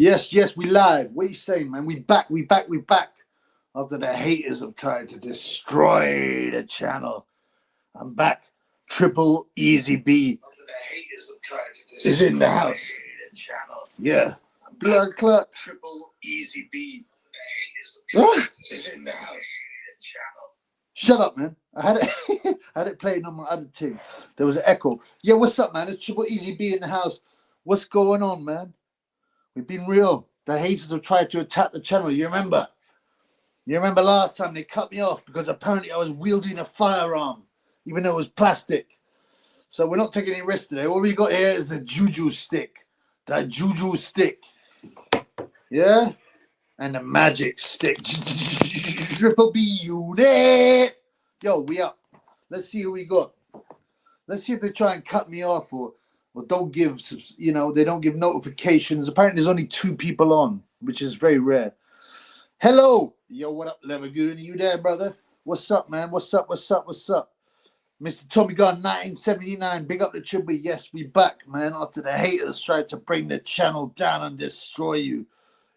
Yes, yes, we live. What are you saying, man? We back, we back, we back. After the haters have tried to destroy the channel, I'm back. Triple Easy B after the haters have tried to destroy is in the house. The channel. Yeah. Blood clot. Triple Easy B. The haters is in the house. The channel. Shut up, man. I had it, I had it playing on my other team. There was an echo. Yeah, what's up, man? It's Triple Easy B in the house. What's going on, man? We've been real. The haters have tried to attack the channel. You remember? You remember last time they cut me off because apparently I was wielding a firearm, even though it was plastic. So we're not taking any risks today. All we got here is the juju stick. That juju stick. Yeah? And the magic stick. Triple B unit. Yo, we up. Let's see who we got. Let's see if they try and cut me off or don't give, you know, they don't give notifications. Apparently there's only 2 people on, which is very rare. Hello. Yo, what up, Levagoon? You there, brother? What's up, man? What's up? What's up? What's up? Mr. Tommy Gunn, 1979. Big up the Triple. Yes, we back, man. After the haters tried to bring the channel down and destroy you.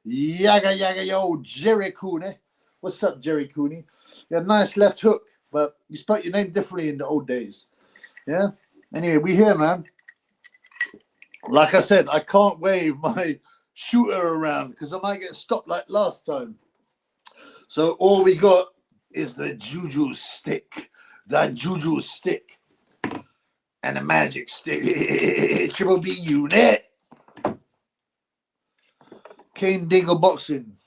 Yaga, yaga, yo, Jerry Cooney. What's up, Jerry Cooney? You had a nice left hook, but you spelled your name differently in the old days. Yeah? Anyway, we here, man. Like I said, I can't wave my shooter around because I might get stopped like last time. So all we got is the juju stick. The juju stick. And the magic stick. Triple B unit. Kane Dingle Boxing.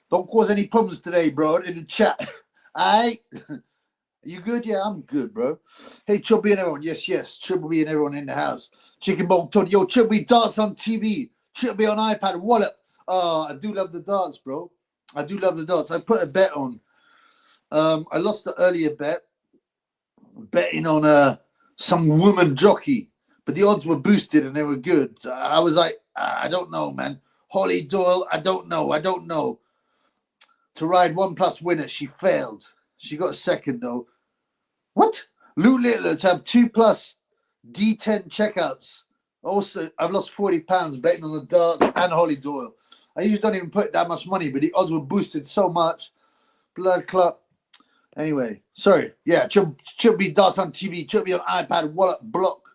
Don't cause any problems today, bro, in the chat. Aight? You good? Yeah, I'm good, bro. Hey, Triple B and everyone. Yes, yes. Triple B and everyone in the house. Chicken Bone Tony. Yo, Triple B darts on TV. Triple B on iPad. Wallop. Oh, I do love the darts, bro. I do love the darts. I put a bet on. I lost the earlier bet. Betting on some woman jockey. But the odds were boosted and they were good. I was like, I don't know, man. Holly Doyle, I don't know. I don't know. To ride 1+ winner, she failed. She got a second, though. What? Lou Littler to have 2+ D10 checkouts. Also, I've lost £40 betting on the darts and Holly Doyle. I usually don't even put that much money, but the odds were boosted so much. Blood clot. Anyway, sorry. Yeah, Triple B darts on TV. Triple B on iPad. Wallet block.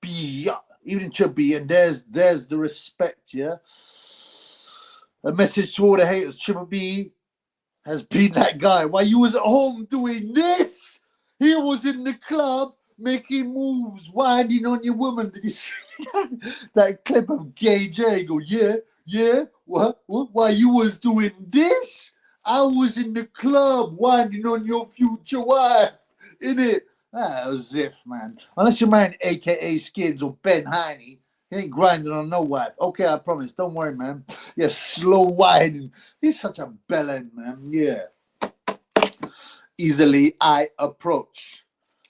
B. Evening Triple B. And there's the respect, yeah? A message to all the haters. Triple B has been that guy. While you was at home doing this, he was in the club making moves, winding on your woman. Did you see that clip of Gay J? Go, yeah, what? While you was doing this, I was in the club winding on your future wife, innit? Ah, as if, man. Unless you're marrying AKA Skids or Ben Heine, he ain't grinding on no wife. Okay, I promise. Don't worry, man. Yeah, slow winding. He's such a bellend, man. Yeah. Easily I approach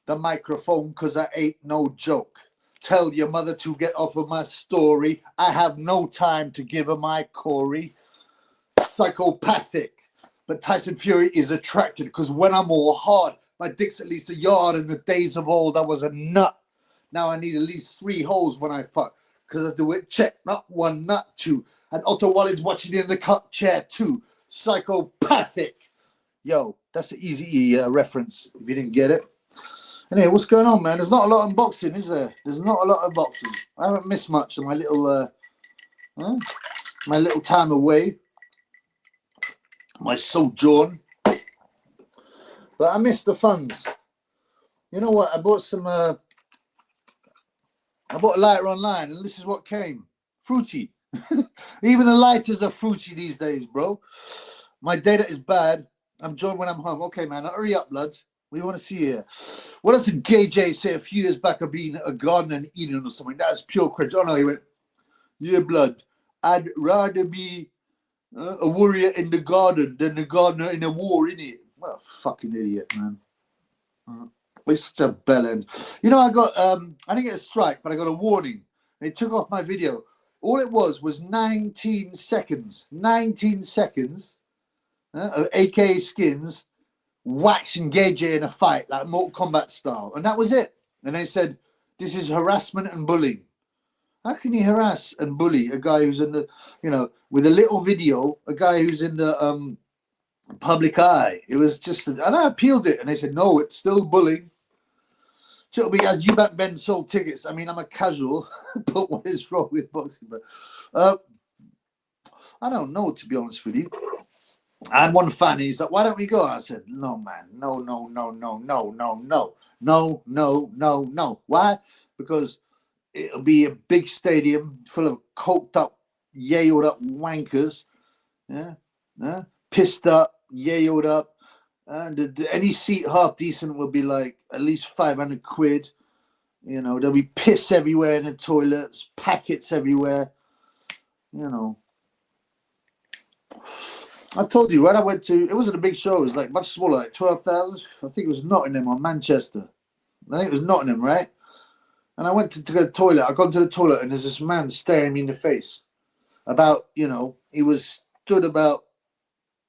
the microphone because I ain't no joke. Tell your mother to get off of my story. I have no time to give her my Corey. Psychopathic. But Tyson Fury is attracted because when I'm all hard, my dick's at least a yard. In the days of old, I was a nut. Now I need at least 3 holes when I fuck. Because I do it check, not 1, not 2. And Otto Wallen's watching in the cut chair too. Psychopathic. Yo, that's an easy reference if you didn't get it. Anyway, what's going on, man? There's not a lot of boxing, is there? There's not a lot of boxing. I haven't missed much of my little time away. My sojourn. But I missed the funds. You know what? I bought a lighter online, and this is what came. Fruity. Even the lighters are fruity these days, bro. My data is bad. I'm joined when I'm home. Okay, man, hurry up, blood. What do you want to see here? What does Gay J say a few years back of being a gardener in Eden or something? That was pure cringe. Oh, no, he went, yeah, blood. I'd rather be a warrior in the garden than a gardener in a war, innit? What a fucking idiot, man. It's such a bellend. You know, I didn't get a strike, but I got a warning. They took off my video. All it was 19 seconds. 19 seconds of AKA Skins waxing Gay J in a fight, like Mortal Kombat style. And that was it. And they said, this is harassment and bullying. How can you harass and bully a guy who's in the, with a little video, a guy who's in the public eye? It was just, and I appealed it, and they said, no, it's still bullying. So it'll be as you back Ben sold tickets. I mean, I'm a casual, but what is wrong with boxing? But I don't know, to be honest with you. I had one fan, he's like, why don't we go? I said, no, man, no. Why? Because it'll be a big stadium full of coked up, yailed up wankers, pissed up, yailed up. And any seat half decent will be like at least 500 quid. There'll be piss everywhere in the toilets, packets everywhere. I told you when I went to, it wasn't a big show, it was like much smaller, like 12,000. I think it was Nottingham or Manchester. I think it was Nottingham, right? And I went to go to the toilet. I got to the toilet and there's this man staring me in the face. About, he was stood about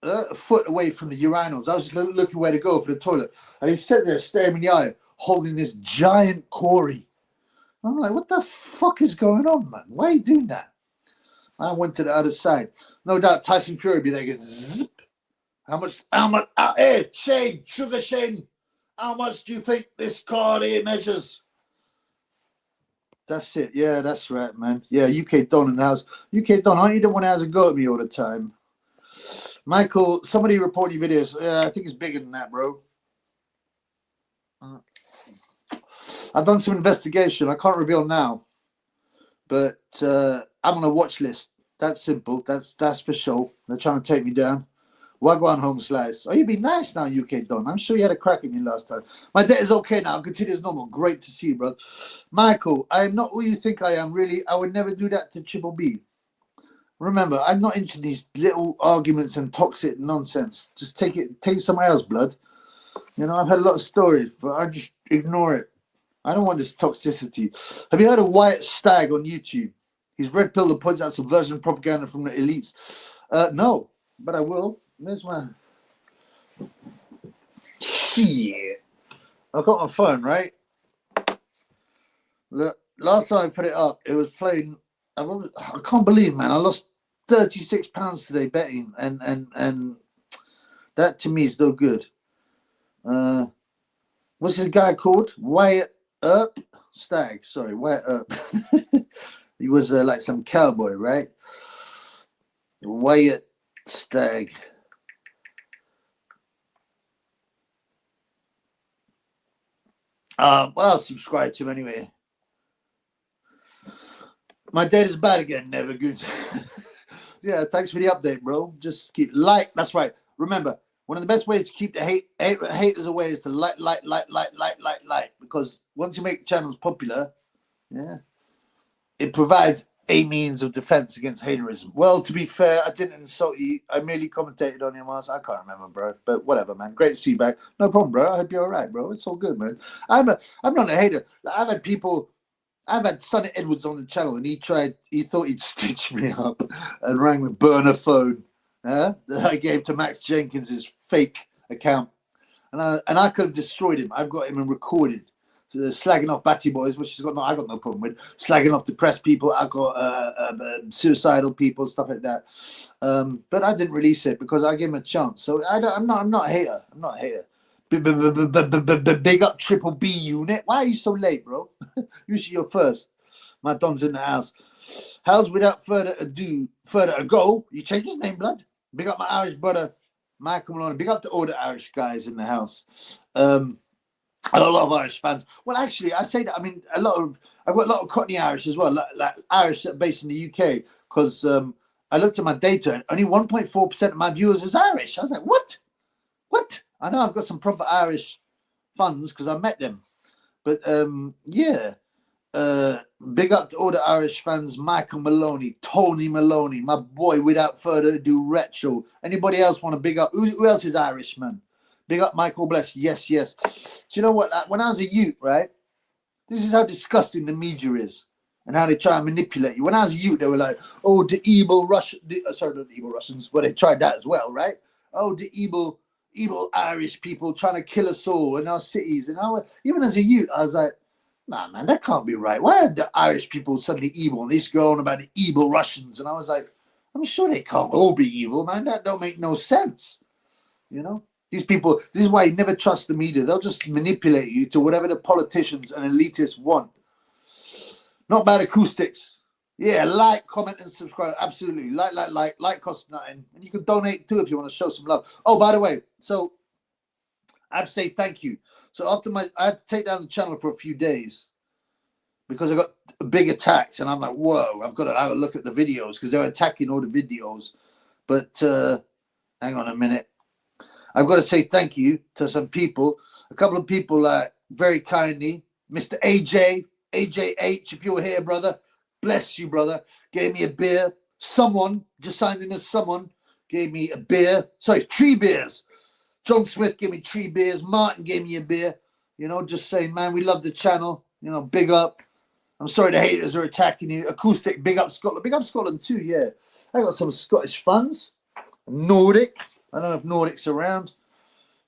a foot away from the urinals. I was just looking where to go for the toilet. And he's sitting there staring me in the eye, holding this giant quarry. I'm like, what the fuck is going on, man? Why are you doing that? I went to the other side. No doubt Tyson Fury would be there again. Zip. How much, hey, Shane, Sugar Shane, how much do you think this card here measures? That's it. Yeah, that's right, man. Yeah, UK Don in the house. UK Don, aren't you the one that has a go at me all the time? Michael, somebody reporting videos. I think it's bigger than that, bro. I've done some investigation. I can't reveal now. But I'm on a watch list. That's simple. That's for sure. They're trying to take me down. Wagwan home slice. Oh, you've been nice now, UK Don. I'm sure you had a crack at me last time. My debt is okay now. I'll continue as normal. Great to see you, bro. Michael, I am not who you think I am, really. I would never do that to Triple B. Remember, I'm not into these little arguments and toxic nonsense. Just take it somewhere else, blood. I've had a lot of stories, but I just ignore it. I don't want this toxicity. Have you heard of Wyatt Stagg on YouTube? He's red pill that points out subversion propaganda from the elites. No, but I will. There's my shit. I've got my phone, right? Look, last time I put it up, it was playing. I can't believe, man. I lost £36 today betting, and that to me is no good. What's this guy called? Wyatt Earp Stagg. Sorry, Wyatt Earp. He was like some cowboy, right? Wyatt Stagg. Well, I'll subscribe to him anyway. My date is bad again, never good. Yeah, thanks for the update, bro. Just keep that's right. Remember, one of the best ways to keep the haters away is to like. Because once you make channels popular, it provides a means of defense against haterism. Well, to be fair, I didn't insult you. I merely commentated on your mask. I can't remember, bro. But whatever, man. Great to see you back. No problem, bro. I hope you're all right, bro. It's all good, man. I'm not a hater. I've had Sonny Edwards on the channel, and he thought he'd stitch me up and rang the burner phone that I gave to Max Jenkins' fake account. And I could have destroyed him. I've got him and recorded. Slagging off Batty Boys, which I got no problem with. Slagging off depressed people, I got suicidal people, stuff like that. But I didn't release it because I gave him a chance. So I'm not a hater. I'm not a hater. Big up Triple B unit. Why are you so late, bro? Usually you're first. My Don's in the house. How's without further ago? You changed his name, blood. Big up my Irish brother, Michael Maloney. Big up to all the Irish guys in the house. A lot of Irish fans. Well, actually, I say that. I mean, I've got a lot of Cockney Irish as well, like Irish based in the UK. Because I looked at my data, and only 1.4% of my viewers is Irish. I was like, what? What? I know I've got some proper Irish fans because I met them. But big up to all the Irish fans. Michael Maloney, Tony Maloney, my boy. Without further ado, Retro. Anybody else want to big up? Who else is Irish, man? Big up Michael Bless. Yes. Do you know what? Like, when I was a youth, right? This is how disgusting the media is and how they try and manipulate you. When I was a youth, they were like, oh, the evil Russian. Sorry, not the evil Russians, but they tried that as well, right? Oh, the evil Irish people trying to kill us all in our cities. And even as a youth, I was like, Nah, man, that can't be right. Why are the Irish people suddenly evil? And they used to go on about the evil Russians. And I was like, I'm sure they can't all be evil, man. That don't make no sense. You know? These people, this is why you never trust the media. They'll just manipulate you to whatever the politicians and elitists want. Not bad acoustics. Yeah, like, comment, and subscribe. Absolutely. Like costs nothing. And you can donate too if you want to show some love. Oh, by the way, so I have to say thank you. So after I had to take down the channel for a few days because I got big attacks, and I'm like, whoa, I've got to have a look at the videos because they're attacking all the videos. But hang on a minute. I've got to say thank you to some people. A couple of people very kindly. Mr. AJH, if you're here, brother, bless you, brother, gave me a beer. Someone, just signed in as someone, gave me a beer. Sorry, 3 beers. John Smith gave me 3 beers. Martin gave me a beer. You know, just saying, man, we love the channel. You know, big up. I'm sorry the haters are attacking you. Acoustic, big up Scotland. Big up Scotland too, yeah. I got some Scottish fans. Nordic. I don't know if Nordic's around.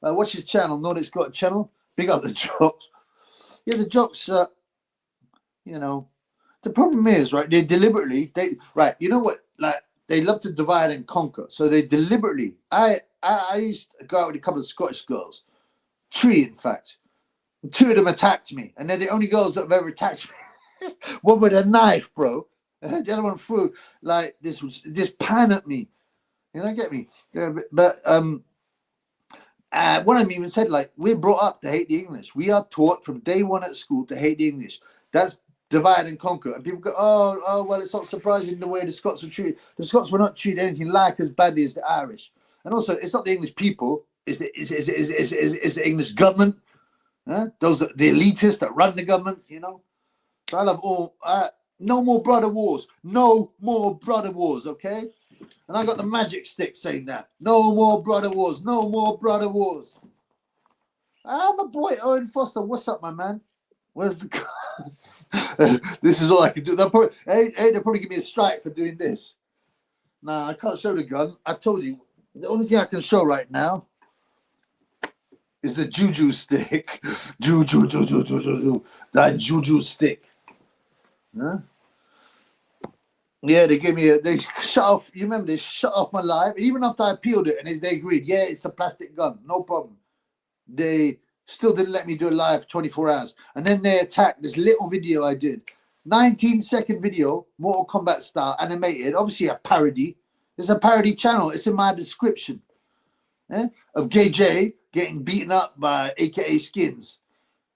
Watch his channel. Nordic's got a channel. Big up the jocks. Yeah, the jocks, you know, the problem is, right, they deliberately, you know what, like, they love to divide and conquer. So they deliberately, I used to go out with a couple of Scottish girls, 3 in fact, and 2 of them attacked me, and they're the only girls that have ever attacked me. One with a knife, bro, the other one threw like this pan at me. You know, get me? Yeah, but one of them even said, like, we're brought up to hate the English. We are taught from day one at school to hate the English. That's divide and conquer. And people go, oh, well, it's not surprising the way the Scots were treated. The Scots were not treated anything like as badly as the Irish. And also, it's not the English people. It's the English government. Those are the elitists that run the government, you know. So I love all. No more brother wars. No more brother wars, okay? And I got the magic stick saying that. No more brother wars. No more brother wars. Ah, my boy Owen Foster. What's up, my man? Where's the... This is all I can do. They'll probably give me a strike for doing this. Nah, I can't show the gun. I told you. The only thing I can show right now is the juju stick. Juju. That juju stick. Huh? Yeah, they gave me they shut off. You remember they shut off my live, even after I appealed it, and they agreed. Yeah, it's a plastic gun, no problem. They still didn't let me do a live for 24 hours, and then they attacked this little video I did, 19-second video, Mortal Kombat style, animated. Obviously a parody. It's a parody channel. It's in my description. Of Gay J getting beaten up by AKA Skins,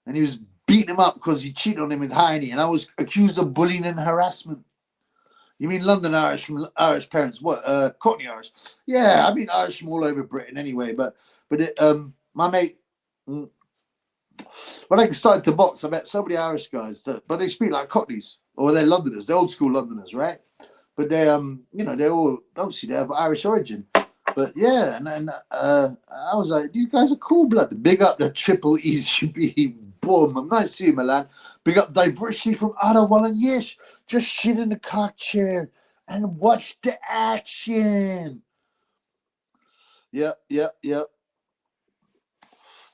and he was beating him up because he cheated on him with Heine, and I was accused of bullying and harassment. You mean London Irish from Irish parents? What? Cockney Irish? Yeah, I mean Irish from all over Britain anyway. But my mate, when I started to box, I met so many Irish guys but they speak like Cockneys, or they're Londoners, they're old school Londoners, right? But they you know, they're all obviously they have Irish origin. But yeah, and I was like, these guys are cool blood. Big up the triple Eazy B. Boom, I'm nice to see you, Milan. Big up diversity from Ottawa and yes, just sit in the cock chair and watch the action. Yeah,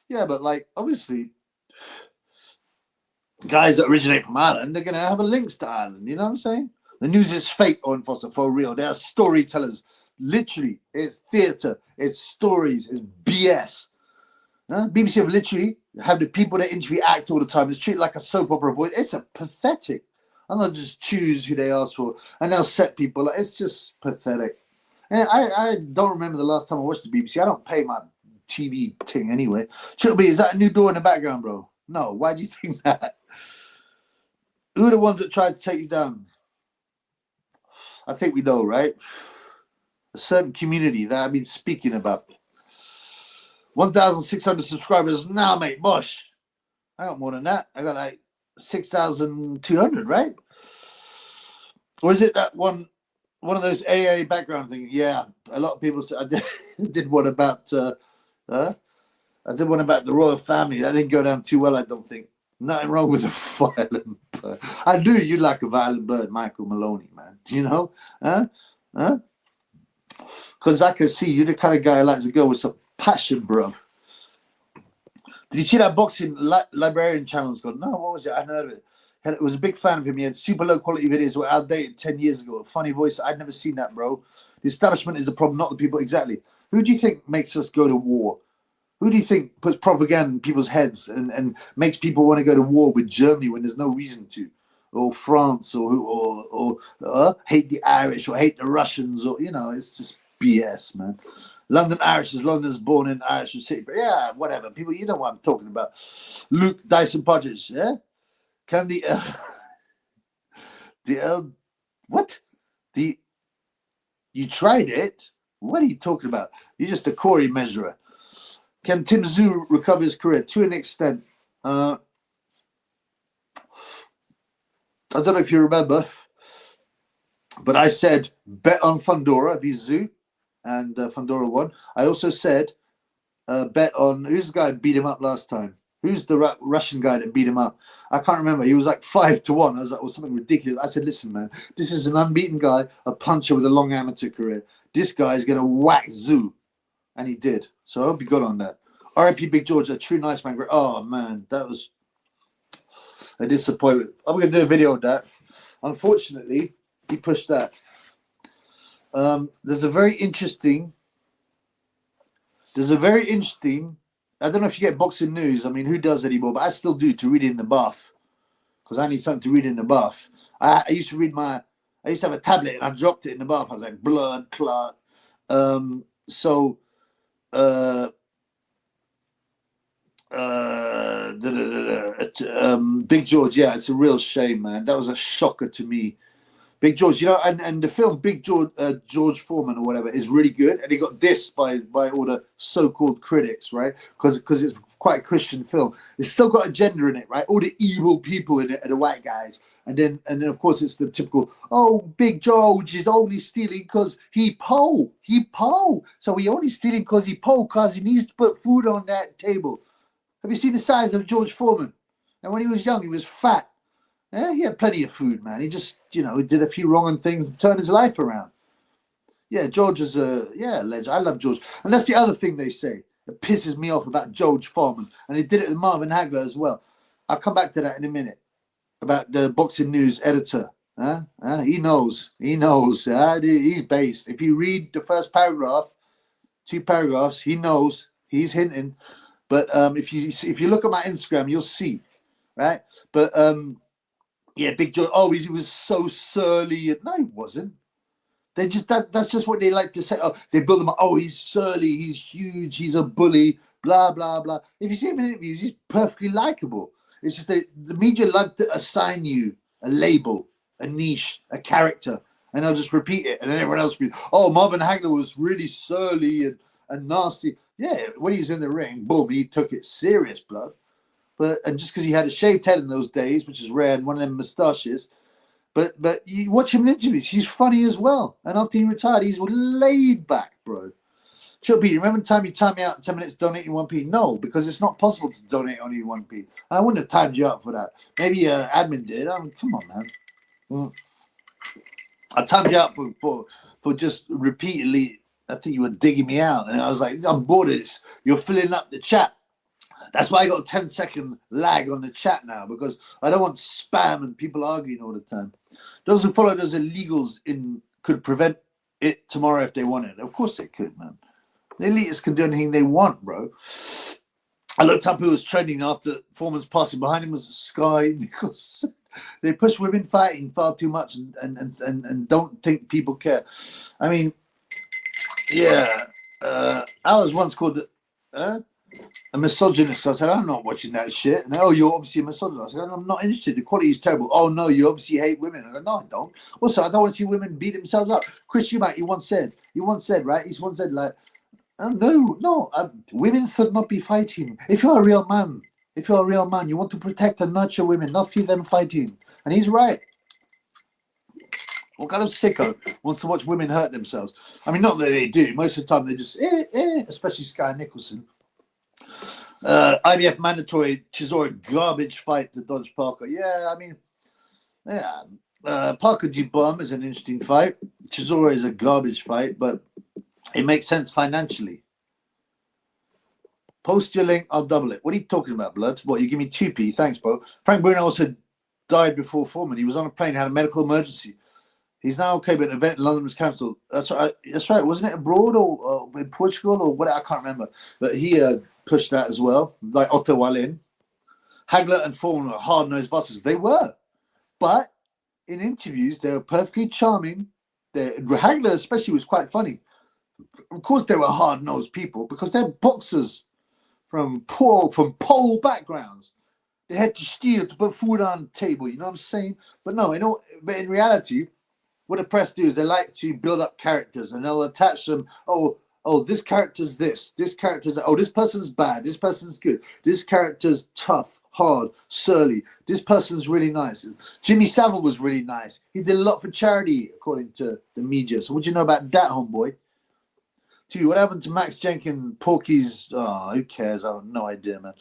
but like obviously guys that originate from Ireland, they're gonna have a links to Ireland, you know what I'm saying? The news is fake, Owen Foster, for real. They are storytellers. Literally, it's theatre, it's stories, it's BS. BBC have literally have the people that interview act all the time. It's treated like a soap opera voice. It's a pathetic. And they'll just choose who they ask for, and they'll set people. It's just pathetic. And I don't remember the last time I watched the BBC. I don't pay my TV thing anyway. Chilby, is that a new door in the background, bro? No. Why do you think that? Who are the ones that tried to take you down? I think we know, right? A certain community that I've been speaking about. 1,600 subscribers now, mate. Bosh. I got more than that. I got like 6,200, right? Or is it that one of those AA background things? Yeah, a lot of people say I did one about I did one about the royal family. That didn't go down too well, I don't think. Nothing wrong with a violent bird. I knew you'd like a violent bird, Michael Maloney, man. You know? Because I can see you're the kind of guy who likes to go with some passion, bro. Did you see that boxing librarian channel's gone? No, what was it? I hadn't heard of it. It was a big fan of him. He had super low quality videos, were outdated 10 years ago. Funny voice. I'd never seen that, bro. The establishment is the problem, not the people. Exactly. Who do you think makes us go to war? Who do you think puts propaganda in people's heads and makes people want to go to war with Germany when there's no reason to? Or France, or hate the Irish, or hate the Russians, or, you know, it's just BS, man. London Irish is London's born in Irish city. But yeah, whatever. People, you know what I'm talking about. Luke Dyson Podgers, yeah? Can what? You tried it? What are you talking about? You're just a Corey measurer. Can Tim Zhu recover his career? To an extent. I don't know if you remember, but I said bet on Fundora v Zhu, and Fundora won. I also said bet on, who's the guy that beat him up last time? Who's the Russian guy that beat him up? I can't remember. He was like 5-1. I was like, or something ridiculous. I said, listen, man, this is an unbeaten guy, a puncher with a long amateur career. This guy is going to whack Zhu. And he did. So I hope you got on that. R.I.P. Big George, a true nice man. Oh, man, that was a disappointment. I'm going to do a video on that. Unfortunately, he pushed that. There's a very interesting, I don't know if you get boxing news. I mean, who does anymore? But I still do, to read it in the bath, because I need something to read in the bath. I used to have a tablet and I dropped it in the bath. I was like, blood clot. Big George, yeah, it's a real shame, man. That was a shocker to me. Big George, you know, and the film Big George, George Foreman or whatever is really good, and he got dissed by all the so-called critics, right? Because it's quite a Christian film. It's still got a gender in it, right? All the evil people in it are the white guys, and then of course it's the typical, oh, Big George is only stealing because he po, so he only stealing because he po, because he needs to put food on that table. Have you seen the size of George Foreman? And when he was young, he was fat. Yeah, he had plenty of food, man. He just, you know, did a few wrong things and turned his life around. Yeah, George is a legend. I love George. And that's the other thing they say that pisses me off about George Foreman. And he did it with Marvin Hagler as well. I'll come back to that in a minute. About the Boxing News editor. He knows. He's based. If you read the first paragraph, 2 paragraphs, he knows. He's hinting. But if you look at my Instagram, you'll see. Right? But yeah, Big George. Oh, he was so surly. No, he wasn't. They just that's just what they like to say. Oh, they build him up. Oh, he's surly. He's huge. He's a bully. Blah blah blah. If you see him in interviews, he's perfectly likable. It's just that the media like to assign you a label, a niche, a character, and they'll just repeat it, and then everyone else will be, oh, Marvin Hagler was really surly and nasty. Yeah, when he was in the ring, boom, he took it serious, blood. And just because he had a shaved head in those days, which is rare, and one of them moustaches, but you watch him in interviews, he's funny as well. And after he retired, he's laid back, bro. Chill B, remember the time you timed me out in 10 minutes donating 1p? No, because it's not possible to donate only 1p. And I wouldn't have timed you up for that. Maybe admin did. I mean, come on, man. I timed you up for just repeatedly. I think you were digging me out, and I was like, I'm bored of this. You're filling up the chat. That's why I got a 10-second lag on the chat now, because I don't want spam and people arguing all the time. Those who follow those illegals could prevent it tomorrow if they wanted. Of course they could, man. The elitists can do anything they want, bro. I looked up who was trending after Foreman's passing. Behind him was Sky Nichols. They push women fighting far too much and don't think people care. I mean, yeah. I was once called a misogynist. I said, I'm not watching that shit. And oh, you're obviously a misogynist. I said, I'm not interested. The quality is terrible. Oh, no, you obviously hate women. I go, no, I don't. Also, I don't want to see women beat themselves up. Chris Eubank, he once said, right? He's once said, like, no, women should not be fighting. If you're a real man, you want to protect and nurture women, not see them fighting. And he's right. What kind of sicko wants to watch women hurt themselves? I mean, not that they do. Most of the time, they just, especially Sky Nicholson. IBF mandatory Chisora garbage fight to dodge Parker. Yeah, I mean, yeah. Parker G-Bomb is an interesting fight. Chisora is a garbage fight, but it makes sense financially. Post your link, I'll double it. What are you talking about, blood? What, you give me 2p? Thanks, bro. Frank Bruno also died before Foreman. He was on a plane, had a medical emergency. He's now okay, but an event in London was cancelled. That's right. That's right. Wasn't it abroad or in Portugal or what? I can't remember. But he pushed that as well, like Otto Wallin. Hagler and Foreman were hard-nosed bosses. They were. But in interviews, they were perfectly charming. Hagler especially was quite funny. Of course, they were hard-nosed people because they're boxers from pole backgrounds. They had to steal to put food on the table. You know what I'm saying? But no, but in reality, what the press do is they like to build up characters and they'll attach them. Oh, this character's this. This character's this person's bad. This person's good. This character's tough, hard, surly. This person's really nice. Jimmy Savile was really nice. He did a lot for charity, according to the media. So what do you know about that, homeboy? What happened to Max Jenkins, Porky's? Oh, who cares? I have no idea, man.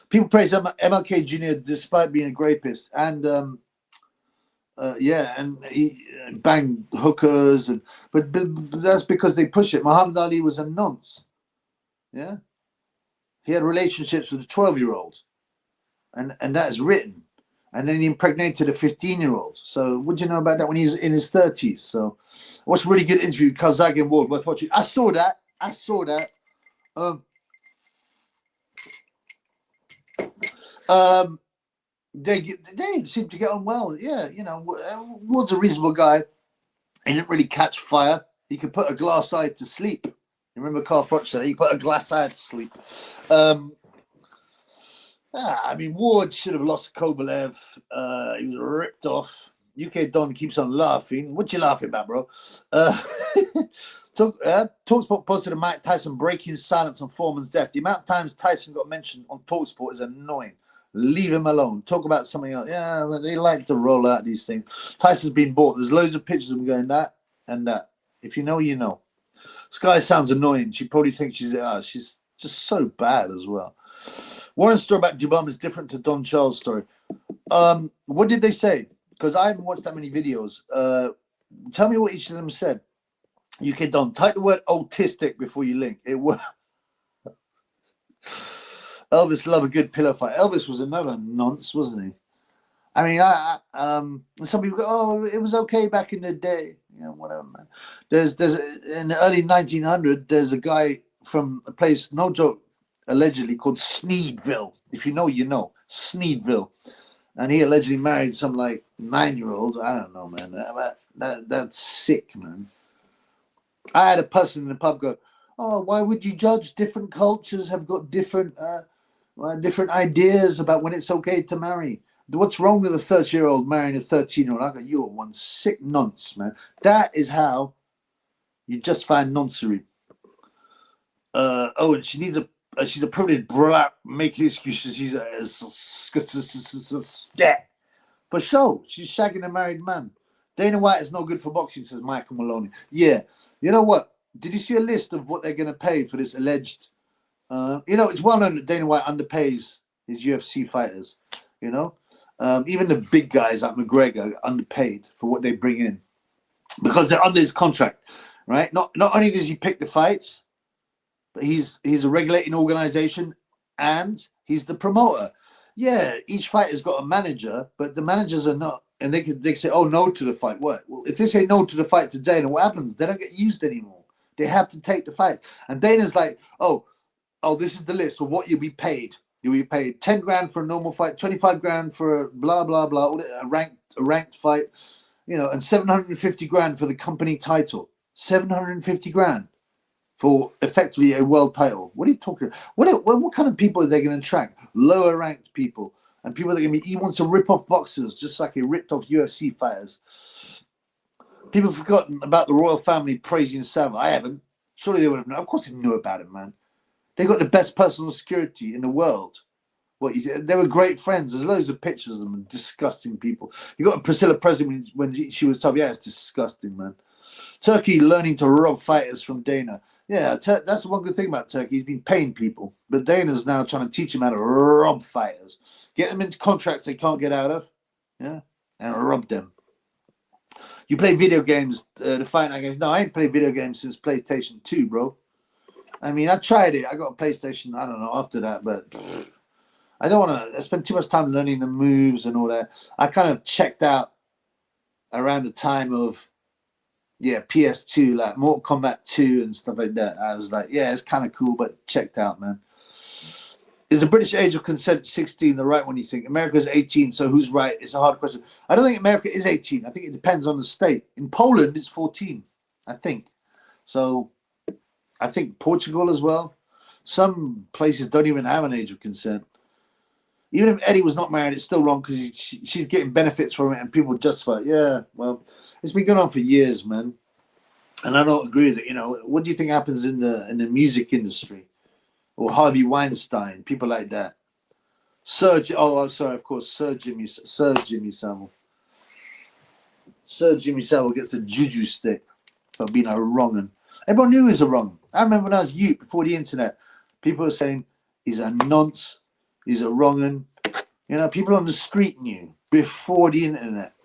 People praise MLK Jr. despite being a rapist, and and he banged hookers, but that's because they push it. Muhammad Ali was a nonce. Yeah, he had relationships with a 12-year-old, and that is written. And then he impregnated a 15-year-old. So what do you know about that when he was in his 30s? So I watched a really good interview with Kazag and Ward, worth watching. I saw that. They seem to get on well. Yeah, Ward's a reasonable guy. He didn't really catch fire. He could put a glass eye to sleep. You remember Carl Froch said he put a glass eye to sleep. Ward should have lost Kovalev. He was ripped off. UK Don keeps on laughing. What you laughing about, bro? TalkSport posted a Mike Tyson breaking silence on Foreman's death. The amount of times Tyson got mentioned on TalkSport is annoying. Leave him alone. Talk about something else. Yeah, they like to roll out these things. Tyson's been bought. There's loads of pictures of him going that and that. If you know, you know. Sky sounds annoying. She probably thinks she's just so bad as well. Warren's story about Jubam is different to Don Charles' story. What did they say? Because I haven't watched that many videos. Tell me what each of them said. UK Don, type the word autistic before you link. It was Elvis loved a good pillow fight. Elvis was another nonce, wasn't he? I mean, some people go, "Oh, it was okay back in the day." Whatever, man. There's in the early 1900s. There's a guy from a place, no joke, allegedly called Sneedville. If you know, you know. Sneedville. And he allegedly married some 9-year-old. I don't know, man. That's sick, man. I had a person in the pub go, "Oh, why would you judge? Different cultures have got different ideas about when it's okay to marry. What's wrong with a 30-year-old marrying a 13-year-old?" I go, "You are one sick nonce, man." That is how you justify noncery. And she needs she's a privileged brat making excuses. She's for sure. She's shagging a married man. Dana White is no good for boxing, says Michael Maloney. Yeah. You know what? Did you see a list of what they're going to pay for this alleged? It's well known that Dana White underpays his UFC fighters. Even the big guys like McGregor are underpaid for what they bring in because they're under his contract, right? Not only does he pick the fights, but he's a regulating organization and he's the promoter. Yeah, each fighter's got a manager, but the managers are not. And they can say, "Oh, no to the fight." What? Well, if they say no to the fight to Dana, what happens? They don't get used anymore. They have to take the fight. And Dana's like, oh, this is the list of what you'll be paid. You'll be paid 10 grand for a normal fight, 25 grand for a blah, blah, blah, a ranked fight, and 750 grand for the company title. 750 grand for effectively a world title. What are you talking about? What kind of people are they going to attract? Lower ranked people. And people that are going to be, he wants to rip off boxers just like he ripped off UFC fighters. People have forgotten about the royal family praising Savile. I haven't. Surely they would have known. Of course they knew about it, man. They got the best personal security in the world. They were great friends. There's loads of pictures of them. Disgusting people. You got Priscilla Presley when she was tough. Yeah, it's disgusting, man. Turkey learning to rob fighters from Dana. Yeah, that's the one good thing about Turkey. He's been paying people. But Dana's now trying to teach him how to rob fighters. Get them into contracts they can't get out of. Yeah, and rob them. You play video games, the fight night games. No, I ain't played video games since PlayStation 2, bro. I mean, I tried it. I got a PlayStation, I don't know, after that, but I don't want to spend too much time learning the moves and all that. I kind of checked out around the time of, PS2, like Mortal Kombat 2 and stuff like that. I was like, yeah, it's kind of cool, but checked out, man. Is the British age of consent 16 the right one, you think? America's 18, so who's right? It's a hard question. I don't think America is 18. I think it depends on the state. In Poland, it's 14, I think. So I think Portugal as well. Some places don't even have an age of consent. Even if Eddie was not married, it's still wrong because she's getting benefits from it and people justify it. Yeah, well, it's been going on for years, man. And I don't agree with it. What do you think happens in the music industry? Or Harvey Weinstein, people like that. Of course, Sir Jimmy Savile. Sir Jimmy Savile gets the juju stick for being a wrong un. Everyone knew he was a wrong. I remember when I was youth, before the internet, people were saying he's a nonce, he's a wrong un. People on the street knew before the internet.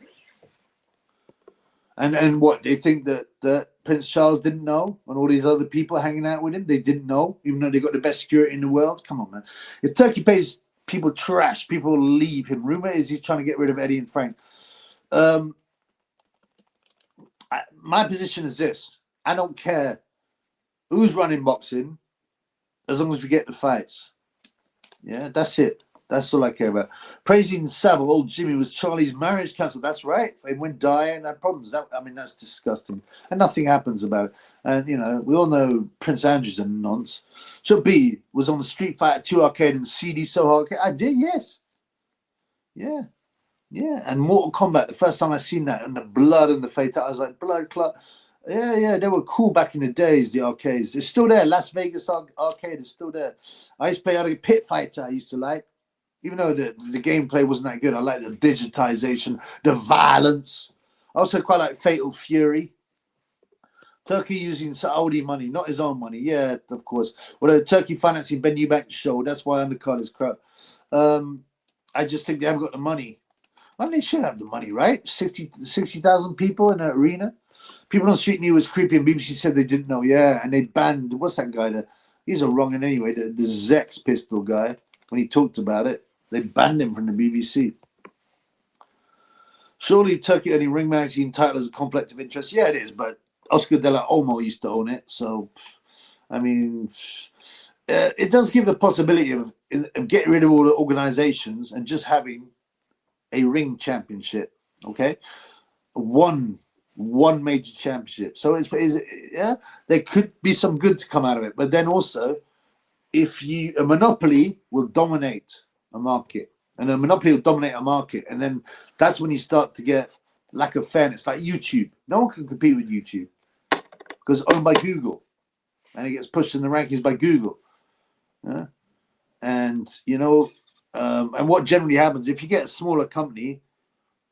And what, they think that Prince Charles didn't know, and all these other people hanging out with him, they didn't know, even though they got the best security in the world? Come on, man. If Turkey pays people trash, people will leave him. Rumor is he's trying to get rid of Eddie and Frank. My position is this. I don't care who's running boxing as long as we get the fights. Yeah, that's it. That's all I care about. Praising Savile, old Jimmy, was Charlie's marriage counselor. That's right. They went die and had problems. That's disgusting. And nothing happens about it. And, we all know Prince Andrew's a nonce. So B was on the Street Fighter 2 arcade and CD Soho arcade. I did, yes. Yeah. Yeah. And Mortal Kombat, the first time I seen that, and the blood and the fatality, I was like, blood clot. Yeah, they were cool back in the days, the arcades. It's still there. Las Vegas arcade is still there. I used to play a Pit Fighter I used to like. Even though the gameplay wasn't that good, I like the digitization, the violence. I also quite like Fatal Fury. Turkey using Saudi money, not his own money. Yeah, of course. Although Turkey financing Ben Eubanks show, that's why undercard is crap. I just think they haven't got the money. Well, they should have the money, right? 60,000 people in an arena. People on the street knew it was creepy, and BBC said they didn't know. Yeah, and they banned, what's that guy? He's a wrong one anyway, the Zex pistol guy, when he talked about it. They banned him from the BBC. Surely Turkey owning Ring Magazine title is a conflict of interest. Yeah, it is, but Oscar de la Olmo used to own it. So, it does give the possibility of getting rid of all the organizations and just having a ring championship, okay? One major championship. So, there could be some good to come out of it. But then also, a monopoly will dominate a market, and a monopoly will dominate a market, and then that's when you start to get lack of fairness. Like YouTube, no one can compete with YouTube because it's owned by Google, and it gets pushed in the rankings by Google. Yeah? And and what generally happens if you get a smaller company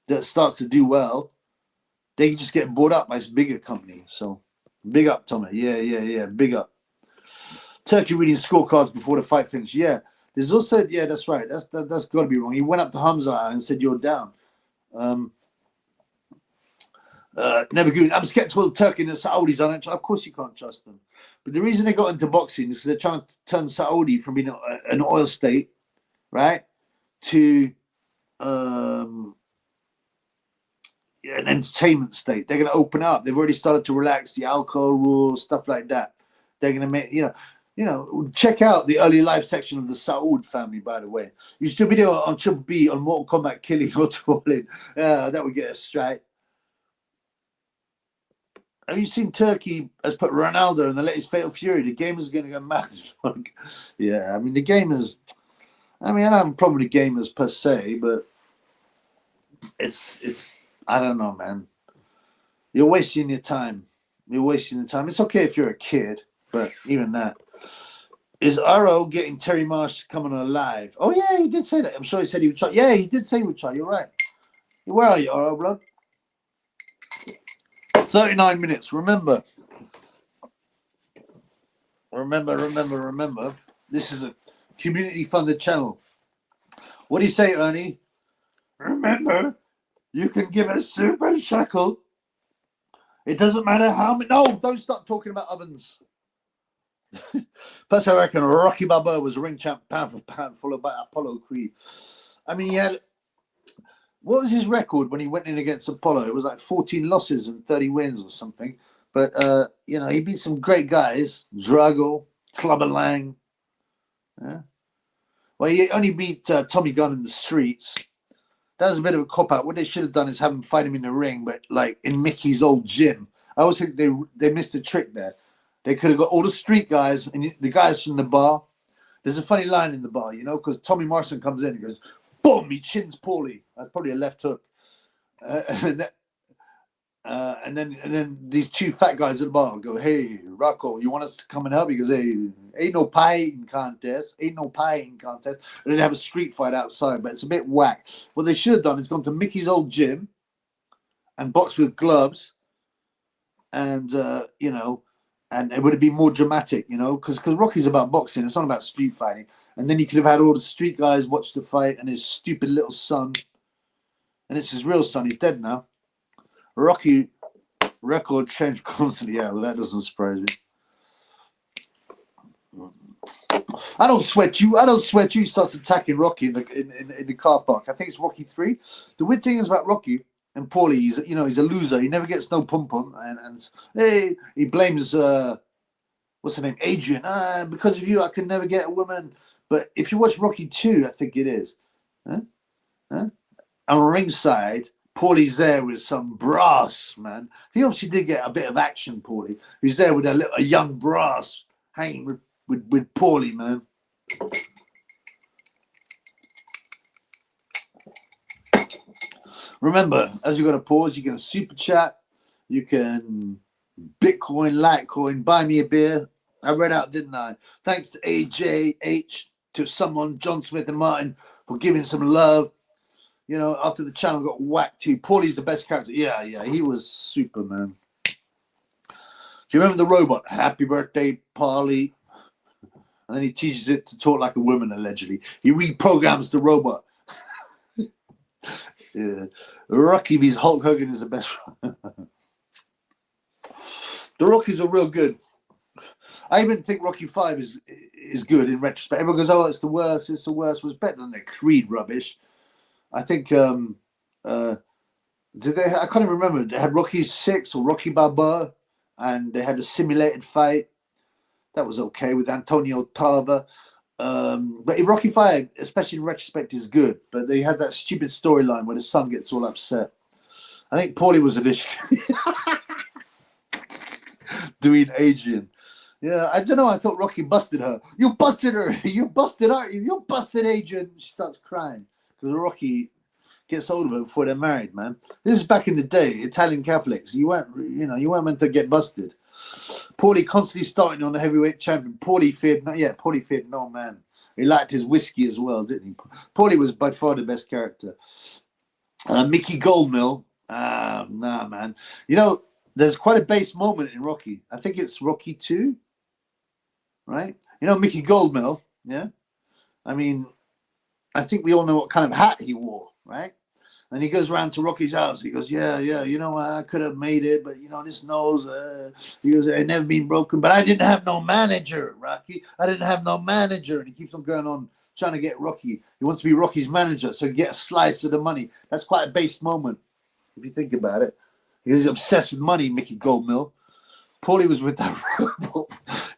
that starts to do well, they just get bought up by this bigger company. So big up, Tommy. Yeah, big up. Turkey reading scorecards before the fight finished. Yeah. There's also, that's right. That's got to be wrong. He went up to Hamza and said, "You're down." Never good. I'm skeptical of Turkey and the Saudis on it. Of course, you can't trust them. But the reason they got into boxing is because they're trying to turn Saudi from being an oil state, right, to an entertainment state. They're going to open up. They've already started to relax the alcohol rules, stuff like that. They're going to make, check out the early life section of the Saud family, by the way. You should do a video on Triple B on Mortal Kombat killing or trolling. That would get us straight. Have you seen Turkey has put Ronaldo in the latest Fatal Fury? The gamers are going to go mad. Yeah, the gamers, I don't have a problem with the gamers per se, but it's I don't know, man. You're wasting your time. It's okay if you're a kid, but even that. Is Aro getting Terry Marsh coming on live? Oh, yeah, he did say that. I'm sure he said he would try. Yeah, he did say he would try. You're right. Where are you, Aro, blood? 39 minutes. Remember. This is a community-funded channel. What do you say, Ernie? Remember, you can give a super shackle. It doesn't matter how many. No, don't start talking about ovens. Plus, I reckon Rocky Balboa was ring champ pound for pound, followed by Apollo Creed. I mean, he had, what was his record when he went in against Apollo? It was like 14 losses and 30 wins or something. But, you know, he beat some great guys. Drago, Clubber Lang. Yeah. Well, he only beat Tommy Gunn in the streets. That was a bit of a cop-out. What they should have done is have him fight him in the ring, but like in Mickey's old gym. I always think they missed a trick there. They could have got all the street guys and the guys from the bar. There's a funny line in the bar, you know, because Tommy Morrison comes in and goes, boom, he chins Paulie. That's probably a left hook. And then these two fat guys at the bar go, hey, Rocco, you want us to come and help? He goes, hey, ain't no pie eating contest. Ain't no pie eating contest. And then they have a street fight outside, but it's a bit whack. What they should have done is gone to Mickey's old gym and boxed with gloves. And, you know, and it would have been more dramatic, you know, because Rocky's about boxing. It's not about street fighting. And then he could have had all the street guys watch the fight and his stupid little son. And it's his real son. He's dead now. Rocky record changed constantly. Yeah, well, that doesn't surprise me. I don't sweat you. I don't sweat you. He starts attacking Rocky in the car park. I think it's Rocky 3. The weird thing is about Rocky and Paulie, he's a loser. He never gets no pum pum, and hey, he blames what's her name, Adrian. Because of you, I can never get a woman. But if you watch Rocky 2, I think it is. On ringside, Paulie's there with some brass, man. He obviously did get a bit of action, Paulie. He's there with a young brass hanging with Paulie, man. Remember, as you got to pause, you can super chat, you can Bitcoin, Litecoin, buy me a beer. I read out, didn't I? Thanks to AJH, to someone, John Smith and Martin, for giving some love. You know, after the channel got whacked too. Paulie's the best character. Yeah, he was super, man. Do you remember the robot? Happy birthday, Paulie. And then he teaches it to talk like a woman, allegedly. He reprograms the robot. Yeah. Rocky vs Hulk Hogan is the best one. The Rockies are real good. I even think Rocky 5 is good in retrospect. Everyone goes, oh, it's the worst. It's the worst. It was better than the Creed rubbish. I think did they? I can't even remember. They had Rocky 6 or Rocky Balboa, and they had a simulated fight. That was okay with Antonio Tarver. But in Rocky 5, especially in retrospect, is good. But they had that stupid storyline where the son gets all upset. I think Paulie was initially doing Adrian. Yeah, I don't know. I thought Rocky busted her. You busted her. You busted, aren't you? You busted Adrian. She starts crying because Rocky gets hold of her before they're married, man. This is back in the day, Italian Catholics. You weren't meant to get busted. Paulie constantly starting on the heavyweight champion. Paulie feared no man. He liked his whiskey as well, didn't he? Paulie was by far the best character. Mickey Goldmill. Nah, man. You know, there's quite a base moment in Rocky. I think it's Rocky 2, right? You know, Mickey Goldmill, yeah? I mean, I think we all know what kind of hat he wore, right? And he goes around to Rocky's house. He goes, yeah, you know, I could have made it, but, you know, this nose, he goes, it never been broken. But I didn't have no manager, Rocky. I didn't have no manager. And he keeps on going on trying to get Rocky. He wants to be Rocky's manager, so he get a slice of the money. That's quite a base moment, if you think about it. He's obsessed with money, Mickey Goldmill. Paulie was with that robot.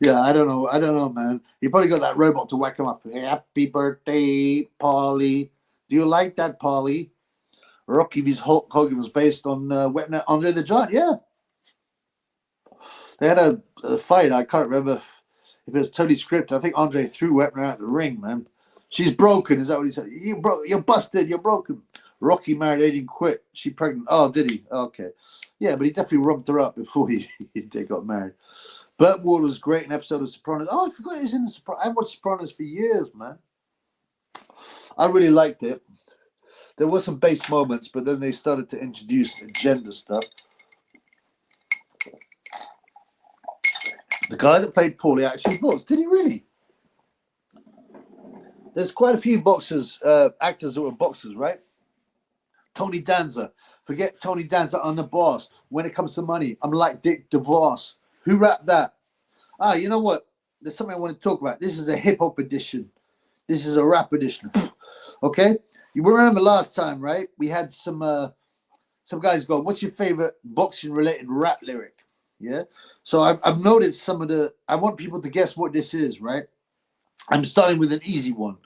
Yeah, I don't know, man. He probably got that robot to whack him up. Happy birthday, Paulie. Do you like that, Paulie? Rocky vs Hulk Hogan was based on Andre the Giant. Yeah, they had a fight. I can't remember if it was totally scripted. I think Andre threw Wepner out the ring. Man, she's broken. Is that what he said? You're busted. You're broken. Rocky married Aiden quit. She pregnant. Oh, did he? Okay, yeah, but he definitely rubbed her up before they got married. Burt Ward was great in an episode of Sopranos. Oh, I forgot he was in the Sopranos. I've watched Sopranos for years, man. I really liked it. There were some base moments, but then they started to introduce gender stuff. The guy that played Paulie actually boxed. Did he really? There's quite a few boxers, actors that were boxers, right? Tony Danza. Forget Tony Danza on The Boss. When it comes to money, I'm like Dick DeVos. Who rapped that? You know what? there's something I want to talk about. This is a hip hop edition. This is a rap edition. Okay, you remember last time, right? We had some guys go, "What's your favorite boxing related rap lyric?" Yeah. So I've noted some of the. I want people to guess what this is, right? I'm starting with an easy one,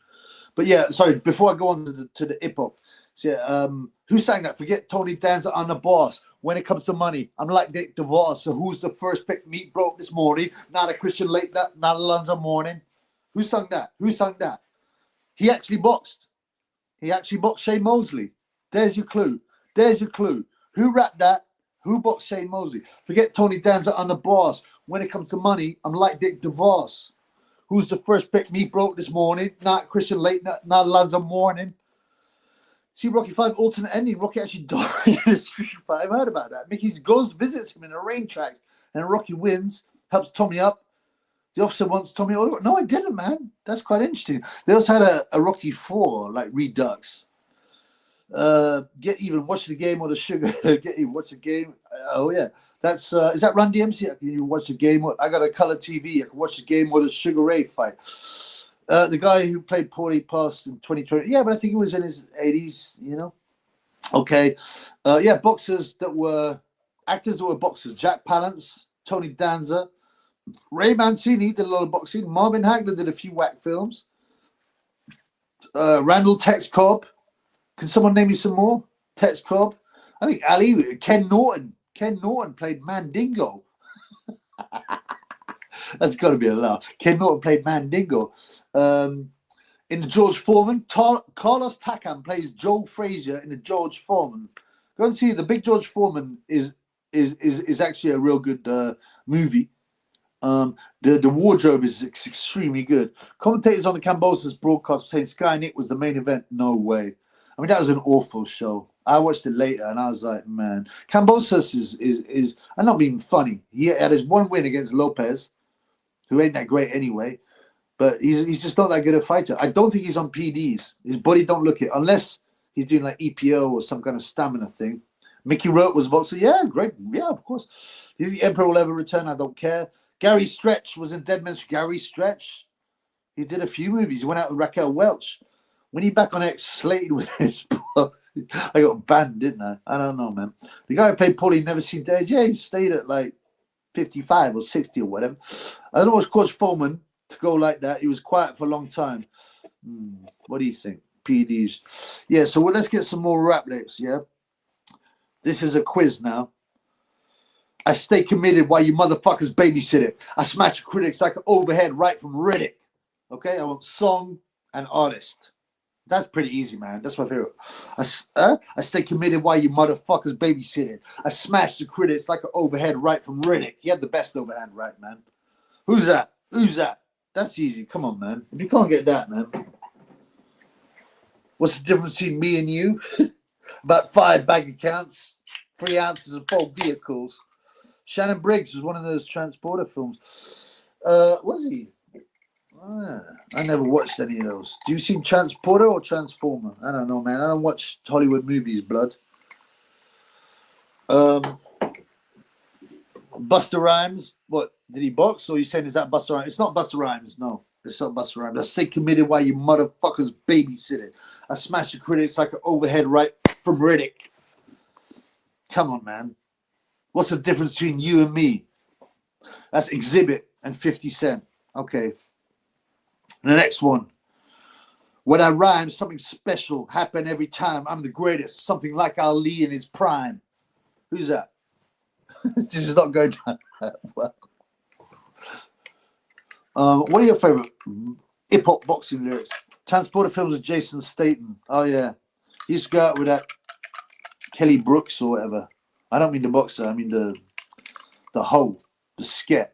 but yeah. Sorry, before I go on to the hip hop. So yeah, who sang that? Forget Tony Danza, I'm the boss. When it comes to money, I'm like Dick DeVos. So who's the first pick meat broke this morning? Not a Christian late night, not a Lonzo morning. Who sung that? Who sung that? He actually boxed. He actually boxed Shane Mosley. There's your clue. There's your clue. Who rapped that? Who boxed Shane Mosley? Forget Tony Danza, I'm the boss. When it comes to money, I'm like Dick DeVos. Who's the first pick meat broke this morning? Not Christian late night, not a Lonzo morning. See, Rocky 5 alternate ending. Rocky actually died in a Street Fight. I've heard about that. Mickey's ghost visits him in a rain track, and Rocky wins, helps Tommy up. The officer wants Tommy. Oh, no, I didn't, man. That's quite interesting. They also had a Rocky 4, like Redux. Get even, watch the game or the sugar. Get even, watch the game. Oh, yeah. That's is that Run DMC? Can you watch the game? I got a color TV. I can watch the game or the Sugar Ray fight. The guy who played Paulie passed in 2020. Yeah, but I think he was in his 80s, you know. Okay. Yeah, boxers that were actors that were boxers. Jack Palance, Tony Danza, Ray Mancini did a lot of boxing. Marvin Hagler did a few whack films. Randall Tex Cobb. Can someone name me some more? Tex Cobb. I think Ali, Ken Norton. Ken Norton played Mandingo. That's got to be a laugh. Ken Norton played Mandingo. In the George Foreman, Carlos Takam plays Joe Frazier in the George Foreman. Go and see the Big George Foreman is actually a real good movie. The wardrobe is extremely good. Commentators on the Cambosa's broadcast saying Sky Nick was the main event. No way. I mean, that was an awful show. I watched it later and I was like, man, Cambosos is I'm not being funny. He had his one win against Lopez, who ain't that great anyway, but he's just not that good a fighter. I don't think he's on PDs. His body don't look it, unless he's doing like EPO or some kind of stamina thing. Mickey Rourke was a boxer. Yeah, great. Yeah, of course. The Emperor will ever return. I don't care. Gary Stretch was in Dead Man's Gary Stretch. He did a few movies. He went out with Raquel Welch. When he back on X, slated with his I got banned, didn't I? I don't know, man. The guy who played Paulie never seen days. Yeah, he stayed at like 55 or 60 or whatever. I don't know what's Coach Foreman to go like that. He was quiet for a long time. What do you think? PDs. Yeah, so let's get some more rap lyrics, yeah? This is a quiz now. I stay committed while you motherfuckers babysit it. I smash critics like an overhead right from Riddick. Okay, I want song and artist. That's pretty easy, man. That's my favorite. I stay committed while you motherfuckers babysit it. I smash the critics like an overhead right from Riddick. He had the best overhand right, man. Who's that? Who's that? That's easy. Come on, man. If you can't get that, man. What's the difference between me and you? About 5 bank accounts, 3 ounces of 4 vehicles. Shannon Briggs was one of those transporter films. Was he? I never watched any of those. Do you see Transporter or Transformer? I don't know, man. I don't watch Hollywood movies, blood. Busta Rhymes. What? Did he box? Or are you saying is that Busta Rhymes? It's not Busta Rhymes, no. It's not Busta Rhymes. I stay committed while you motherfuckers babysit it. I smash the critics like an overhead right from Riddick. Come on, man. What's the difference between you and me? That's Exhibit and 50 Cent. Okay. The next one. When I rhyme, something special happen every time. I'm the greatest. Something like Ali in his prime. Who's that? This is not going down well. What are your favorite hip-hop boxing lyrics? Transporter films with Jason Statham. Oh, yeah. He used to go out with that Kelly Brooks or whatever. I don't mean the boxer. I mean the hoe, the sket.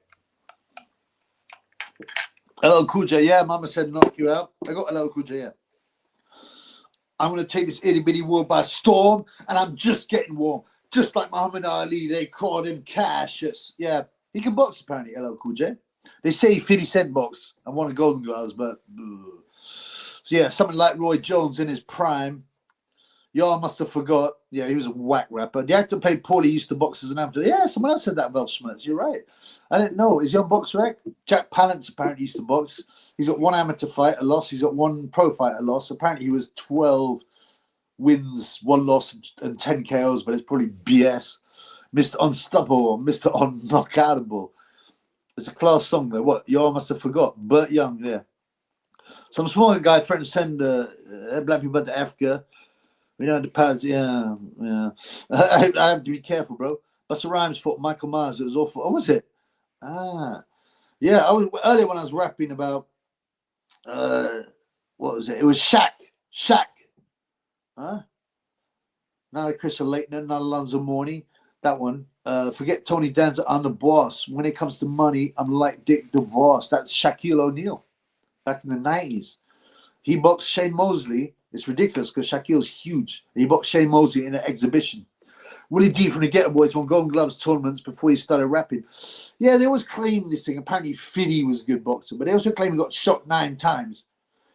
LL Cool J, yeah, Mama said knock you out. I got LL Cool J, yeah. I'm going to take this itty-bitty world by storm, and I'm just getting warm. Just like Muhammad Ali, they called him Cassius. Yeah, he can box, apparently, LL Cool J. They say 50 Cent box and won a Golden Gloves, but... So, yeah, something like Roy Jones in his prime. Yo, I must have forgot. Yeah, he was a whack rapper. The actor played Paulie used to box as an amateur. Yeah, someone else said that about Schmerz. You're right. I didn't know. Is he on Box Rec? Jack Palance apparently used to box. He's got 1 amateur fight, a loss. He's got 1 pro fight, a loss. Apparently he was 12 wins, 1 loss, and 10 KOs, but it's probably BS. Mr. Unstoppable, Mr. Unknockoutable. It's a class song though. What? Yo, I must have forgot. Burt Young, yeah. Some smaller guy threatened to send black people back to Africa. We know the pads, yeah. I have to be careful, bro. Busta Rhymes fought Michael Myers. It was awful. Oh, was it? Yeah. I was earlier when I was rapping about what was it? It was Shaq. Huh? Not a Christian Leighton, not Alonzo Mourning. That one. Forget Tony Danza, I'm the boss. When it comes to money, I'm like Dick DeVos. That's Shaquille O'Neal back in the 90s. He boxed Shane Mosley. It's ridiculous because Shaquille's huge. He boxed Shane Mosley in an exhibition. Willie D from the Ghetto Boys won Golden Gloves tournaments before he started rapping. Yeah, they always claim this thing. Apparently, Fiddy was a good boxer, but they also claim he got shot 9 times.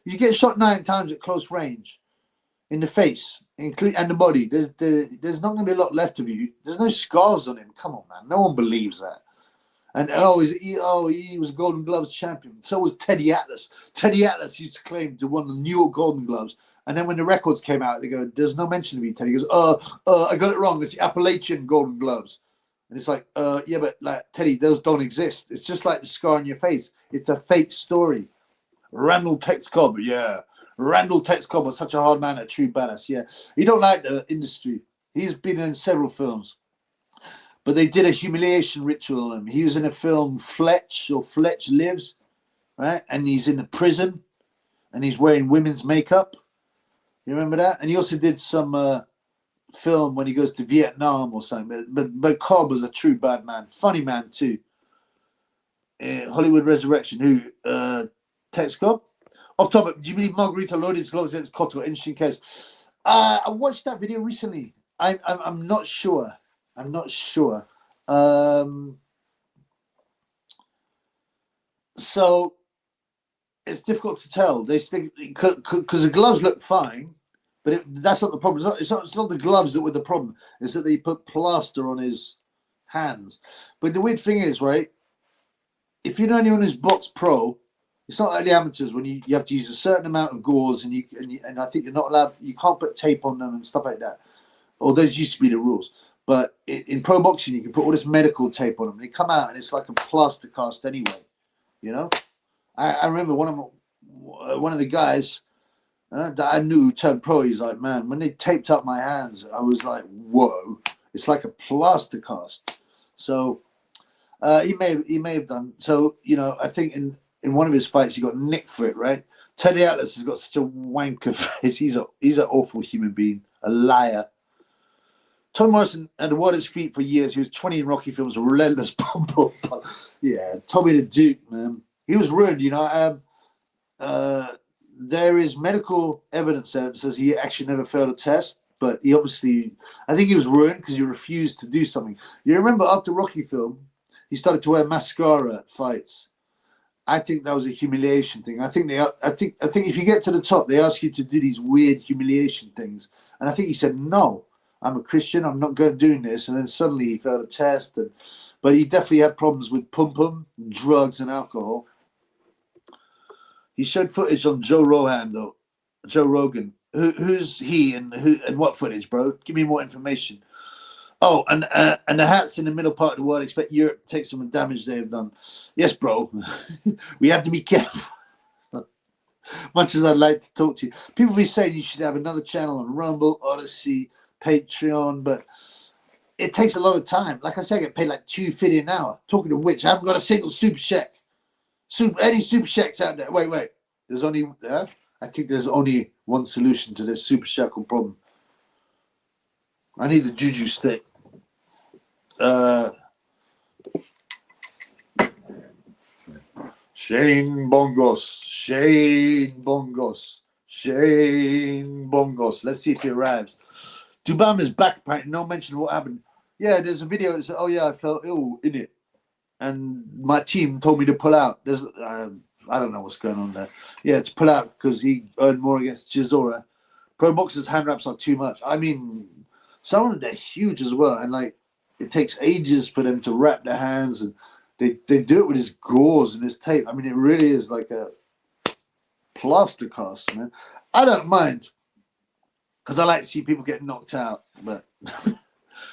You get shot 9 times at close range, in the face, and the body. There's not going to be a lot left of you. There's no scars on him. Come on, man. No one believes that. And he was Golden Gloves champion. So was Teddy Atlas. Teddy Atlas used to claim to won the New York Golden Gloves. And then when the records came out, they go, there's no mention of you, Teddy. He goes, I got it wrong. It's the Appalachian Golden Gloves. And it's like, yeah, but like Teddy, those don't exist. It's just like the scar on your face. It's a fake story. Randall Tex Cobb, yeah. Randall Tex Cobb was such a hard man, a true badass, yeah. He don't like the industry. He's been in several films. But they did a humiliation ritual on him. He was in a film, Fletch Lives, right? And he's in a prison, and he's wearing women's makeup. You remember that? And he also did some film when he goes to Vietnam or something. But Cobb was a true bad man. Funny man, too. Hollywood Resurrection. Who? Tex Cobb? Off topic, do you believe Margarita loaded his gloves against Cotto? Interesting case. I watched that video recently. I'm not sure. I'm not sure. So it's difficult to tell. They stick because the gloves look fine, but that's not the problem. It's not the gloves that were the problem. It's that they put plaster on his hands. But the weird thing is, right? If you know anyone who's box pro, it's not like the amateurs when you have to use a certain amount of gauze and I think you're not allowed. You can't put tape on them and stuff like that. Or those used to be the rules. But in pro boxing, you can put all this medical tape on them. They come out and it's like a plaster cast anyway. You know, I remember one of the guys that I knew who turned pro. He's like, man, when they taped up my hands, I was like, whoa, it's like a plaster cast. So he may have done. So you know, I think in one of his fights, he got nicked for it, right? Teddy Atlas has got such a wanker face. He's an awful human being, a liar. Tom Morrison had the world at his feet for years. He was 20 in Rocky films, a relentless bumble. Yeah, Tommy the Duke, man. He was ruined, you know. There is medical evidence that says he actually never failed a test, but he obviously, I think he was ruined because he refused to do something. You remember after Rocky film, he started to wear mascara at fights. I think that was a humiliation thing. I think if you get to the top, they ask you to do these weird humiliation things, and I think he said no. I'm a Christian. I'm not going doing this. And then suddenly he failed a test. But he definitely had problems with pum-pum, drugs, and alcohol. He showed footage on Joe Rogan. Who's he and what footage, bro? Give me more information. Oh, and the hats in the middle part of the world. Expect Europe to take some of the damage they have done. Yes, bro. We have to be careful. Much as I'd like to talk to you. People be saying you should have another channel on Rumble, Odyssey, Patreon, but it takes a lot of time. Like I said, I get paid like $2.50 an hour. Talking to which, I haven't got a single super check. Any super checks out there? Wait. There's only. I think there's only one solution to this super shackle problem. I need the juju stick. Shane Bongos. Let's see if he arrives. Dubam is back, apparently. No mention of what happened. Yeah, there's a video that said, oh, yeah, I felt ill in it. And my team told me to pull out. There's, I don't know what's going on there. Yeah, to pull out because he earned more against Chisora. Pro boxers' hand wraps are too much. I mean, some of them, they're huge as well, and like it takes ages for them to wrap their hands, and they do it with this gauze and this tape. I mean, it really is like a plaster cast, man. I don't mind because I like to see people get knocked out, but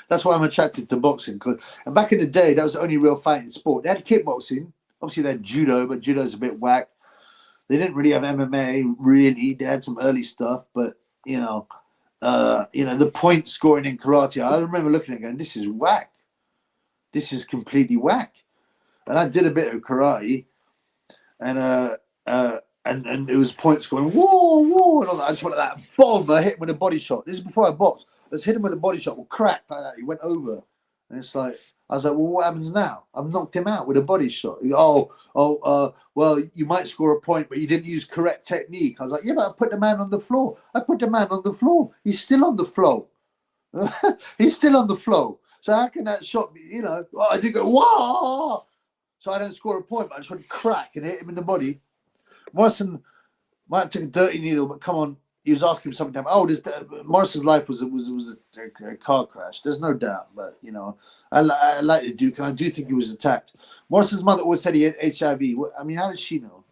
that's why I'm attracted to boxing. And back in the day, that was the only real fighting sport. They had kickboxing, obviously they had judo, but judo's a bit whack. They didn't really have MMA, really. They had some early stuff, but the point scoring in karate, I remember looking at it going, this is whack. This is completely whack. And I did a bit of karate, and it was point scoring, whoa, whoa, and all that. I just wanted that bomb. I hit him with a body shot. This is before I boxed. I just hit him with a body shot, well, crack like that. He went over, and it's like, I was like, well, what happens now? I've knocked him out with a body shot. Well, you might score a point, but you didn't use correct technique. I was like, yeah, but I put the man on the floor. He's still on the floor. He's still on the floor. So how can that shot be, I did go, whoa! So I don't score a point, but I just went crack and hit him in the body. Morrison might have taken a dirty needle, but come on. He was asking for something. Morrison's life was a car crash. There's no doubt, but I like the Duke, and I do think he was attacked. Morrison's mother always said he had HIV. I mean, how does she know?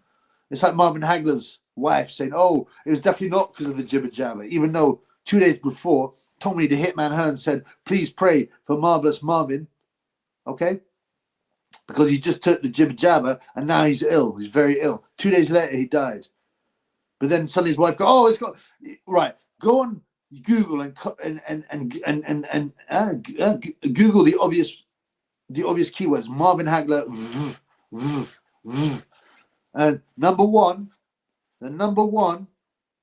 It's like Marvin Hagler's wife saying, "Oh, it was definitely not because of the jibber jabber," even though 2 days before, Tommy the Hitman Hearn said, "Please pray for Marvelous Marvin," okay, because he just took the jibber jabber and now he's ill. He's very ill. 2 days later, he died. But then suddenly his wife goes, "Oh, it's got right. Go on Google and Google the obvious keywords. Marvin Hagler, and the number one,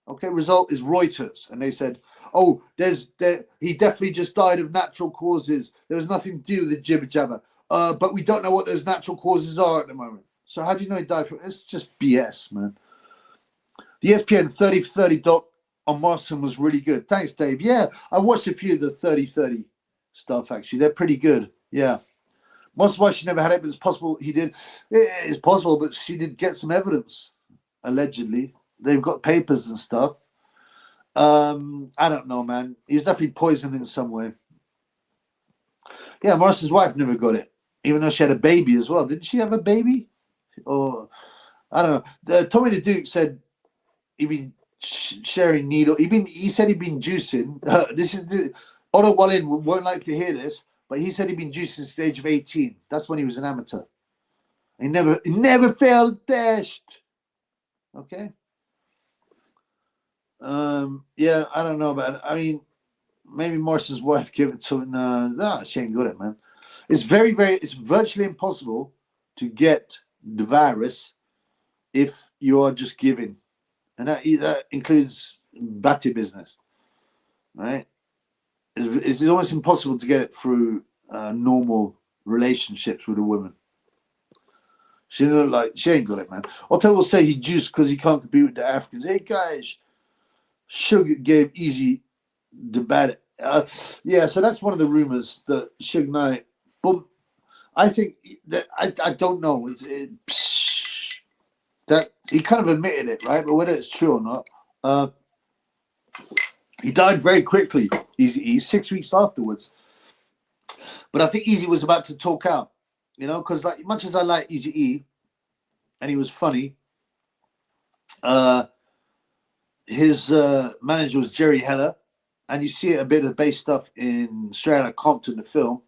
okay, result is Reuters, and they said, "Oh, he definitely just died of natural causes. There was nothing to do with the jibber jabber, but we don't know what those natural causes are at the moment." So how do you know he died from? It's just BS, man. The ESPN 30-30 doc on Morrison was really good. Thanks, Dave. Yeah, I watched a few of the 30-30 stuff, actually. They're pretty good. Yeah. Morrison's wife, she never had it, but it's possible he did. It's possible, but she did get some evidence, allegedly. They've got papers and stuff. I don't know, man. He was definitely poisoned in some way. Yeah, Morrison's wife never got it, even though she had a baby as well. Didn't she have a baby? Or, I don't know. Tommy the Duke said he'd been sharing needle. He said he'd been juicing. Otto Wallin won't like to hear this, but he said he'd been juicing since the age of 18. That's when he was an amateur. He never failed a test. Okay. Yeah, I don't know about it. I mean, maybe Morrison's wife gave it to him. No, she ain't got it, man. It's it's virtually impossible to get the virus if you are just giving. And that includes batty business, right? It's almost impossible to get it through normal relationships with a woman. She ain't got it, man. Otto will say he juiced because he can't compete with the Africans. Hey guys, Suge gave Eazy the bad. Yeah, so that's one of the rumors that Suge Knight. Boom. I think that I don't know. That he kind of admitted it, right? But whether it's true or not, he died very quickly. Eazy 6 weeks afterwards. But I think Eazy was about to talk out, because like much as I like Eazy, and he was funny, his manager was Jerry Heller, and you see a bit of bass stuff in Straight Outta Compton, the film,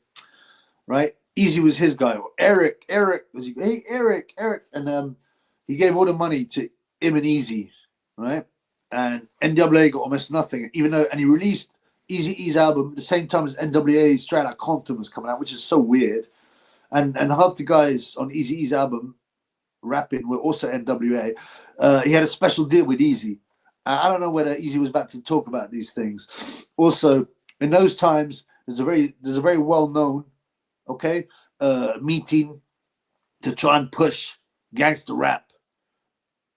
right? Eazy was his guy. Eric was he? Hey, Eric, and he gave all the money to him and Eazy, right? And NWA got almost nothing, and he released Eazy-E's album at the same time as NWA Straight Outta Compton was coming out, which is so weird. And half the guys on Eazy-E's album rapping were also NWA. He had a special deal with Eazy. I don't know whether Eazy was about to talk about these things. Also, in those times, there's a very well-known, meeting to try and push gangster rap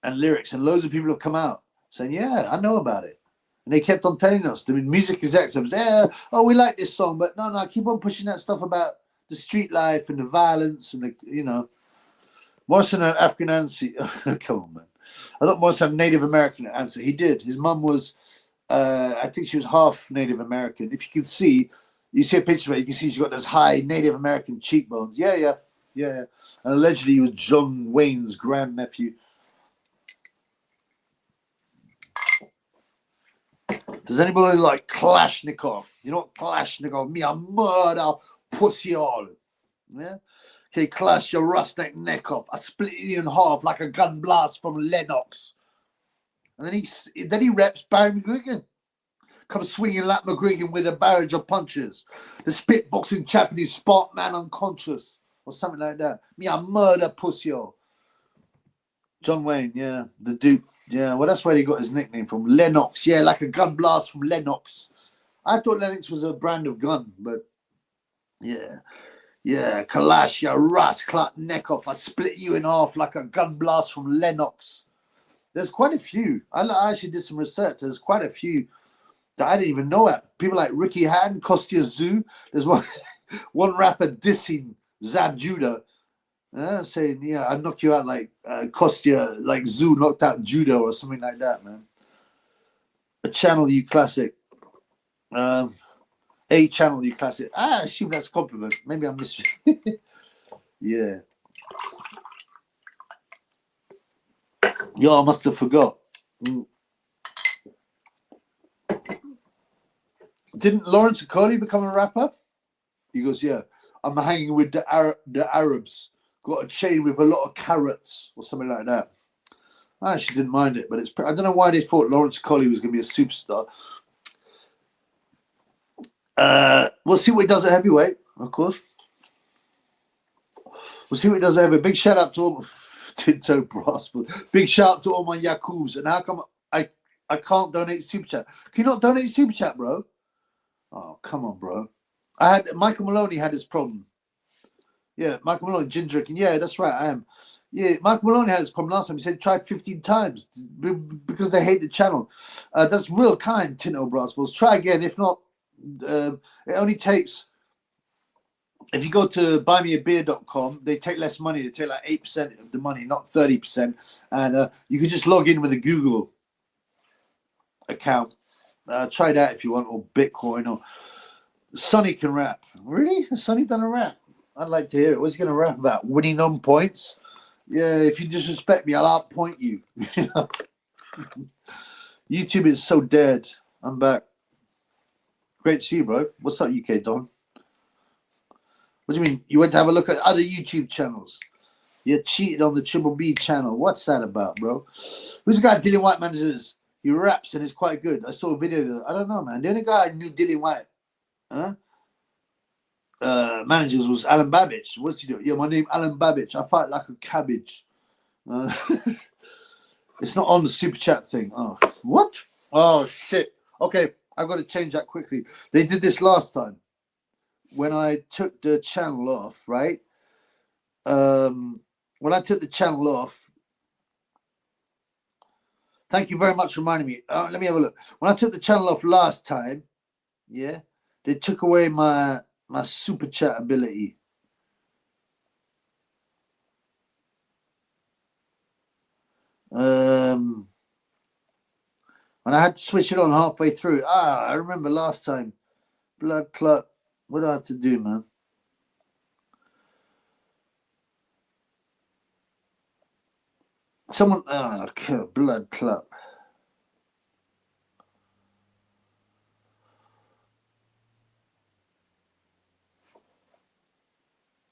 and lyrics, and loads of people have come out saying, "Yeah, I know about it," and they kept on telling us. The music executives, "Yeah, oh, we like this song, but no, keep on pushing that stuff about the street life and the violence and the Morrison had African ancestry. Come on, man. I thought Morrison had Native American ancestry. He did. His mum was I think she was half Native American. If you can see, you see a picture of her, you can see she's got those high Native American cheekbones. Yeah. And allegedly he was John Wayne's grandnephew. Does anybody like Kalashnikov? You know what Kalashnikov? Me, I murder pussy all. Yeah? Okay, clash your rustic neck off. I split you in half like a gun blast from Lennox. And then he reps Barry McGuigan. Comes swinging like McGuigan with a barrage of punches. The spitboxing Japanese spark man unconscious. Or something like that. Me, I murder pussy all. John Wayne, yeah. The Duke. Yeah, well, that's where he got his nickname from. Lennox. Yeah, like a gun blast from Lennox. I thought Lennox was a brand of gun, but yeah. Yeah, Kalash, you Russ, clut neck off. I split you in half like a gun blast from Lennox. There's quite a few. I actually did some research. There's quite a few that I didn't even know at. People like Ricky Hatton, Kostya Zoo. There's one rapper dissing Zab Judah. Saying, yeah, I'd knock you out like Kostya, like Zoo knocked out Judo or something like that, man. A Channel U classic. A Channel U classic. I assume that's a compliment. Maybe I'm mis. Yeah. Yo, I must have forgot. Didn't Lawrence Akoli become a rapper? He goes, yeah, I'm hanging with the Arabs. Got a chain with a lot of carrots or something like that. I actually didn't mind it, but I don't know why they thought Lawrence Colley was going to be a superstar. We'll see what he does at heavyweight, of course. We'll see what he does at heavyweight. Big shout out to all Tinto Prosper. Big shout out to all my Yakubs. And how come I can't donate super chat? Can you not donate super chat, bro? Oh, come on, bro. Michael Maloney had his problem. Yeah, Michael Maloney, gin drinking. Yeah, that's right, I am. Yeah, Michael Maloney had his problem last time. He said he tried 15 times because they hate the channel. That's real kind, Tinto Brassballs. Try again. If not, it only takes... If you go to buymeabeer.com, they take less money. They take like 8% of the money, not 30%. And you can just log in with a Google account. Try that if you want, or Bitcoin, or... Sonny can rap. Really? Has Sonny done a rap? I'd like to hear it. What's he going to rap about? Winning on points? Yeah, if you disrespect me, I'll outpoint you. YouTube is so dead. I'm back. Great to see you, bro. What's up, UK Don? What do you mean? You went to have a look at other YouTube channels? You cheated on the Triple B channel. What's that about, bro? Who's the guy Dillian White manages? He raps and it's quite good. I saw a video. I don't know, man. The only guy I knew Dillian White managers was Alan Babbage. What's he doing? Yeah, my name Alan Babbage. I fight like a cabbage. It's not on the super chat thing. Oh, what? Oh, shit. Okay, I've got to change that quickly. They did this last time when I took the channel off, right? When I took the channel off, thank you very much for reminding me. Let me have a look. When I took the channel off last time, yeah, they took away my super chat ability. And I had to switch it on halfway through. I remember last time. Blood clot. What do I have to do, man? Someone, blood clot.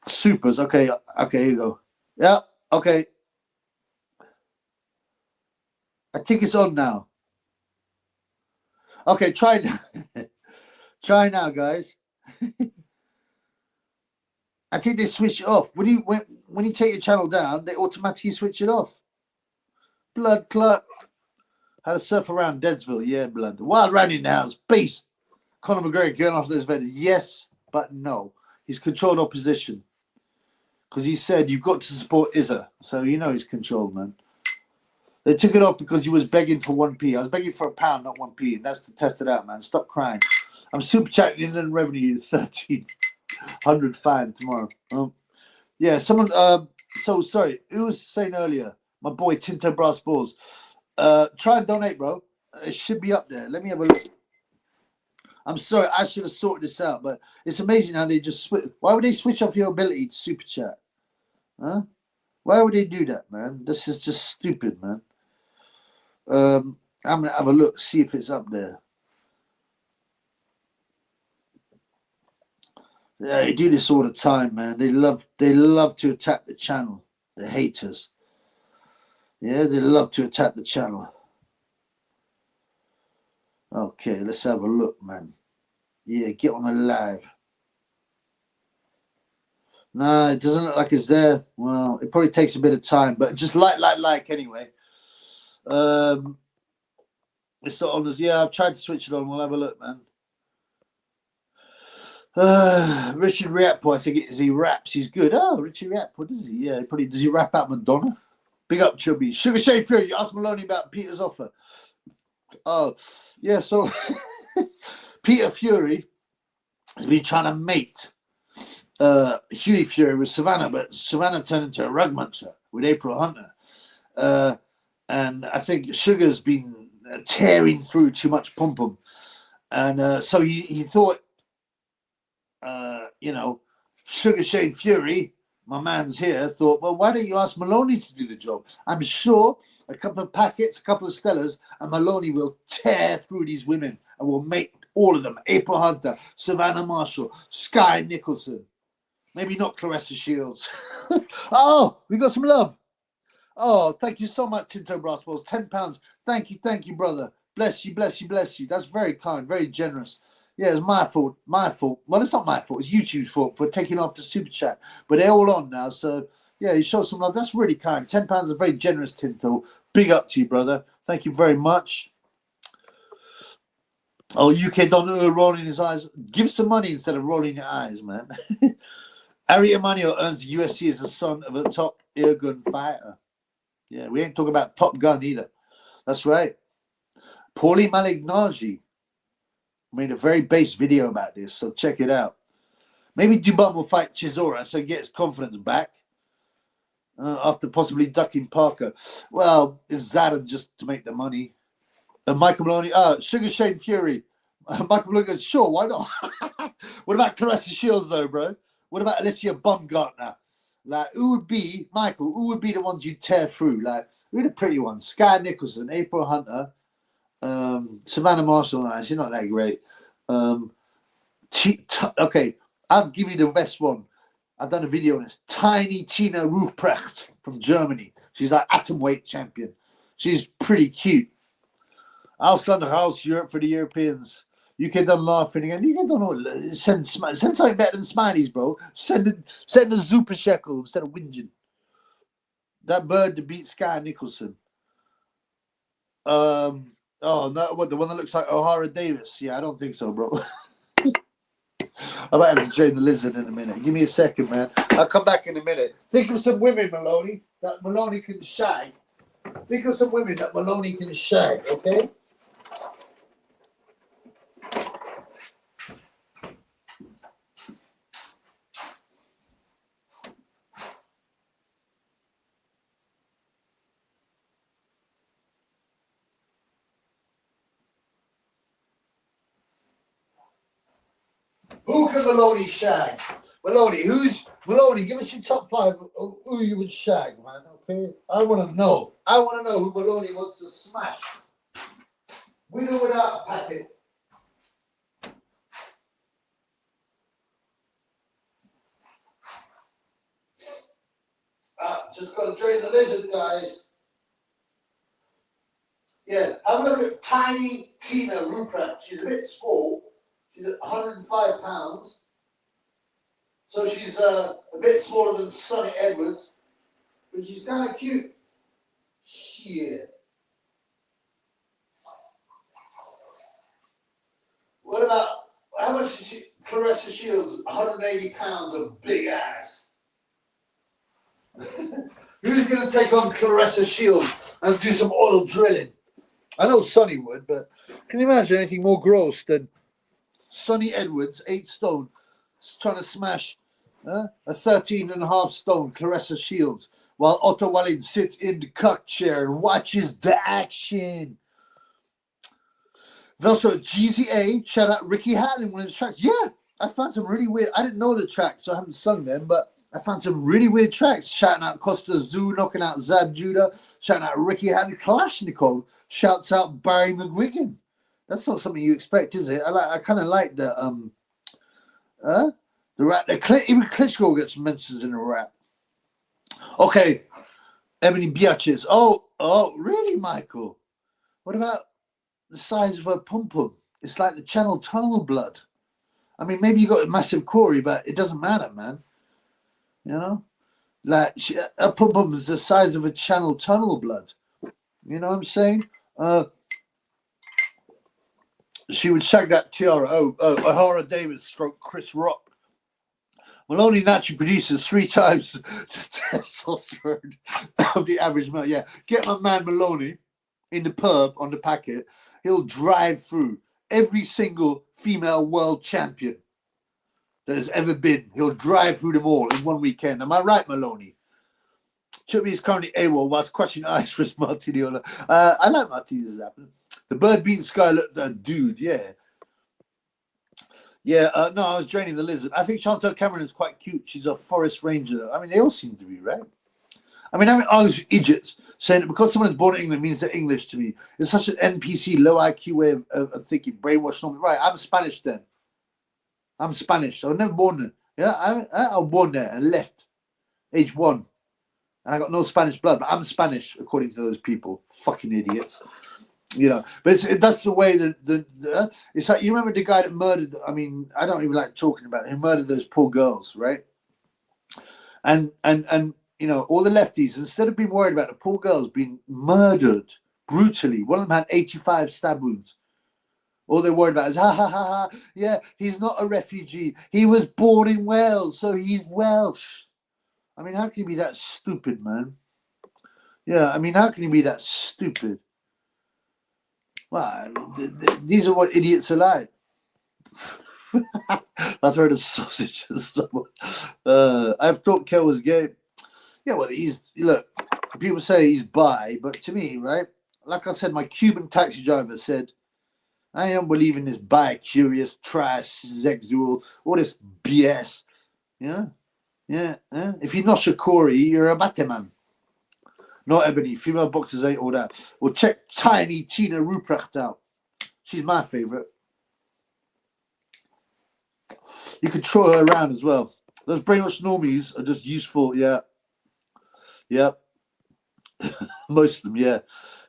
Supers. Okay, here you go. Yeah, okay. I think it's on now. Okay, try now. Try now, guys. I think they switch it off. When you take your channel down, they automatically switch it off. Blood clot. How to surf around Deadsville. Yeah, blood. Wild Randy now. Beast. Conor McGregor going off this bed. Yes, but no. He's controlled opposition. Because he said, you've got to support Izza. So you know he's controlled, man. They took it off because he was begging for 1p. I was begging for £1, not 1p. And that's to test it out, man. Stop crying. I'm super chatting Inland Revenue 1,300 fan tomorrow. Yeah, someone... so, sorry. Who was saying earlier? My boy, Tinto Brass Balls. Try and donate, bro. It should be up there. Let me have a look. I'm sorry, I should have sorted this out, but it's amazing how they just switch. Why would they switch off your ability to super chat? Huh? Why would they do that, man? This is just stupid, man. I'm gonna have a look, see if it's up there. Yeah, they do this all the time, man. They love to attack the channel. The haters. Yeah, they love to attack the channel. Okay, let's have a look, man. Yeah, get on the live. Nah, it doesn't look like it's there. Well, it probably takes a bit of time, but just like anyway. It's not on us. Yeah, I've tried to switch it on. We'll have a look, man. Richard Riappo, I think it is. He raps. He's good. Oh, Richard Riappo, does he? Yeah, does he rap out Madonna? Big up, Chubby. Sugar Shade Fury, you asked Maloney about Peter's offer. Oh, yeah, so Peter Fury has been trying to mate Huey Fury with Savannah, but Savannah turned into a rug muncher with April Hunter. And I think Sugar's been tearing through too much pum-pum. And so he thought, Sugar Shade Fury, my man's here, thought, well, why don't you ask Maloney to do the job? I'm sure a couple of packets, a couple of Stellas, and Maloney will tear through these women and will make all of them. April Hunter, Savannah Marshall, Sky Nicholson. Maybe not Clarissa Shields. Oh, we got some love. Oh, thank you so much, Tinto Brass Balls. £10. Thank you, brother. Bless you. That's very kind, very generous. Yeah, it's my fault. Well, it's not my fault. It's YouTube's fault for taking off the super chat. But they're all on now, so yeah, you show some love. That's really kind. £10 is very generous, Tinto. Big up to you, brother. Thank you very much. Oh, UK Don rolling his eyes. Give some money instead of rolling your eyes, man. Ari Emanio earns the UFC as the son of a top airgun fighter. Yeah, we ain't talking about Top Gun either. That's right. Paulie Malignaggi made a very base video about this, so check it out. Maybe Dubon will fight Chisora so he gets confidence back after possibly ducking Parker. Well, it's Zadon just to make the money. Michael Maloney, Sugar Shane Fury. Michael Maloney goes, sure, why not? What about Clarissa Shields, though, bro? What about Alicia Baumgartner? Like, who would be the ones you'd tear through? Like, who are the pretty ones? Sky Nicholson, April Hunter, Savannah Marshall. Nah, she's not that great. Okay, I'll give you the best one. I've done a video on this. Tiny Tina Rufprecht from Germany. She's like atomweight champion. She's pretty cute. Ausland House, Europe for the Europeans. UK done laughing again. UK done send something better than smileys, bro. Send a super shekel instead of whinging. That bird to beat Sky Nicholson. Oh no, what, the one that looks like O'Hara Davis? Yeah, I don't think so, bro. I might have to train the lizard in a minute. Give me a second, man. I'll come back in a minute. Think of some women, Maloney, that Maloney can shag. Think of some women that Maloney can shag, okay? Who can Maloney shag? Maloney, give us your top 5 of who you would shag, man, okay? I want to know. Who Maloney wants to smash. With or without a packet. Just got to drain the lizard, guys. Yeah, have a look at Tiny Tina Rupert. She's a bit small. She's at 105 pounds. So she's a bit smaller than Sonny Edwards. But she's kind of cute. Shit. What about, how much is she? Clarissa Shields, 180 pounds of big ass. Who's going to take on Clarissa Shields and do some oil drilling? I know Sonny would, but can you imagine anything more gross than Sonny Edwards, 8 stone, trying to smash a 13.5 stone Clarissa Shields while Otto Wallin sits in the cuck chair and watches the action? Also, GZA, shout out Ricky Hatton, one of his tracks. Yeah, I found some really weird. I didn't know the tracks, so I haven't sung them, but I found some really weird tracks. Shouting out Costa Zoo, knocking out Zab Judah, shouting out Ricky Hatton. Kalashnikov shouts out Barry McGuigan. That's not something you expect, is it? I kind of like the rap. Even Klitschko gets mentioned in the rap. Okay, Ebony Biatches. Oh, really, Michael? What about the size of her pum pum? It's like the Channel Tunnel blood. I mean, maybe you got a massive Corey, but it doesn't matter, man. You know, like her pum pum is the size of a Channel Tunnel blood. You know what I'm saying? She would shag that tiara. O'Hara Davis stroke Chris Rock. Maloney naturally produces 3 times the testosterone of the average male. Yeah, get my man Maloney in the pub on the packet. He'll drive through every single female world champion that has ever been. He'll drive through them all in one weekend. Am I right, Maloney? Chubby is currently AWOL whilst crushing ice for his martini. I like martinis happening. The bird beating Skylar, dude, yeah. Yeah, no, I was draining the lizard. I think Chantal Cameron is quite cute. She's a forest ranger. I mean, they all seem to be, right? I mean, I'm arguing with idiots saying that because someone is born in England means they're English to me. It's such an NPC, low IQ way of thinking, brainwashed. Right, I'm Spanish then. I'm Spanish. I was never born there. Yeah, I was born there and left, age 1. And I got no Spanish blood, but I'm Spanish, according to those people. Fucking idiots. You know, but that's the way that it's like, you remember the guy that murdered, I mean, I don't even like talking about it, he murdered those poor girls, right? And you know, all the lefties, instead of being worried about the poor girls being murdered brutally, one of them had 85 stab wounds. All they're worried about is, yeah, he's not a refugee. He was born in Wales, so he's Welsh. I mean, how can you be that stupid, man? Yeah, I mean, how can you be that stupid? Well, these are what idiots are like. I throw the sausage at someone. I've thought Kel was gay. Yeah, well, look, people say he's bi, but to me, right, like I said, my Cuban taxi driver said, I don't believe in this bi-curious, trisexual, all this BS. Yeah. If you're not Shakori, you're a Batman. Not Ebony. Female boxers ain't all that. Well, check Tiny Tina Ruprecht out. She's my favourite. You can throw her around as well. Those brainwashed normies are just useful. Yeah. Most of them, yeah.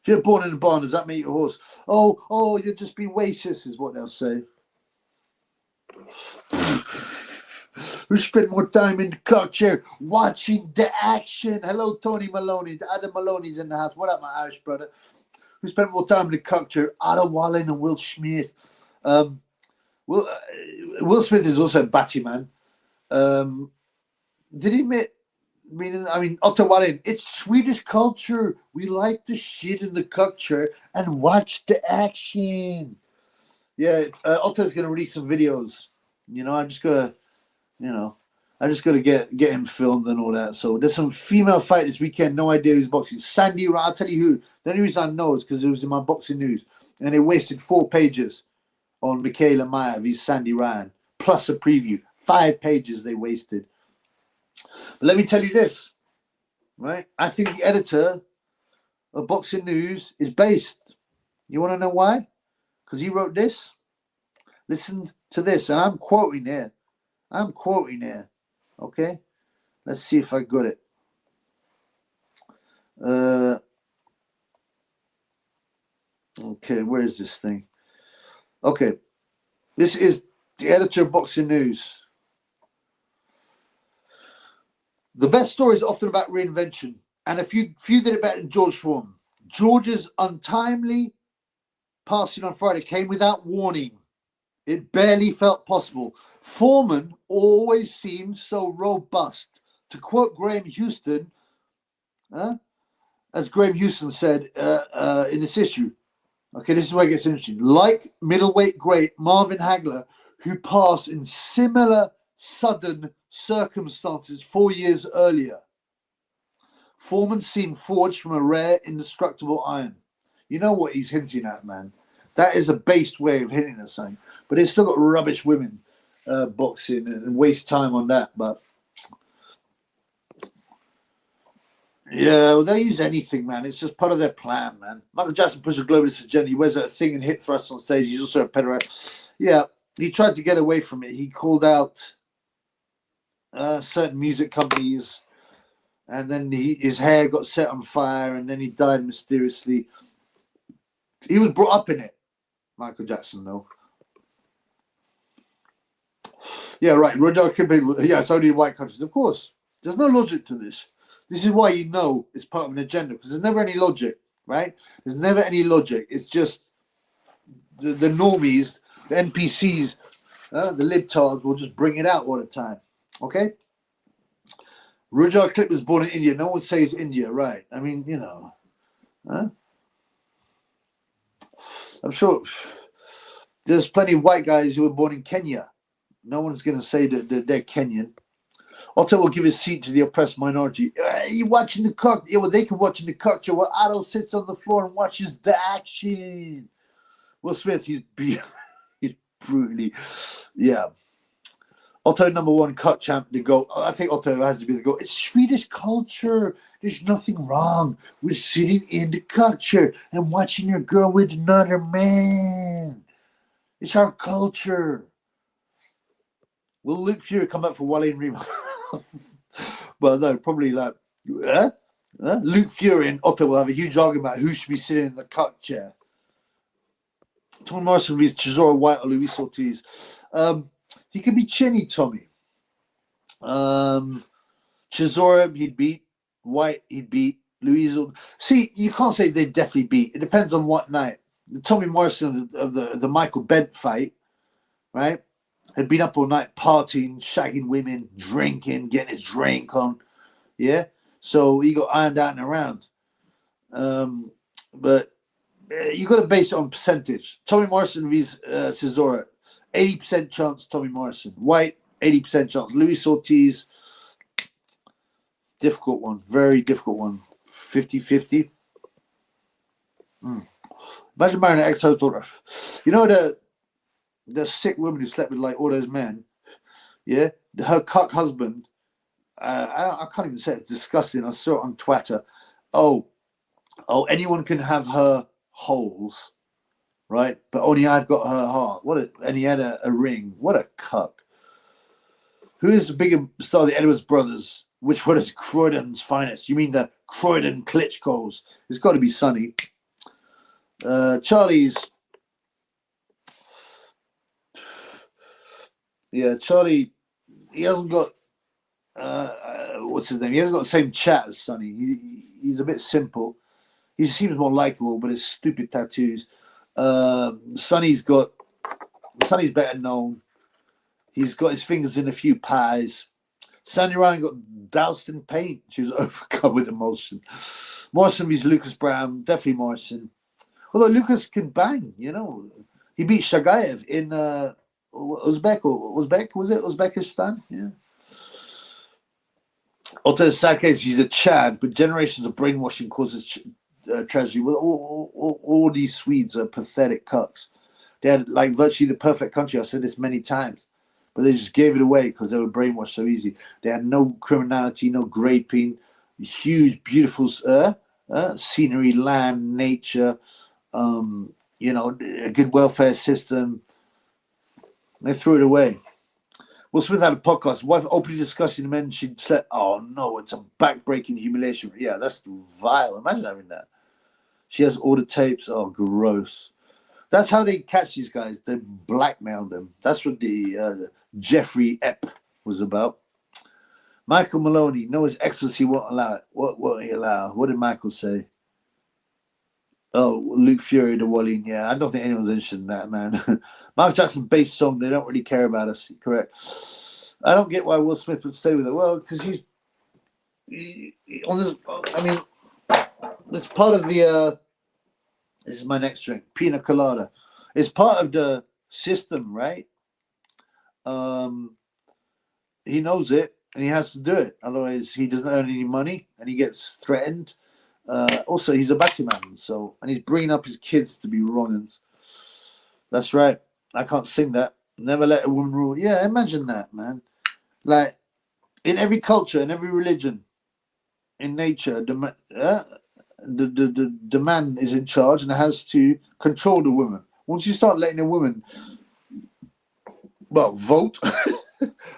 If you're born in a barn, does that make you a horse? Oh, you're just being racist, is what they'll say. Who spent more time in the culture watching the action? Hello, Tony Maloney. The other Maloney's in the house. What up, my Irish brother? Who spent more time in the culture? Ada Wallen and Will Smith. Will Smith is also a batty man. Did he admit? I mean, Otto Wallen. It's Swedish culture. We like the shit in the culture and watch the action. Yeah, Otto's gonna release some videos. You know, I just gotta get him filmed and all that. So there's some female fight this weekend. No idea who's boxing. Sandy Ryan. I'll tell you who. The only reason I know is because it was in my boxing news. And they wasted 4 pages on Michaela Mayer vs. Sandy Ryan. Plus a preview. 5 pages they wasted. But let me tell you this. Right? I think the editor of Boxing News is based. You want to know why? Because he wrote this. Listen to this. And I'm quoting here. Okay, let's see if I got it. Okay, where is this thing? Okay, this is the editor of Boxing News. The best stories are often about reinvention, and a few did it better than George Foreman. George's untimely passing on Friday came without warning. It barely felt possible. Foreman always seemed so robust. To quote Graham Houston, as Graham Houston said in this issue, okay, this is where it gets interesting. Like middleweight great Marvin Hagler, who passed in similar sudden circumstances 4 years earlier, Foreman seemed forged from a rare, indestructible iron. You know what he's hinting at, man. That is a based way of hitting a sign. But it's still got rubbish women boxing and waste time on that. But yeah, well, they use anything, man. It's just part of their plan, man. Michael Jackson pushed a globalist agenda. He wears a thing and hit thrusts on stage. He's also a pederast. Yeah, he tried to get away from it. He called out certain music companies, and then his hair got set on fire, and then he died mysteriously. He was brought up in it, Michael Jackson, though. Yeah, right. Yeah, it's only in white countries. Of course, there's no logic to this. This is why you know it's part of an agenda, because there's never any logic, right? There's never any logic. It's just the normies, the NPCs, the libtards will just bring it out all the time. Okay? Rudyard Kipling was born in India. No one says India, right? I mean, you know. Huh? I'm sure there's plenty of white guys who were born in Kenya. No one's going to say that they're Kenyan. Otto will give his seat to the oppressed minority. You watching the cock? Yeah, well, they can watch in the cock show while Otto sits on the floor and watches the action. Will Smith, he's brutally, yeah. Otto, number one cut champ, the GOAT. I think Otto has to be the GOAT. It's Swedish culture. There's nothing wrong with sitting in the cut chair and watching your girl with another man. It's our culture. Will Luke Fury come back for Wally and Reba? Well, no, probably like Luke Fury and Otto will have a huge argument about who should be sitting in the cut chair. Tommy Morrison vs. Chisora White or Luis Ortiz. He could be chinny, Tommy. Chisora, he'd beat. White, he'd beat. Luis. See, you can't say they definitely beat. It depends on what night. The Tommy Morrison of the Michael Bent fight, right? Had been up all night partying, shagging women, drinking, getting his drink on. Yeah? So he got ironed out and around. But you got to base it on percentage. Tommy Morrison vs. Chisora. 80% chance Tommy Morrison. White, 80% chance. Luis Ortiz, difficult one. Very difficult one. 50-50. Imagine marrying an ex-daughter. You know the sick woman who slept with like all those men, yeah? Her cuck husband, I can't even say it. It's disgusting. I saw it on Twitter. Oh, anyone can have her holes, right? But only I've got her heart. And he had a ring. What a cuck. Who is the bigger star of the Edwards brothers? Which one is Croydon's finest? You mean the Croydon Klitschko's? It's got to be Sonny. Charlie's. Yeah, Charlie, he hasn't got, what's his name? He hasn't got the same chat as Sonny. He's a bit simple. He seems more likable, but his stupid tattoos. Sonny's better known. He's got his fingers in a few pies. Sandy Ryan got doused in paint. She was overcome with emotion. Morrison vs. Lucas Brown. Definitely Morrison. Although Lucas can bang, you know. He beat Shagayev in Uzbekistan? Yeah. Otto Sakes, he's a Chad, but generations of brainwashing causes tragedy. Well, all these Swedes are pathetic cucks. They had like virtually the perfect country. I've said this many times, but they just gave it away because they were brainwashed so easy. They had no criminality, no raping, huge, beautiful scenery, land, nature, you know, a good welfare system. They threw it away. Will Smith had a podcast. Wife openly discussing the men she'd slept. Oh no, it's a back-breaking humiliation. Yeah, that's vile. Imagine having that. She has all the tapes. Oh, gross. That's how they catch these guys. They blackmail them. That's what the Jeffrey Epp was about. Michael Maloney. No, His Excellency won't allow it. What won't he allow? What did Michael say? Oh, Luke Fury to Wally. Yeah, I don't think anyone's interested in that, man. Michael Jackson bass song. They don't really care about us. Correct. I don't get why Will Smith would stay with it. Well, because he's on this. I mean, it's part of the. This is my next drink, pina colada. It's part of the system, right? He knows it and he has to do it. Otherwise, he doesn't earn any money and he gets threatened. Also, he's a batty man, and he's bringing up his kids to be wrong. That's right. I can't sing that. Never let a woman rule. Yeah, imagine that, man. Like in every culture, in every religion, in nature, the man is in charge and has to control the woman. Once you start letting a woman, well, vote,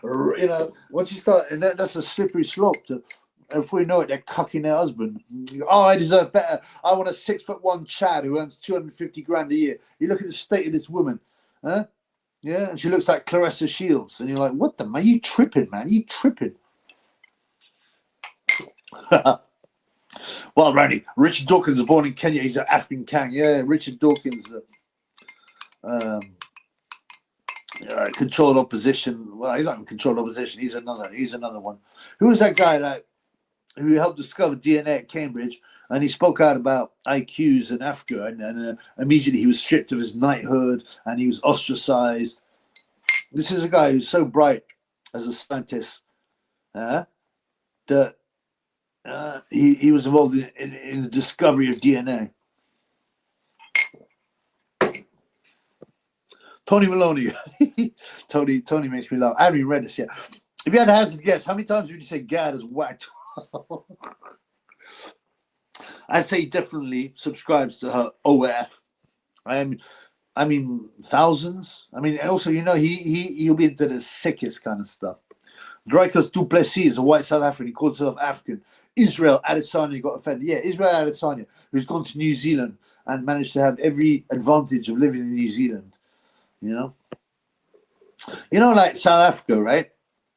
once you start, and that's a slippery slope to. Before you know it, they're cucking their husband. Oh, I deserve better. I want a 6'1" Chad who earns 250 grand a year. You look at the state of this woman, huh? Yeah, and she looks like Clarissa Shields, and you're like, what the man? You tripping, man? You tripping? Well, Randy, Richard Dawkins was born in Kenya. He's an African king. Yeah, Richard Dawkins. Controlled opposition. Well, he's not in controlled opposition. He's another one. Who was that guy who helped discover DNA at Cambridge? And he spoke out about IQs in Africa, and immediately he was stripped of his knighthood and he was ostracized. This is a guy who's so bright as a scientist that he was involved in the discovery of DNA. Tony Maloney. Tony makes me laugh. I haven't even read this yet. If you had to hazard guess, how many times would you say Gad is whacked? I'd say he definitely subscribes to her OF. I mean thousands. I mean, also, he'll be into the sickest kind of stuff. Dreykus du Plessis is a white South African. He calls himself African. Israel Adesanya got offended. Yeah, Israel Adesanya, who's gone to New Zealand and managed to have every advantage of living in New Zealand. Like South Africa, right?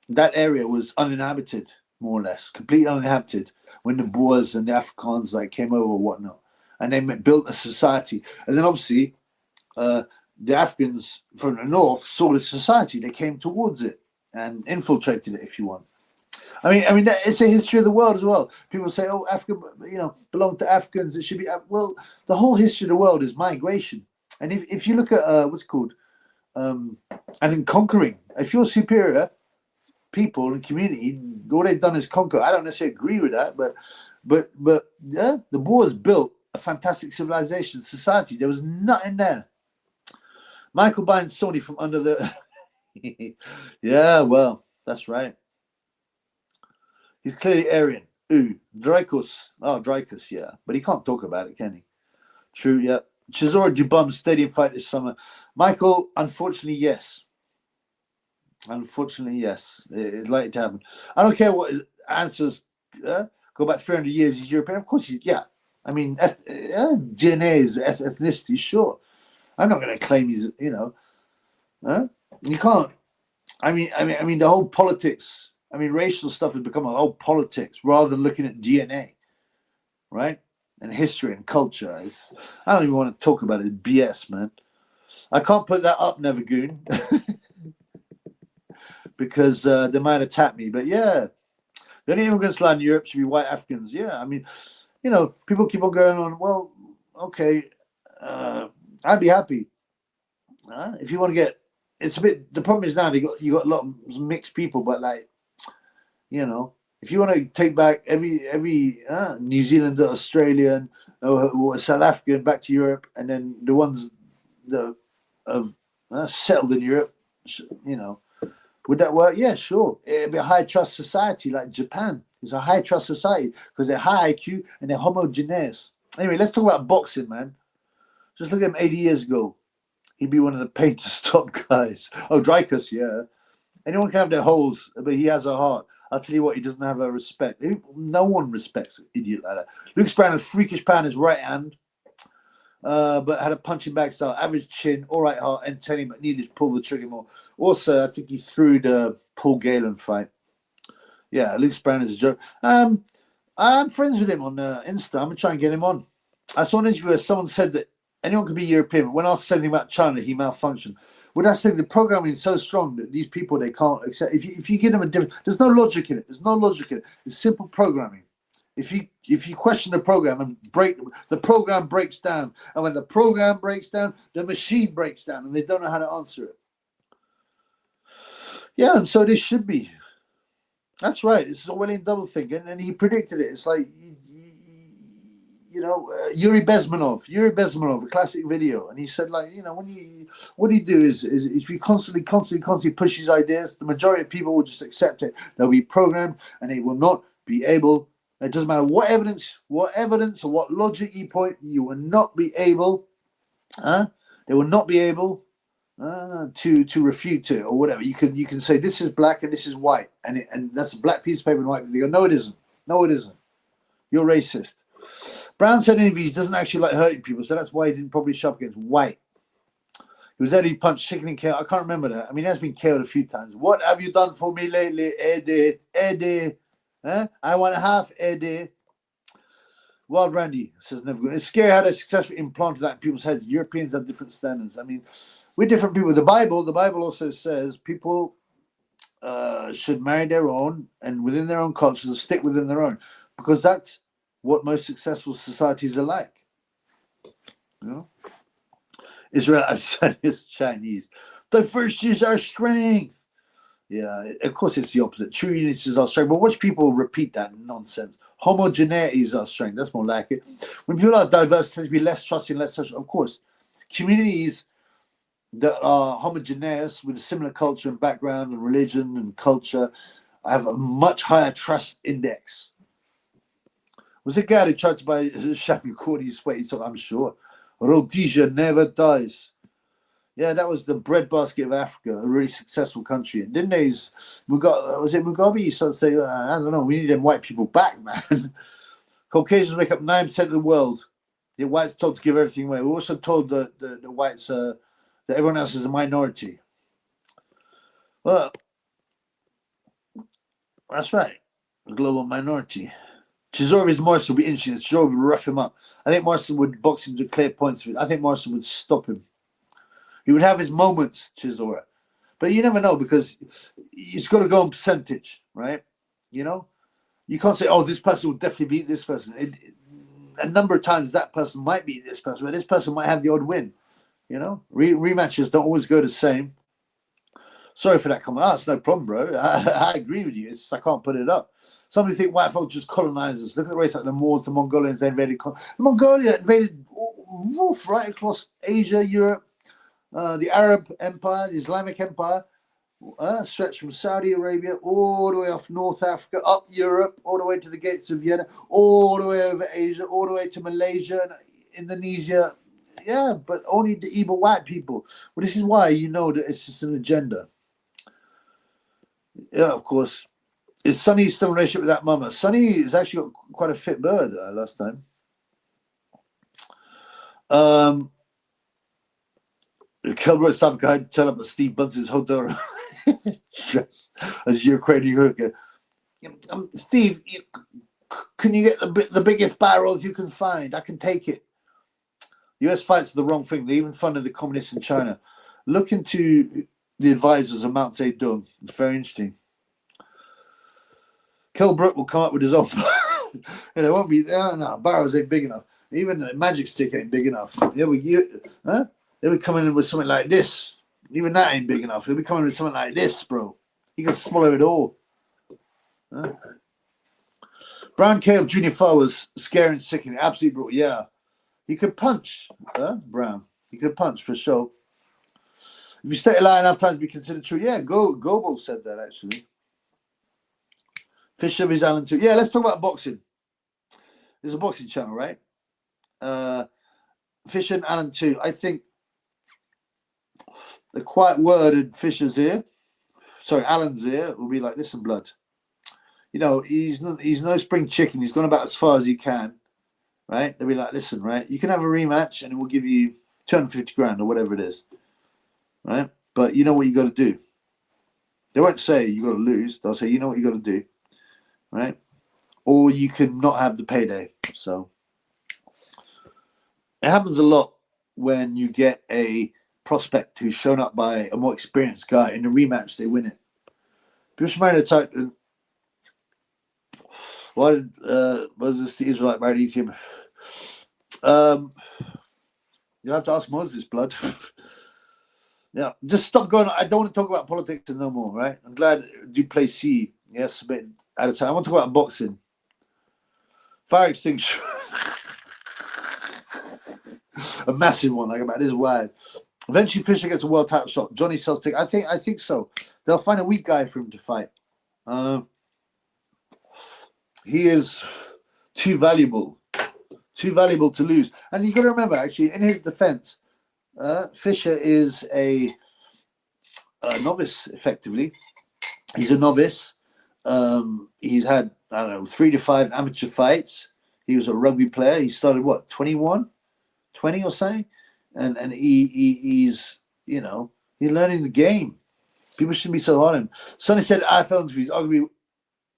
That area was uninhabited, more or less, completely uninhabited when the Boers and the Afrikaans came over or whatnot, and they built a society. And then obviously, the Africans from the north saw the society. They came towards it and infiltrated it, if you want. I mean, it's a history of the world as well. People say, "Oh, Africa, belonged to Africans. It should be." Well, the whole history of the world is migration. And if you look at what's called and in conquering, if you're superior people and community, all they've done is conquer. I don't necessarily agree with that, but yeah, the Boers built a fantastic civilization, society. There was nothing there. Michael Bynes Sony from under the. Yeah, well, that's right. He's clearly Aryan. Ooh, Dreykus. Oh, Dreykus, yeah. But he can't talk about it, can he? True, yeah. Chisora Dubum stadium fight this summer. Michael, unfortunately, yes. Unfortunately, yes. It'd like to happen. I don't care what his answers go back 300 years. He's European. Of course, yeah. I mean, DNA is ethnicity, sure. I'm not going to claim he's, you can't. I mean, the whole politics. I mean, racial stuff has become a whole politics rather than looking at DNA, right? And history and culture. I don't even want to talk about it. BS, man. I can't put that up, Nevergoon, because they might attack me. But yeah, the only immigrants land in Europe should be white Africans. Yeah, I mean, people keep on going on. Well, okay, I'd be happy if you want to get. It's a bit. The problem is now you got a lot of mixed people, but if you want to take back every New Zealander, Australian, or South African back to Europe, and then the ones that have settled in Europe, would that work? Yeah, sure. It'd be a high trust society like Japan. It's a high trust society because they're high IQ and they're homogeneous. Anyway, let's talk about boxing, man. Just look at him 80 years ago. He'd be one of the paint-to-stop guys. Oh, Dreykus, yeah. Anyone can have their holes, but he has a heart. I'll tell you what, he doesn't have a respect. No one respects an idiot like that. Luke Span had a freakish power in his right hand, but had a punching bag style, average chin, all right heart, antennae, but needed to pull the trigger more. Also, I think he threw the Paul Galen fight. Yeah, Luke Span is a joke. I'm friends with him on Insta. I'm going to try and get him on. I saw an interview where someone said that anyone could be European, but when asked something about China, he malfunctioned. Well, that's the thing. The programming is so strong that these people, they can't accept. If you give them a different, there's no logic in it. There's no logic in it. It's simple programming. If you question the program and the program breaks down, and when the program breaks down, the machine breaks down, and they don't know how to answer it. Yeah, and so this should be. That's right. It's Orwellian double think, and he predicted it. It's like Yuri Bezmenov, a classic video, and he said, like, what you do is if you constantly push these ideas, the majority of people will just accept it. They'll be programmed, and they will not be able. It doesn't matter what evidence or what logic you point, you will not be able. They will not be able to refute it or whatever. You can say this is black and this is white, and that's a black piece of paper and white. They go, no, it isn't. No, it isn't. You're racist. Brown said in interviews he doesn't actually like hurting people, so that's why he didn't probably shove against white. He was there, he punched chicken and kale. I can't remember that. I mean, he has been killed a few times. What have you done for me lately, Eddie? I want half, Eddie. Wild Randy says never good. It's scary how they successfully implanted that in people's heads. Europeans have different standards. I mean, we're different people. The Bible also says people should marry their own and within their own cultures, stick within their own, because that's what most successful societies are like. Israel outside is Chinese. Diversity is our strength. Yeah, of course it's the opposite. True unity is our strength. But watch people repeat that nonsense. Homogeneity is our strength. That's more like it. When people are diverse, tend to be less trusting, less social. Of course, communities that are homogeneous with a similar culture and background and religion and culture have a much higher trust index. Was a guy who tried to buy Shamu Cordy sweaty sock, I'm sure. Rhodesia never dies. Yeah, that was the breadbasket of Africa, a really successful country. And didn't they? Was it Mugabe? You sort of say, I don't know, we need them white people back, man. Caucasians make up 9% of the world. The whites told to give everything away. We're also told that the whites, that everyone else is a minority. Well, that's right. A global minority. Chisora Morrison would be interesting. Chisora would rough him up. I think Morrison would box him to clear points. I think Morrison would stop him. He would have his moments, Chisora. But you never know, because it's got to go on percentage, right? You can't say, oh, this person will definitely beat this person. A number of times that person might beat this person, but this person might have the odd win. Rematches don't always go the same. Sorry for that comment. It's no problem, bro. I agree with you. I can't put it up. Somebody think white folk just colonized us. Look at the race like the Moors, the Mongolians. They invaded. Mongolia invaded right across Asia, Europe, the Arab Empire, the Islamic Empire, stretched from Saudi Arabia all the way off North Africa, up Europe, all the way to the gates of Vienna, all the way over Asia, all the way to Malaysia and Indonesia. Yeah, but only the evil white people. Well, this is why that it's just an agenda. Yeah, of course. Is Sonny still in a relationship with that mama? Sonny has actually got quite a fit bird last time. Kilbrook stopped guy to turn up at Steve Bunce's hotel dressed as Ukrainian hooker. Steve, can you get the biggest barrels you can find? I can take it. The US fights for the wrong thing. They even funded the communists in China. Look into the advisors of Mao Zedong. It's very interesting. Kilbrook will come up with his own. And it won't be. No, barrels ain't big enough. Even the magic stick ain't big enough. They'll be coming in with something like this. Even that ain't big enough. They'll be coming with something like this, bro. You can swallow it all. Brown Cave Junior Foe was scary and sickening. Absolutely brutal. Yeah. He could punch, Brown. He could punch for sure. If you stay alive enough times to be considered true. Yeah, Gobo said that actually. Fisher is Alan too. Yeah, let's talk about boxing. There's a boxing channel, right? Fisher and Alan too. I think the quiet word in Fisher's ear, Alan's ear, will be like, listen, blood. He's no spring chicken. He's gone about as far as he can, right? They'll be like, listen, right? You can have a rematch and we'll give you 250 grand or whatever it is, right? But you know what you got to do. They won't say you got to lose. They'll say, you know what you got to do, right? Or you can not have the payday. So it happens a lot when you get a prospect who's shown up by a more experienced guy. In a rematch, they win it. Bushman type. Why did was this the Israelite married Ethiopian? You have to ask Moses, blood. Yeah, just stop going. I don't want to talk about politics no more, right? I'm glad Duplessis, yes, a bit out of time. I want to talk about boxing. Fire extinguisher. A massive one, like about this wide. Eventually, Fisher gets a world title shot. Johnny Celtic. I think so. They'll find a weak guy for him to fight. He is too valuable to lose. And you got to remember, actually, in his defense, Fisher is a novice, effectively. He's a novice. He's had, I don't know, 3 to 5 amateur fights. He was a rugby player. He started, what, 21, 20 or something? And he's, you know, he's learning the game. People shouldn't be so hard on him. Sonny said IFL interviews, arguably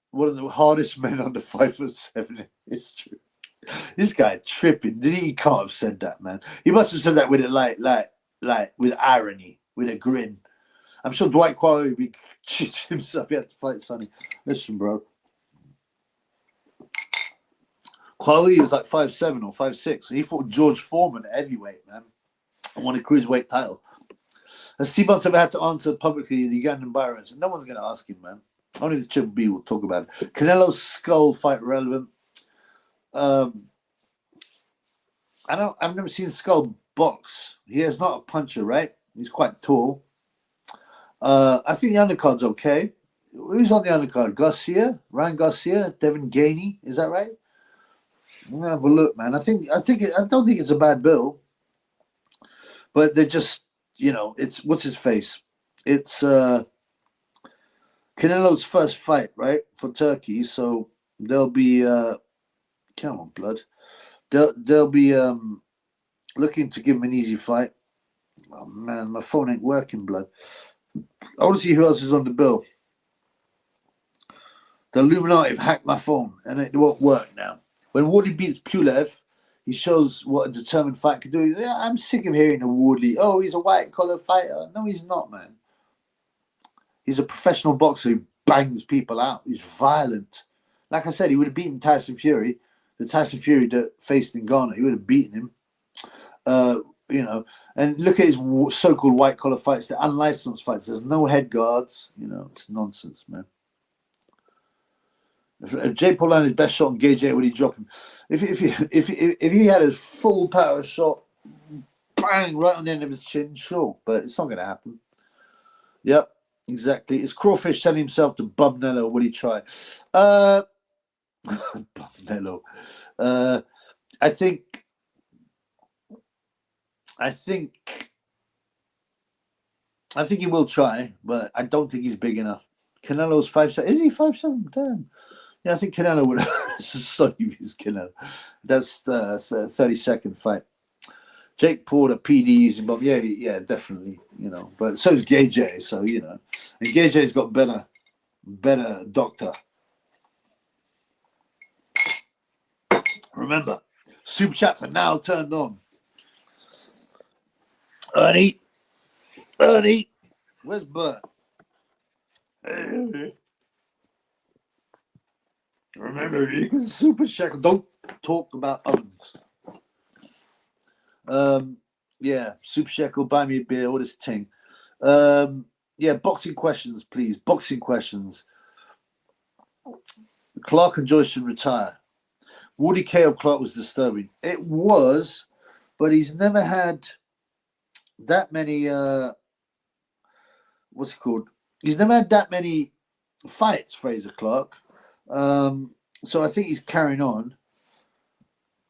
one of the hardest men under 5'7" in history. This guy tripping. He can't have said that, man. He must have said that with it like with irony, with a grin. I'm sure Dwight Quarry would be shitting himself. He had to fight Sonny. Listen, bro. Quarry was like 5'7" or 5'6". He fought George Foreman at heavyweight, man. And won a cruiserweight title. Has T-Bones ever had to answer publicly the Ugandan violence? No one's going to ask him, man. Only the Triple B will talk about it. Canelo's skull fight relevant. I've never seen Skull box. He is not a puncher, right? He's quite tall. I think the undercard's okay. Who's on the undercard? Garcia, Ryan Garcia, Devin Ganey. Is that right? I'm gonna have a look, man. I don't think it's a bad bill, but they're just, you know, it's what's his face. It's Canelo's first fight, right, for Turkey. So they'll be come on, blood. They'll be looking to give him an easy fight. Oh man, my phone ain't working, blood. I want to see who else is on the bill. The Illuminati have hacked my phone, and it won't work now. When Wardley beats Pulev, he shows what a determined fight can do. Yeah, I'm sick of hearing a Wardley. Oh, he's a white-collar fighter. No, he's not, man. He's a professional boxer who bangs people out. He's violent. Like I said, he would have beaten Tyson Fury. The Tyson Fury that faced in Ghana, he would have beaten him. You know, and look at his so-called white-collar fights, the unlicensed fights. There's no head guards. You know, it's nonsense, man. If Jay Paul landed his best shot on Gage, would he drop him? If he had a full power shot, bang, right on the end of his chin, sure, but it's not going to happen. Yep, exactly. Is Crawfish selling himself to Bumnello? Will he try? Bumnello. I think he will try, but I don't think he's big enough. Canelo's 5'7". Is he 5'7"? Damn. Yeah, I think Canelo would save his Canelo. That's the 32nd fight. Jake Porter, PD using Bob. Yeah, definitely. You know, but so is Gage. So you know, and Gage's got better doctor. Remember, super chats are now turned on. Ernie, where's Bert? Remember, you can super check. Don't talk about ovens. Yeah, super shekel, buy me a beer, all this thing. Yeah, boxing questions, please. Boxing questions. Clark and Joyce should retire. Woody K of Clark was disturbing. It was, but he's never had that many what's it called? He's never had that many fights, Fraser Clark. So I think he's carrying on.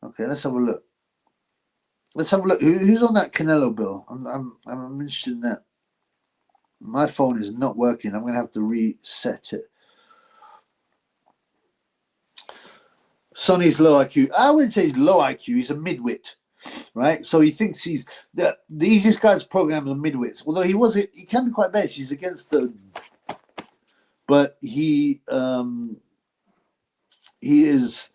Okay, let's have a look. Who's on that Canelo bill? I'm interested in that. My phone is not working. I'm going to have to reset it. Sonny's low IQ. I wouldn't say he's low IQ. He's a midwit, right? So he thinks he's the easiest guy's program is midwits. Although he can be quite base. He's against the, but he is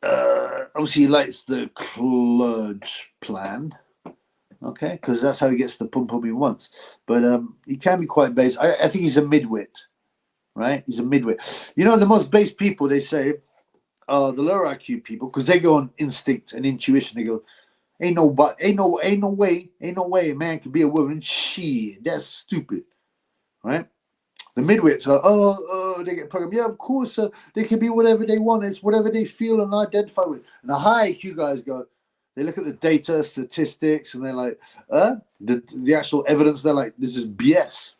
obviously he likes the Kludge plan, okay, because that's how he gets the pum he wants. But he can be quite base. I think he's a midwit, right? He's a midwit. You know, the most base people, they say, are the lower IQ people, because they go on instinct and intuition. They go, ain't no way a man can be a woman. Shit, that's stupid, right? The midwits are, they get programmed. Yeah, of course, they can be whatever they want. It's whatever they feel and identify with. And the high IQ guys go, They look at the data, statistics, and they're like, the actual evidence. They're like, this is BS.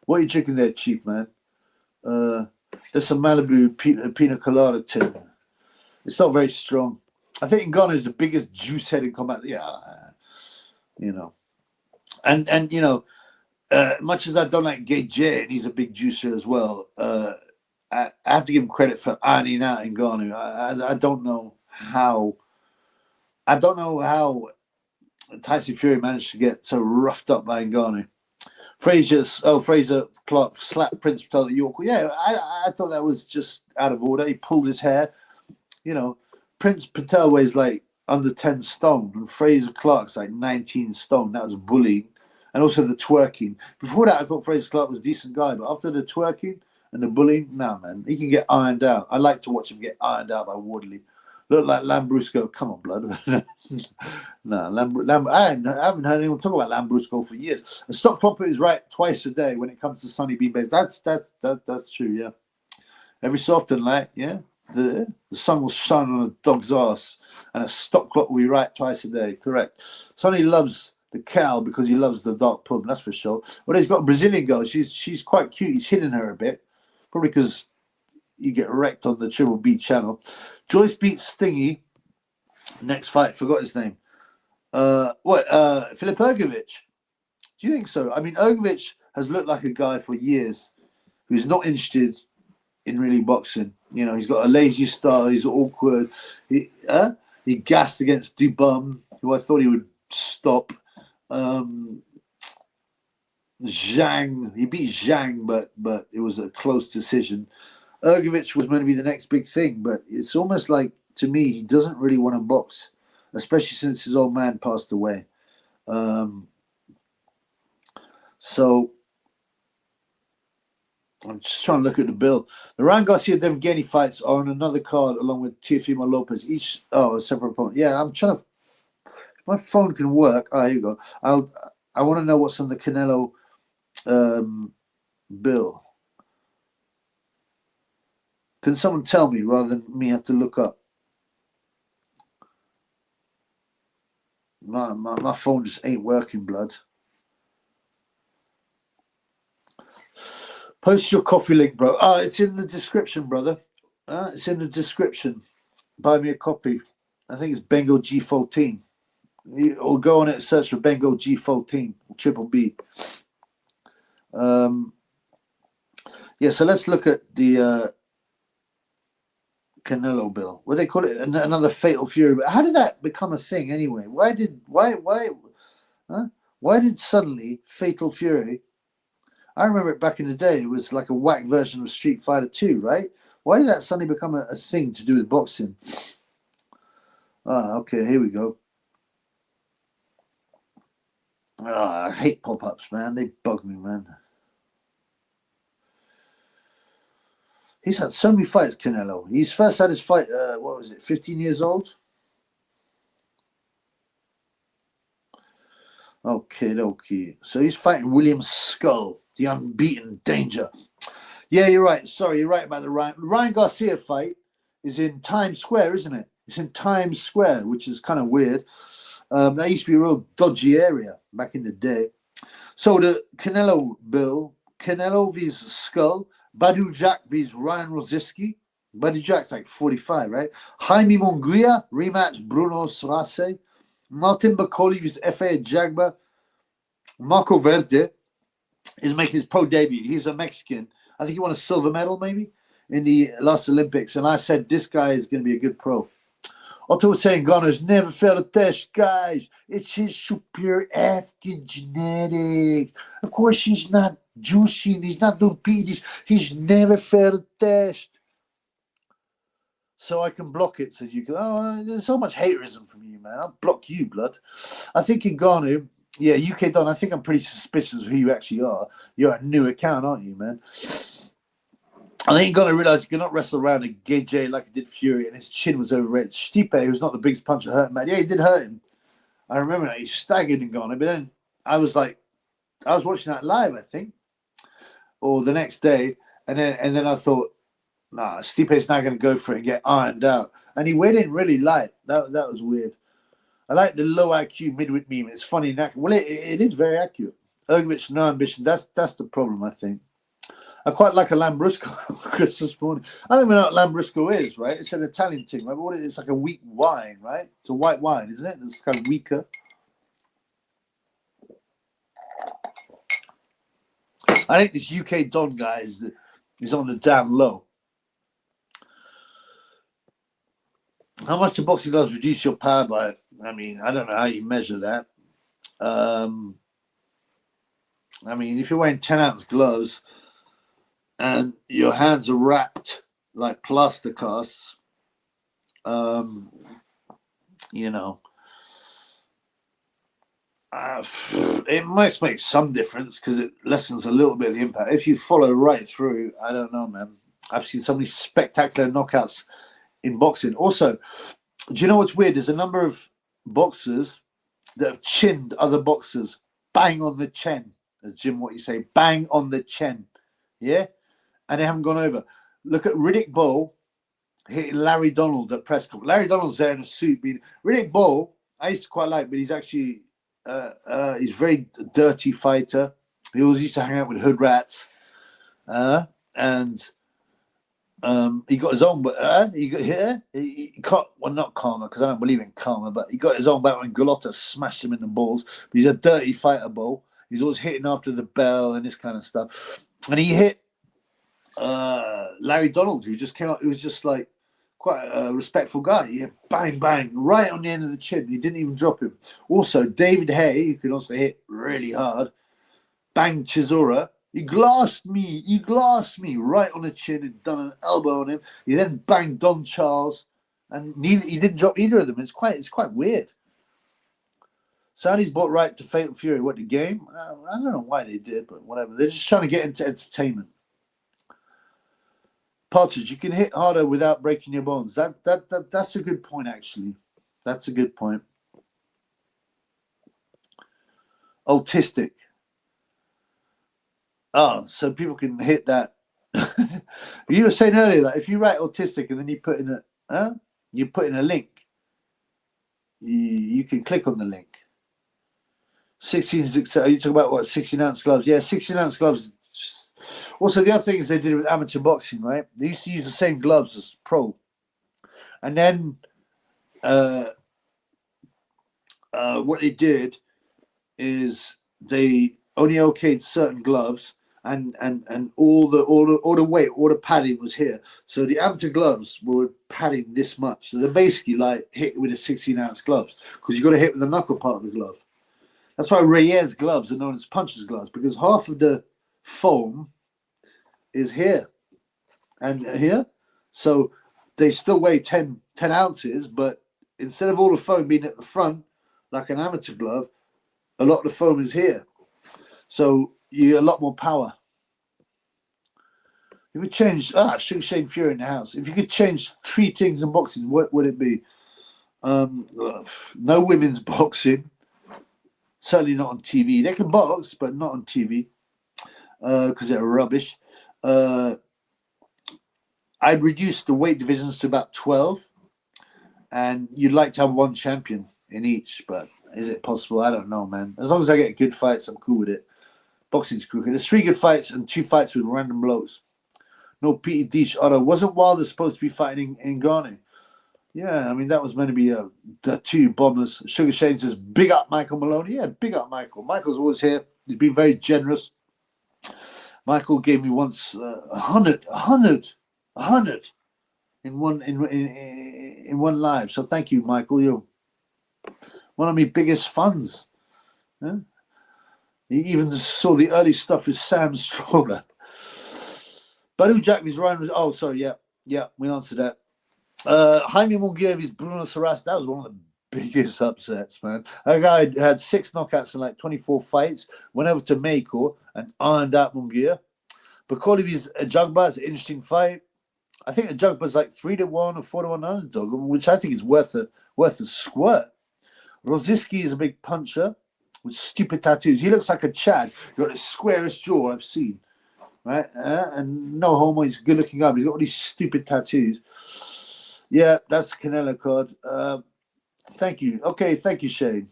What are you drinking there, cheap man? There's some Malibu pina colada tin. It's not very strong. I think in Ghana is the biggest juice head in combat. Yeah, you know, and you know, much as I don't like Gay J, and he's a big juicer as well. I have to give him credit for ironing out in Ghana. I don't know how. I don't know how Tyson Fury managed to get so roughed up by Ngannou. Fraser Clark slapped Prince Patel at York. Yeah, I thought that was just out of order. He pulled his hair. You know, Prince Patel weighs like under 10 stone, and Fraser Clark's like 19 stone. That was bullying. And also the twerking. Before that, I thought Fraser Clark was a decent guy, but after the twerking and the bullying, nah, man, he can get ironed out. I like to watch him get ironed out by Wardley. Look like Lambrusco. Come on, blood. No, I haven't heard anyone talk about Lambrusco for years. A stock proper is right twice a day when it comes to Sunny Bean Base. That's true, yeah. Every so often, like, yeah, the sun will shine on a dog's ass, and a stock clock will be right twice a day. Correct. Sonny loves the cow because he loves the dark pub. That's for sure. Well, he's got a Brazilian girl. She's quite cute. He's hidden her a bit, probably because you get wrecked on the Triple B channel. Joyce beats Stingy. Next fight, forgot his name. Filip Ergovic. Do you think so? I mean, Ergovic has looked like a guy for years who's not interested in really boxing. You know, he's got a lazy style. He's awkward. He gassed against Dubum, who I thought he would stop. Zhang, he beat Zhang, but it was a close decision. Ergovic was meant to be the next big thing, but it's almost like, to me, he doesn't really want to box, especially since his old man passed away. So I'm just trying to look at the bill. The Ryan Garcia Devgeny fights are on another card along with Teofimo Lopez, each a separate opponent. Yeah, I'm trying to. If my phone can work. Oh, here you go. I want to know what's on the Canelo bill. Can someone tell me rather than me have to look up? My phone just ain't working, blood. Post your coffee link, bro. It's in the description, brother. It's in the description. Buy me a copy. I think it's Bengal G14. Or go on it and search for Bengal G14, Triple B. Yeah, so let's look at the Canelo bill. What do they call it? Another fatal fury. But how did that become a thing anyway? Why did suddenly fatal fury? I remember it back in the day. It was like a whack version of Street Fighter 2, right? Why did that suddenly become a thing to do with boxing? Okay, here we go. I hate pop-ups, man. They bug me, man. He's had so many fights, Canelo. He's first had his fight, 15 years old? Okay. So he's fighting William Skull, the unbeaten danger. Yeah, you're right. Sorry, you're right about the Ryan Garcia fight is in Times Square, isn't it? It's in Times Square, which is kind of weird. That used to be a real dodgy area back in the day. So the Canelo bill, Canelo vs Skull, Badu Jack vs Ryan Rosiski. Badu Jack's like 45, right? Jaime Munguia, rematch Bruno Srase. Martin Bakoli vs F.A. Jagba. Marco Verde is making his pro debut. He's a Mexican. I think he won a silver medal maybe in the last Olympics. And I said, this guy is going to be a good pro. Otto was saying Ghana's never failed a test, guys. It's his superior African genetics. Of course, he's not juicing. He's not doing PEDs. He's never failed a test. So I can block it. So you can, there's so much haterism from you, man. I'll block you, blood. I think in Ghana, yeah, UK Don, I think I'm pretty suspicious of who you actually are. You're a new account, aren't you, man? I think you're going to realize you cannot wrestle around a Gay J like he did Fury, and his chin was overrated. Stipe, who's not the biggest puncher, hurt him, man. Yeah, he did hurt him. I remember that. He staggered and gone. But then I was watching that live, I think, or the next day, and then I thought, nah, Stipe's not going to go for it and get ironed out. And he went in really light. That was weird. I like the low IQ midwit meme. It's funny and accurate. Well, it is very accurate. Ergovich, no ambition. That's the problem, I think. I quite like a Lambrusco Christmas morning. I don't even know what Lambrusco is, right? It's an Italian thing, right? But it's like a weak wine, right? It's a white wine, isn't it? It's kind of weaker. I think this UK Don guy is on the down low. How much do boxing gloves reduce your power by? I mean, I don't know how you measure that. I mean, if you're wearing 10-ounce gloves and your hands are wrapped like plaster casts, you know, it might make some difference because it lessens a little bit of the impact. If you follow right through, I don't know, man. I've seen so many spectacular knockouts in boxing. Also, do you know what's weird? There's a number of boxers that have chinned other boxers, bang on the chin, as Jim, what you say, bang on the chin, yeah, and they haven't gone over. Look at Riddick Bowe hitting Larry Donald at press conference. Larry Donald's there in a suit. Riddick Bowe, I used to quite like, but he's actually he's a very dirty fighter. He always used to hang out with hood rats, and he got his own, but he caught, well, not karma, because I don't believe in karma, but he got his own back when Galota smashed him in the balls. But he's a dirty fighter, Bo. He's always hitting after the bell and this kind of stuff. And he hit Larry Donald, who just came out, who was just like quite a respectful guy. He hit bang, bang, right on the end of the chin. He didn't even drop him. Also, David Hay, who can also hit really hard, bang Chisora. He glassed me right on the chin and done an elbow on him. He then banged Don Charles, and he didn't drop either of them. It's quite weird. Saudis bought right to Fatal Fury. What, the game? I don't know why they did, but whatever. They're just trying to get into entertainment. Partridge, you can hit harder without breaking your bones. That's a good point, actually. That's a good point. Autistic. Oh, so people can hit that. You were saying earlier that if you write autistic and then you put in a link, you can click on the link. 16, you talk about what, 16-ounce gloves? Yeah, 16-ounce gloves. Also, the other thing is they did it with amateur boxing, right? They used to use the same gloves as pro, and then what they did is they only okayed certain gloves, and all the weight, all the padding was here. So the amateur gloves were padding this much. So they're basically like hit with a 16-ounce gloves, because you got to hit with the knuckle part of the glove. That's why Reyes gloves are known as puncher's gloves, because half of the foam is here and here. So they still weigh 10 ounces, but instead of all the foam being at the front, like an amateur glove, a lot of the foam is here. So you get a lot more power. If we change, Sugar Shane Fury in the house. If you could change 3 things in boxing, what would it be? No women's boxing. Certainly not on TV. They can box, but not on TV because they're rubbish. I'd reduce the weight divisions to about 12, and you'd like to have 1 champion in each, but is it possible? I don't know, man. As long as I get good fights, I'm cool with it. Boxing's crooked. There's 3 good fights and 2 fights with random blows. No Pete Dish. Otto, wasn't Wilder supposed to be fighting in Ghana? Yeah, I mean, that was meant to be the 2 bombers. Sugar Shane says, big up Michael Maloney. Yeah, big up Michael. Michael's always here. He's been very generous. Michael gave me once 100 in one live. So thank you, Michael. You're one of my biggest fans. Yeah? You even saw the early stuff with Sam Stroller. Badu Jack is Ryan. Oh, sorry. Yeah, we answered that. Jaime Munguia is Bruno Saras. That was one of the biggest upsets, man. That guy had 6 knockouts in like 24 fights. Went over to Mexico and ironed out Munguia. Bakolivi's Ajagba is an interesting fight. I think Ajagba's like 3-1 or 4-1 underdog, which I think is worth a squirt. Rosiski is a big puncher with stupid tattoos. He looks like a Chad. He's got the squarest jaw I've seen. Right? And no homo, he's a good looking guy, but he's got all these stupid tattoos. Yeah, that's the Canelo card. Thank you. Okay, thank you, Shane.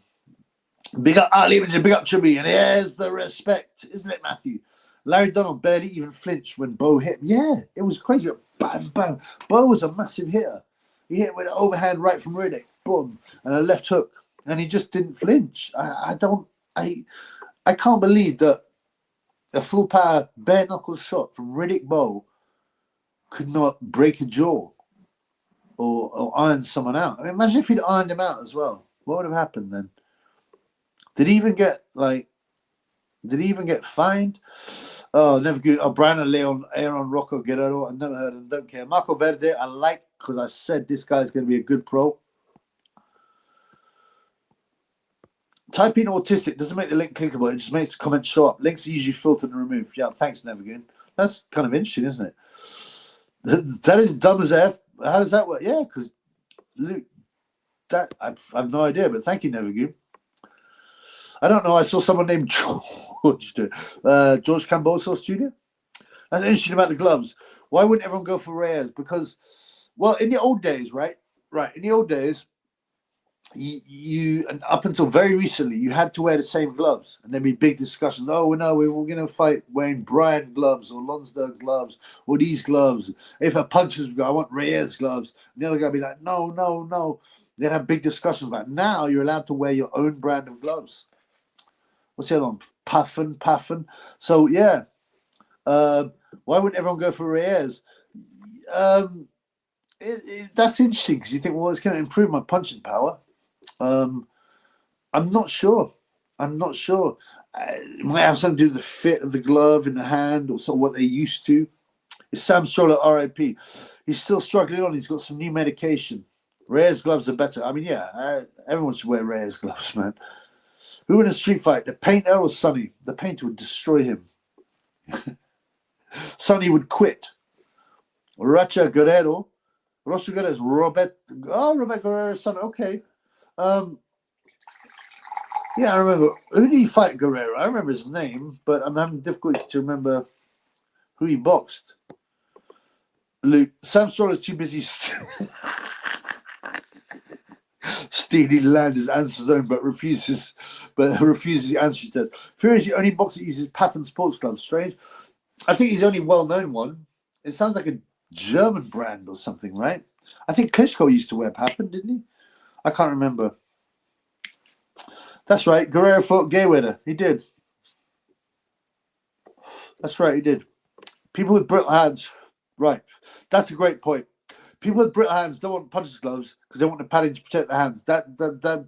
Big up Ali, big up Chubby, and here's the respect, isn't it, Matthew? Larry Donald barely even flinched when Bo hit him. Yeah, it was crazy. Bam, bam. Bo was a massive hitter. He hit with an overhand right from Riddick, boom, and a left hook, and he just didn't flinch. I can't believe that a full power bare knuckle shot from Riddick Bowe could not break a jaw or iron someone out. I mean, imagine if he'd ironed him out as well. What would have happened then? Did he even get fined? Oh, never good. Oh, Brandon Leon, Aaron Rocco Guerrero. I never heard of him. Don't care. Marco Verde, I like because I said this guy's going to be a good pro. Typing autistic doesn't make the link clickable. It just makes the comments show up. Links are usually filtered and removed. Yeah, thanks, Nevergoon. That's kind of interesting, isn't it? That is dumb as F. How does that work? Yeah, because Luke, that I have no idea. But thank you, Nevergoon. I don't know. I saw someone named George Camboso Studio. That's interesting about the gloves. Why wouldn't everyone go for Reyes? Because, well, in the old days, right? In the old days, you and up until very recently, you had to wear the same gloves, and there'd be big discussions. Oh, no, we're going to fight wearing Brian gloves or Lonsdale gloves or these gloves. If a punches, I want Reyes gloves. And the other guy would be like, no. They'd have big discussions about it. Now you're allowed to wear your own brand of gloves. What's the other one? Puffin. So, yeah. Why wouldn't everyone go for Reyes? That's interesting because you think, well, it's going to improve my punching power. I'm not sure. It might have something to do with the fit of the glove in the hand or sort of what they're used to. It's Sam Stroller, RIP. He's still struggling on. He's got some new medication. Reyes gloves are better. I mean, yeah, everyone should wear Reyes gloves, man. Who would in a street fight, the painter or Sonny? The painter would destroy him. Sonny would quit. Rocha Guerrero is Robert Guerrero's son. Okay. Yeah, I remember. Who did he fight, Guerrero? I remember his name, but I'm having difficulty to remember who he boxed. Luke. Sam Stroller's too busy stealing land his answer's own, but refuses the answer to that. Fury is the only boxer that uses Paffen sports gloves. Strange. I think he's the only well-known one. It sounds like a German brand or something, right? I think Klitschko used to wear Paffen, didn't he? I can't remember. That's right. Guerrero fought Mayweather. He did. That's right. He did. People with brittle hands. Right. That's a great point. People with brittle hands don't want puncher's gloves because they want the padding to protect their hands.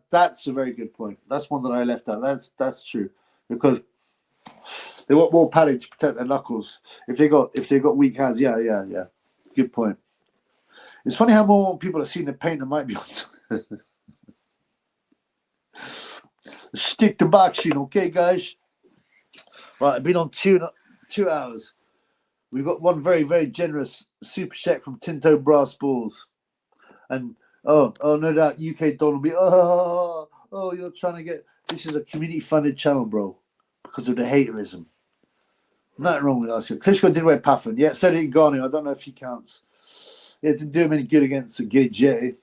That's a very good point. That's one that I left out. That's true because they want more padding to protect their knuckles. If they got weak hands, yeah. Good point. It's funny how more people are seeing the paint than might be on. Stick to boxing, okay, guys? Right, I've been on 2 hours. We've got one very, very generous super check from Tinto Brass Balls. And, no doubt, UK Don will be, you're trying to get... This is a community-funded channel, bro, because of the haterism. Nothing wrong with us. Klitschko did wear Paffen. Yeah, so did Ngannou. I don't know if he counts. Yeah, it didn't do him any good against a gay J.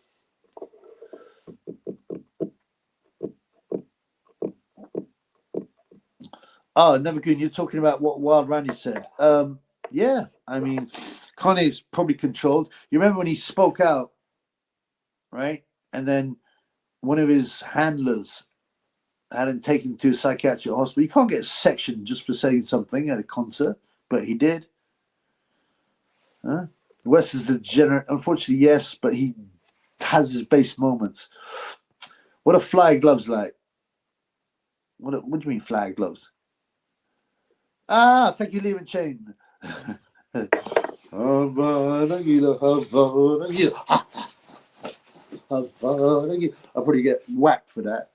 Oh, never good. You're talking about what Wild Randy said. Yeah, I mean, Connie's probably controlled. You remember when he spoke out, right? And then one of his handlers had him taken to a psychiatric hospital. You can't get sectioned just for saying something at a concert, but he did. West is a degenerate. Unfortunately, yes, but he has his base moments. What are fly gloves like? What do you mean fly gloves? Thank you, Liam and Chain. I'll probably get whacked for that.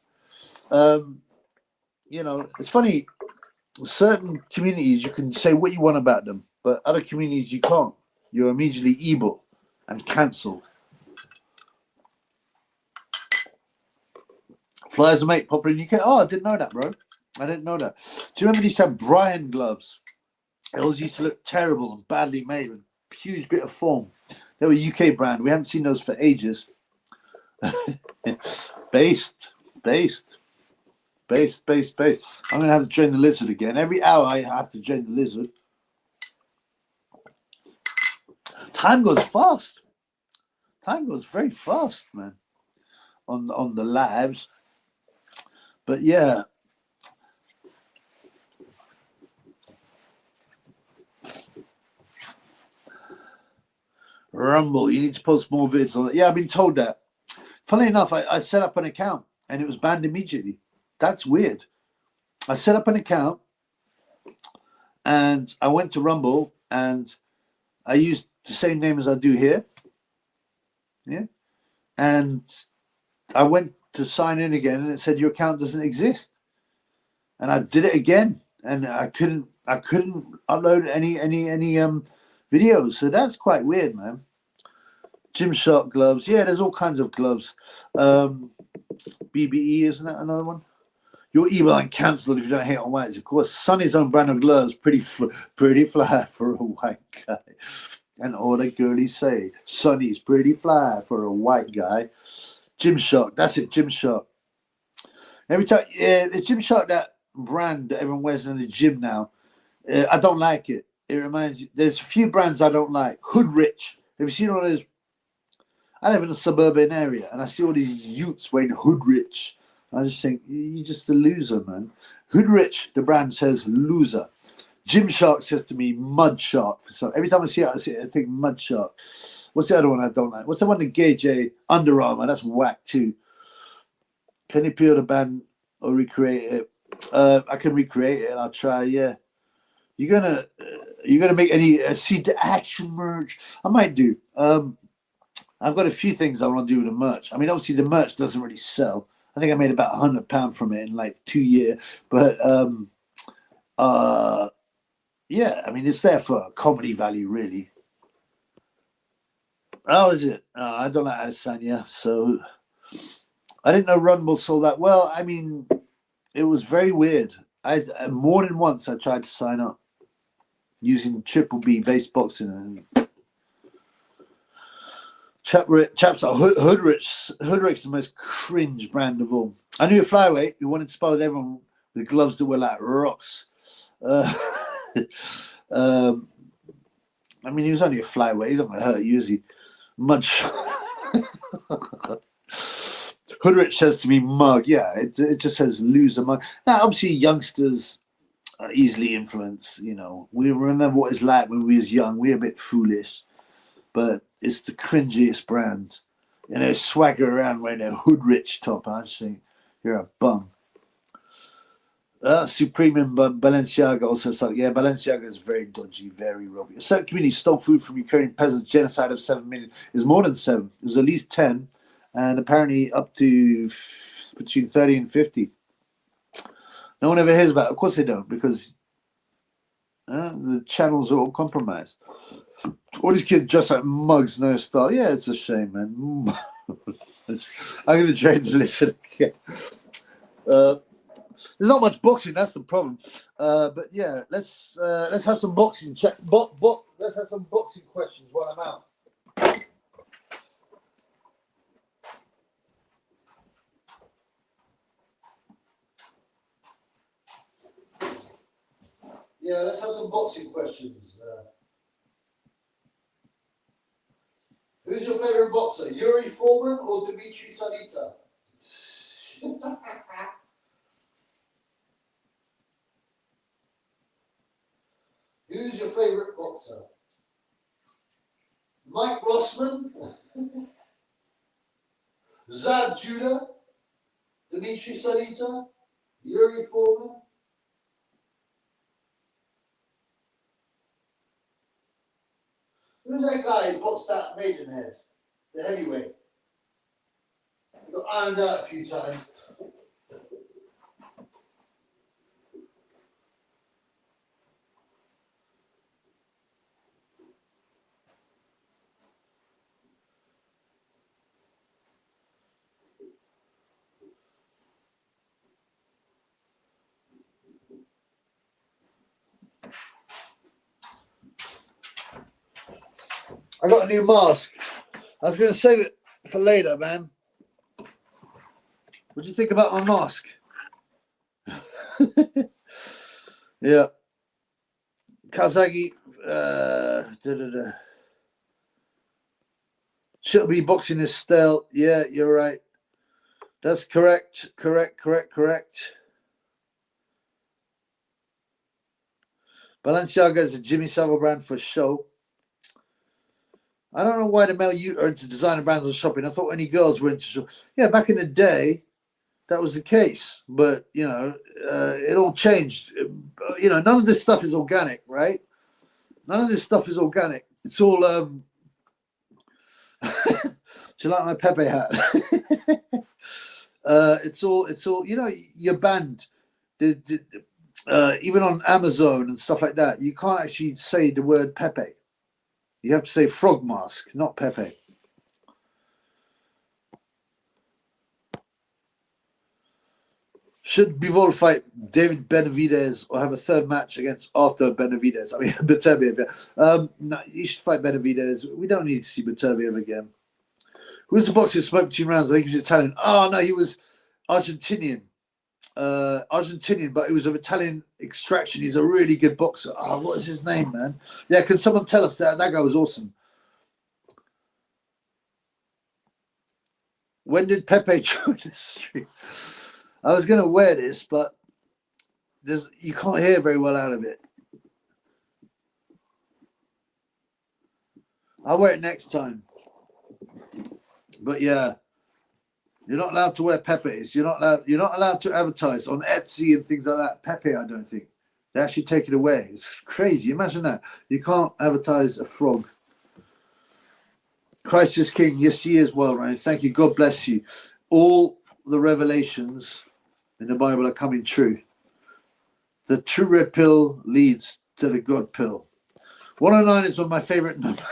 It's funny. Certain communities, you can say what you want about them, but other communities, you can't. You're immediately evil and cancelled. Flyers are made popular in the UK. Oh, I didn't know that, bro. I didn't know that. Do you remember they used to have Brian gloves? It always used to look terrible and badly made with a huge bit of foam. They were a UK brand. We haven't seen those for ages. Based. I'm going to have to join the lizard again. Every hour I have to join the lizard. Time goes fast. Time goes very fast, man, on the lives. But yeah. Rumble, you need to post more vids on it. Yeah, I've been told that. Funnily enough, I set up an account and it was banned immediately. That's weird. I set up an account and I went to Rumble and I used the same name as I do here. Yeah. And I went to sign in again and it said your account doesn't exist. And I did it again and I couldn't upload any videos. So that's quite weird, man. Gymshark gloves. Yeah, there's all kinds of gloves. BBE, isn't that another one? Your email and cancelled if you don't hate on whites. Of course, Sonny's own brand of gloves, pretty fly for a white guy. And all the girlies say, Sonny's pretty fly for a white guy. Gymshark, that's it, Gymshark. Every time, yeah, it's Gymshark, that brand that everyone wears in the gym now. I don't like it. It reminds you, there's a few brands I don't like. Hoodrich. Have you seen all those? I live in a suburban area and I see all these youths wearing Hoodrich. I just think, you're just a loser, man. Hoodrich, the brand says loser. Gymshark says to me, Mudshark. So every time I see it, I think Mudshark. What's the other one I don't like? What's the one that Gauge Under Armour? That's whack too. Can you peel the band or recreate it? I can recreate it. I'll try. Yeah. You're gonna make any see the action merch? I might do. I've got a few things I want to do with the merch. I mean, obviously the merch doesn't really sell. I think I made about £100 from it in like 2 years. But yeah, I mean, it's there for comedy value, really. How is it? I don't like Adesanya, so I didn't know Rumble sold that well. I mean, it was very weird. More than once I tried to sign up using Triple B base boxing and chaps like Hoodrich's the most cringe brand of all. I knew a flyweight who wanted to spar with everyone with gloves that were like rocks. I mean, he was only a flyweight. He's not going to hurt you, is he? Much. Hoodrich says to me, mug. Yeah, it just says loser mug. Now, obviously, youngsters are easily influenced. You know, we remember what it's like when we was young. We're a bit foolish, but it's the cringiest brand. You know, swagger around wearing a Hoodrich top. I just think you're a bum. Supreme and Balenciaga also suck. Yeah, Balenciaga is very dodgy, very rubbish. A certain community stole food from Ukrainian peasants. Genocide of 7 million is more than 7. There's at least 10, and apparently up to between 30 and 50. No one ever hears about it. Of course they don't, because the channels are all compromised. All these kids dress like mugs, no style. Yeah, it's a shame, man. I'm going to join the list again. There's not much boxing. That's the problem. But yeah, let's have some boxing chat. Let's have some boxing questions while I'm out. Yeah, let's have some boxing questions. Who's your favorite boxer, Yuri Foreman or Dimitri Salita? Who's your favorite boxer? Mike Rossman, Zad Judah, Dimitri Salita, Yuri Foreman. Who's that guy who boxed out Maidenhead, the heavyweight? He got ironed out a few times. I got a new mask. I was going to save it for later, man. What do you think about my mask? Yeah. Kazagi. Should be boxing is stale. Yeah, you're right. That's correct. Correct. Balenciaga is a Jimmy Savile brand for show. I don't know why the male youth are into designer brands and shopping. I thought any girls were into shopping. Yeah, back in the day, that was the case. But, you know, it all changed. You know, none of this stuff is organic, right? None of this stuff is organic. It's all... Do you like my Pepe hat? It's all, you know, you're banned. Even on Amazon and stuff like that, you can't actually say the word Pepe. You have to say frog mask, not Pepe. Should Bivol fight David Benavidez or have a third match against Arthur Benavidez? I mean, Beterbiev. No, you should fight Benavidez. We don't need to see Beterbiev again. Who was the boxer who smoked between rounds? I think he was Italian. Oh, no, he was Argentinian. But he was of Italian extraction. He's a really good boxer. Oh, what is his name, man? Yeah, can someone tell us that? That guy was awesome. When did Pepe join the street? I was going to wear this, but you can't hear very well out of it. I'll wear it next time. But yeah, you're not allowed to wear Pepe's. You're not allowed to advertise on Etsy and things like that. Pepe, I don't think. They actually take it away. It's crazy. Imagine that. You can't advertise a frog. Christ is King. Yes, he is. Well, Ryan. Thank you. God bless you. All the revelations in the Bible are coming true. The true red pill leads to the God pill. 109 is one of my favorite numbers.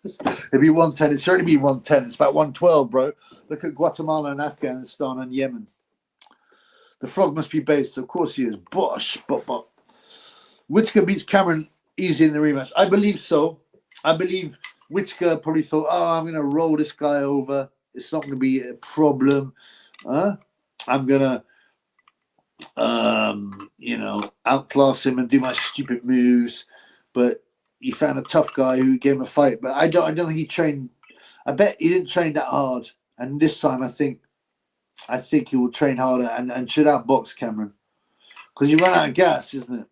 It'd be 110. It'd certainly be 110. It's about 112, bro. Look at Guatemala and Afghanistan and Yemen. The frog must be based. Of course he is. Bosh. Whitaker beats Cameron easy in the rematch. I believe so. I believe Whitaker probably thought, I'm going to roll this guy over. It's not going to be a problem. I'm going to, outclass him and do my stupid moves. But he found a tough guy who gave him a fight. But I don't think he trained. I bet he didn't train that hard. And this time, I think he will train harder and should outbox Cameron, because you run out of gas, isn't it?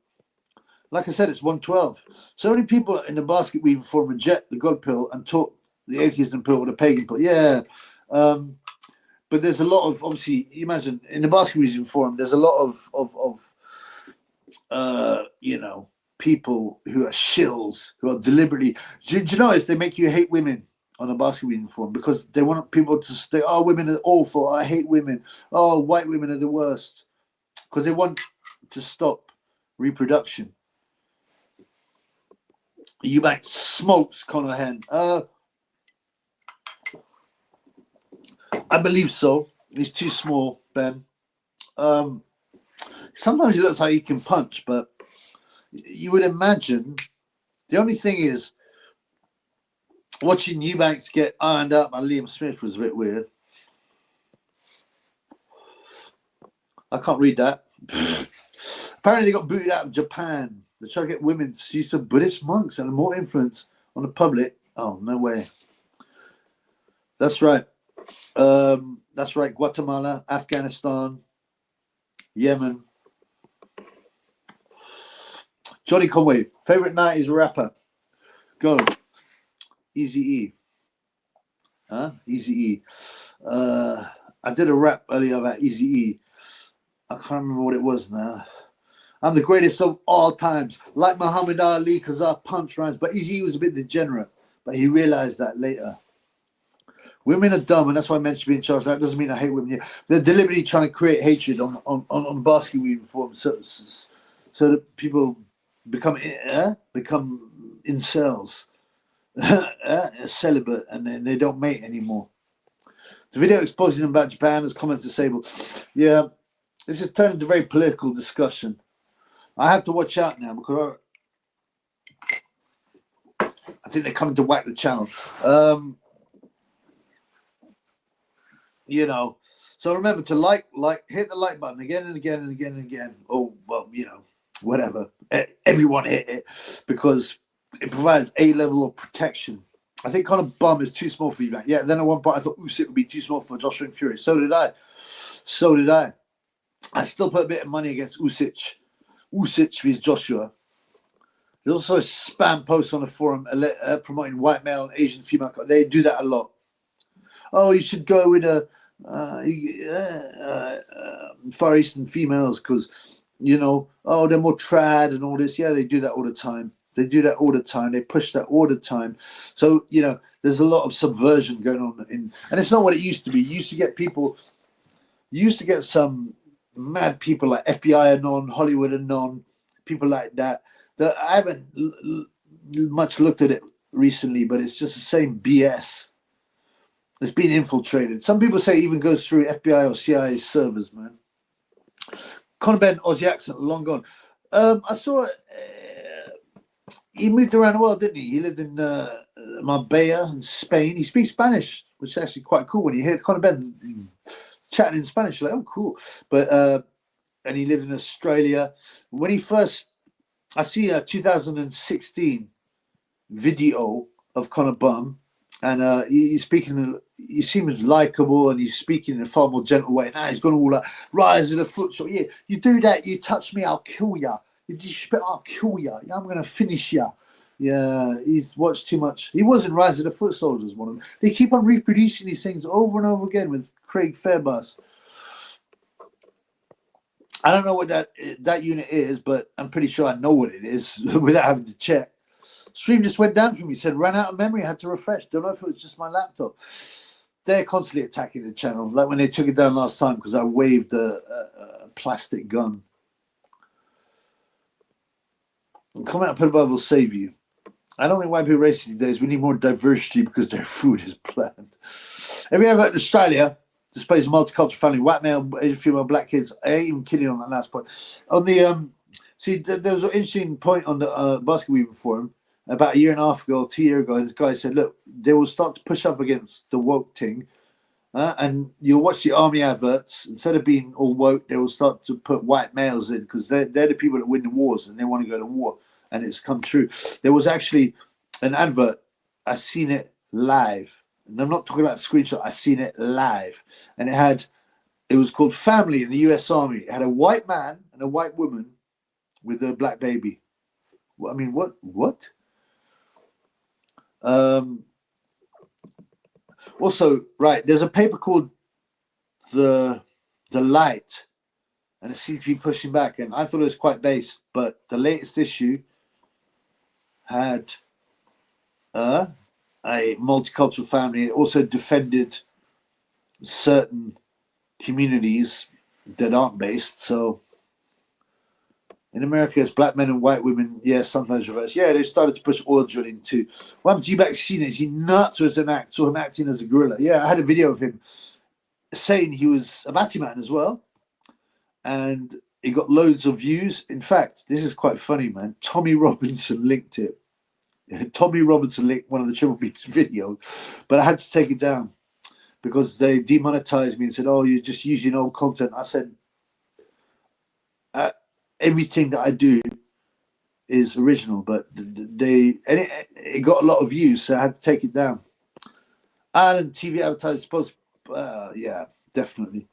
Like I said, it's 112. So many people in the basket weaving forum reject the God pill and talk the atheism pill or the pagan pill. Yeah, but there's a lot of, obviously, you imagine in the basket weaving forum, there's a lot of people who are shills, who are deliberately. Do you notice they make you hate women on a basket weaving forum because they want people to say, "Oh, women are awful. I hate women. Oh, white women are the worst," because they want to stop reproduction. Eubank smokes Conor Hen. I believe so. He's too small, Ben. Sometimes he looks like he can punch, but you would imagine. The only thing is, watching Eubanks get ironed up by Liam Smith was a bit weird. I can't read that. Apparently, they got booted out of Japan. They try to get women to see some Buddhist monks and more influence on the public. Oh, no way. That's right. Guatemala, Afghanistan, Yemen. Johnny Conway, favorite 90s rapper. Go. Eazy-E. Eazy-E. I did a rap earlier about Eazy-E. I can't remember what it was now. I'm the greatest of all times. Like Muhammad Ali, because I punch rhymes. But Eazy-E was a bit degenerate. But he realized that later. Women are dumb, and that's why men should be in charge. That doesn't mean I hate women. They're deliberately trying to create hatred on basket weaving forums so that people become incels, celibate, and then they don't mate anymore. The video exposing them about Japan as comments disabled. Yeah, this has turned into a very political discussion. I have to watch out now because I think they're coming to whack the channel. So remember to hit the like button again and again and again and again. Oh, well, whatever. Everyone hit it because it provides a level of protection. I think Conor Bum is too small for you, man. Yeah, then at one point I thought Usyk would be too small for Joshua and Fury. So did I. I still put a bit of money against Usyk. Usyk vs Joshua. There's also a spam post on the forum promoting white male and Asian female. They do that a lot. Oh, you should go with Far Eastern females because, they're more trad and all this. Yeah, they do that all the time. They push that all the time. So, there's a lot of subversion going on. And it's not what it used to be. You used to get some mad people like FBI Anon, Hollywood Anon, people like that. I haven't much looked at it recently, but it's just the same BS. It's been infiltrated. Some people say it even goes through FBI or CIA servers, man. Conor Ben, Aussie accent, long gone. I saw he moved around the world, didn't he? He lived in Marbella in Spain. He speaks Spanish, which is actually quite cool when you hear Conor Ben chatting in Spanish. You're like, oh, cool. But and he lived in Australia. When he first, I see a 2016 video of Conor Bum, and he's speaking. He seems likable, and he's speaking in a far more gentle way. Now he's gone all like rise in the foot shot. Yeah, you do that, you touch me, I'll kill ya. You disrespect, I'll kill ya. I'm gonna finish ya. Yeah, he's watched too much. He was in Rise of the Foot Soldiers, one of them. They keep on reproducing these things over and over again with Craig Fairbass. I don't know what that unit is, but I'm pretty sure I know what it is without having to check. Stream just went down for me. Said ran out of memory, had to refresh. Don't know if it was just my laptop. They're constantly attacking the channel, like when they took it down last time because I waved a plastic gun. Come out, put a Bible will save you. I don't think white people are racist these days. We need more diversity because their food is bland. Have you ever in Australia? Displays a multicultural family, white male, Asian female, black kids. I ain't even kidding on that last point. On the see, there was an interesting point on the basket weaving forum about a year and a half ago, 2 years ago. And this guy said, "Look, they will start to push up against the woke thing, and you'll watch the army adverts. Instead of being all woke, they will start to put white males in because they're the people that win the wars and they want to go to war." And it's come true. There was actually an advert. I seen it live. And I'm not talking about a screenshot. I seen it live. And it was called Family in the US Army. It had a white man and a white woman with a black baby. I mean, what? Also, right, there's a paper called The Light, and it seems to be pushing back. And I thought it was quite based, but the latest issue had a multicultural family. It also defended certain communities that aren't based. So in America, it's black men and white women. Yeah, sometimes reverse. Yeah, they started to push oil drilling too. What happened to you back seen? Is he nuts or is an act? Saw him acting as a gorilla. Yeah, I had a video of him saying he was a Batty man as well. And he got loads of views. In fact, this is quite funny, man. Tommy Robinson linked it. Tommy Robinson linked one of the Triple B's videos, but I had to take it down because they demonetized me and said, "Oh, you're just using old content." I said, everything that I do is original, but it got a lot of views, so I had to take it down. Ireland TV advertising supposed, yeah, definitely.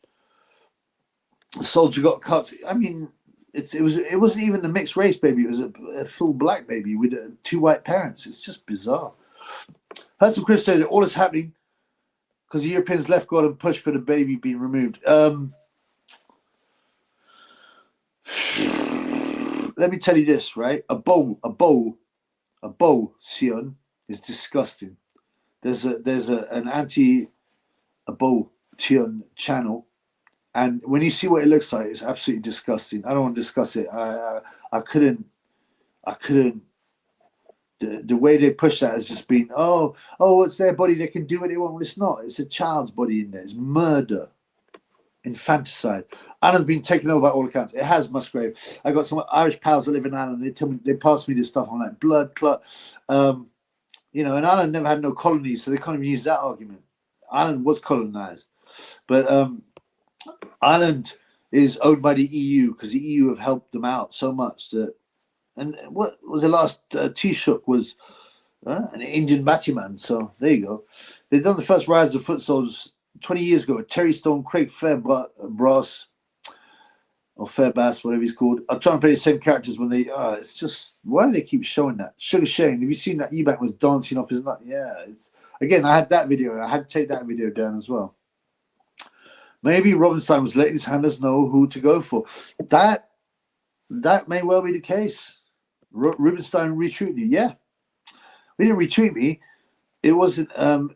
The soldier got cut. I mean, it wasn't even a mixed race baby. It was a full black baby with two white parents. It's just bizarre. Heard some Chris say that all is happening because the Europeans left God and pushed for the baby being removed. Let me tell you this, right? A bow, Sion, is disgusting. There's an anti-abortion channel, and when you see what it looks like, it's absolutely disgusting. I don't want to discuss it. I couldn't. The way they push that has just been, oh, it's their body. They can do what they want. Well, it's not. It's a child's body in there. It's murder, infanticide. Ireland's been taken over by all accounts. It has, Musgrave. I got some Irish pals that live in Ireland. They tell me, they pass me this stuff. I'm like, blood clot. And Ireland never had no colonies, so they can't even use that argument. Ireland was colonized, but Ireland is owned by the EU because the EU have helped them out so much that. And what was the last Taoiseach was an Indian batsman. So there you go. They've done the first rise of foot soldiers 20 years ago. Terry Stone, Craig Fairbrass, or Fairbass, whatever he's called. I'm trying to play the same characters when they. It's just, why do they keep showing that? Sugar Shane, have you seen that Ebank was dancing off his nut? Yeah. Again, I had that video. I had to take that video down as well. Maybe Robinstein was letting his handlers know who to go for. That may well be the case. Rubenstein retweeted you. Yeah. He didn't retweet me. It wasn't on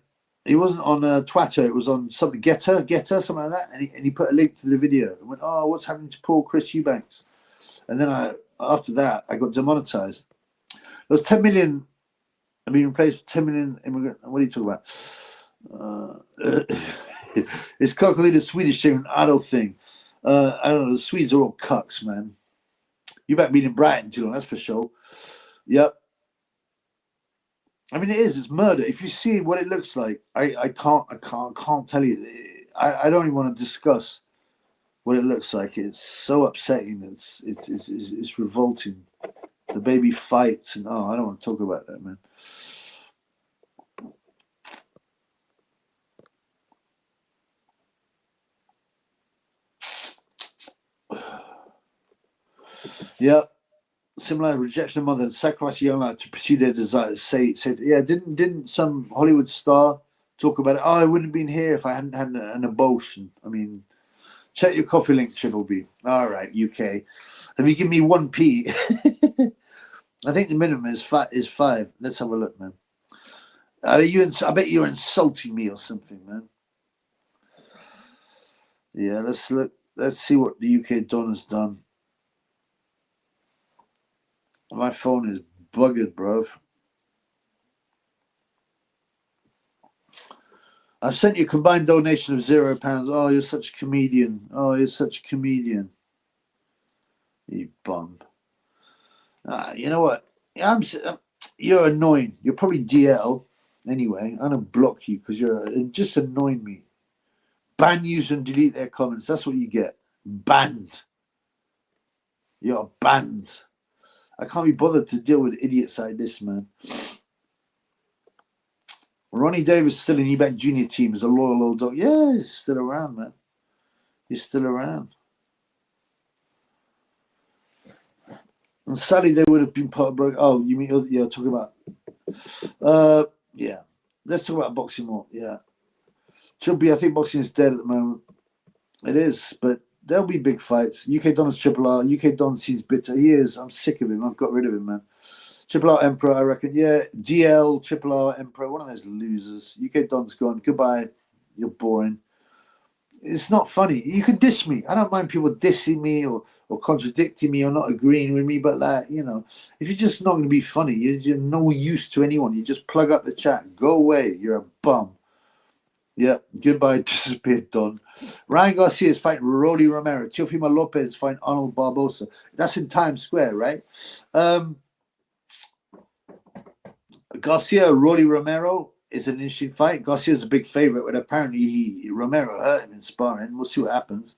Twitter. It was on something, Getter, something like that. And he put a link to the video and went, "Oh, what's happening to poor Chris Eubanks?" And then after that, I got demonetized. There was 10 million. I mean, replaced with 10 million immigrant. What are you talking about? It's calculated Swedish thing, an adult thing. I don't know. The Swedes are all cucks, man. You better be in Brighton too long, that's for sure. Yep. I mean, it is. It's murder. If you see what it looks like, I can't tell you. I don't even want to discuss what it looks like. It's so upsetting. It's revolting. The baby fights, and I don't want to talk about that, man. Yep. Similar rejection of mother and sacrifice young life to pursue their desires. Didn't some Hollywood star talk about it? I wouldn't have been here if I hadn't had an abortion. I mean, check your coffee link, Triple B. All right, UK. Have you given me 1p? I think the minimum is 5. Let's have a look, man. I bet you're insulting me or something, man. Yeah, let's look. Let's see what the UK Don has done. My phone is buggered, bro. I've sent you a combined donation of £0. Oh, you're such a comedian. Oh, you're such a comedian. You bum. You know what? You're annoying. You're probably DL. Anyway, I'm going to block you because you're just annoying me. Ban users and delete their comments. That's what you get. Banned. You're banned. I can't be bothered to deal with idiots like this, man. Ronnie Davis still in Ebank Junior team as a loyal old dog. Yeah, he's still around, man. He's still around. And sadly, they would have been part of broke. Oh, you mean you're talking about? Yeah. Let's talk about boxing more. Yeah. I think boxing is dead at the moment. It is, but there'll be big fights. UK Don is Triple R. UK Don seems bitter. He is. I'm sick of him. I've got rid of him, man. Triple R Emperor, I reckon. Yeah, DL, Triple R Emperor, one of those losers. UK Don's gone. Goodbye. You're boring. It's not funny. You can diss me. I don't mind people dissing me or contradicting me or not agreeing with me, but if you're just not going to be funny, you're no use to anyone. You just plug up the chat. Go away. You're a bum. Yeah, goodbye, disappeared Don. Ryan Garcia is fighting Rolly Romero. Teofimo Lopez is fighting Arnold Barbosa. That's in Times Square, right? Garcia, Rolly Romero is an interesting fight. Garcia's a big favorite, but apparently Romero hurt him in sparring. We'll see what happens.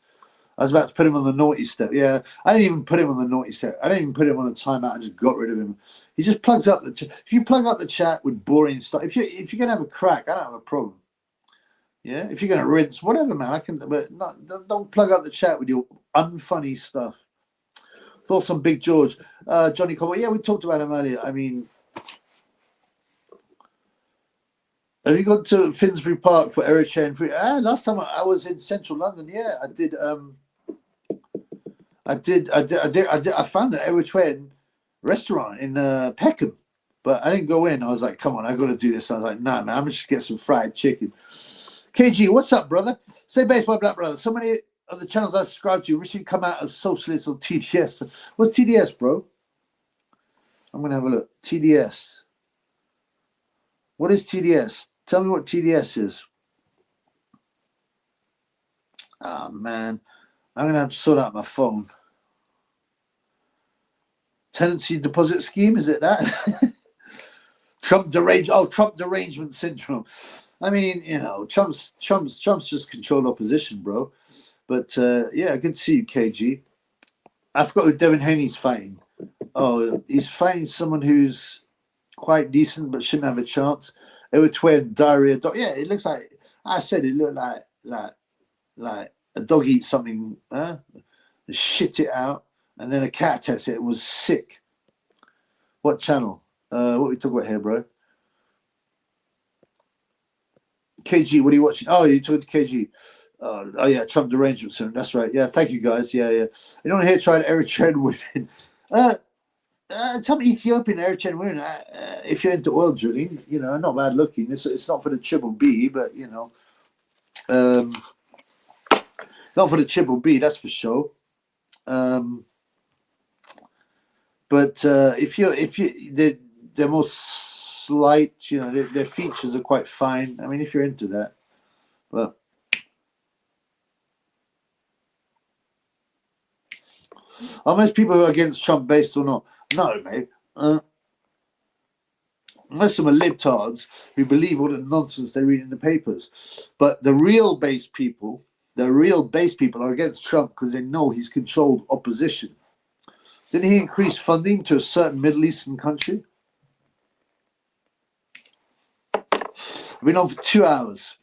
I was about to put him on the naughty step. Yeah, I didn't even put him on the naughty step. I didn't even put him on a timeout. I just got rid of him. He just plugs up the chat. If you plug up the chat with boring stuff, if you're going to have a crack, I don't have a problem. Yeah, if you're going to rinse, whatever, man, I can. But don't plug up the chat with your unfunny stuff. Thoughts on Big George, Johnny Cobble? Yeah, we talked about him earlier. I mean, have you gone to Finsbury Park for Eric and Free? Last time I was in Central London. Yeah, I did. I found an Eritrean restaurant in Peckham, but I didn't go in. I was like, come on, I got to do this. I was like, nah, man, I'm just get some fried chicken. KG, what's up, brother? Say baseball, black brother. So many of the channels I subscribe to recently come out as socialists or TDS. What's TDS, bro? I'm going to have a look. TDS. What is TDS? Tell me what TDS is. Oh, man. I'm going to have to sort out my phone. Tenancy deposit scheme, is it that? Trump derangement syndrome. I mean, Trump's just controlled opposition, bro. But yeah, good to see you, KG. I forgot who Devin Haney's fighting. Oh, he's fighting someone who's quite decent but shouldn't have a chance. They were twin diarrhea. Yeah, it looks like I said. It looked like a dog eats something, shit it out, and then a cat tests it. It was sick. What channel? What are we talking about here, bro? KG, what are you watching? Oh, you're talking to KG. Oh yeah, Trump derangement syndrome. That's right. Yeah, thank you guys. Yeah. Anyone here tried Eritrean women? Some Ethiopian Eritrean women. If you're into oil drilling, not bad looking. It's not for the triple B, but not for the triple B. That's for sure. But if they're more slight, their features are quite fine. I mean, if you're into that, but are most people who are against Trump based or not? No, mate. Most of them are libtards who believe all the nonsense they read in the papers. But the real base people are against Trump because they know he's controlled opposition. Didn't he increase funding to a certain Middle Eastern country? I've been on for 2 hours.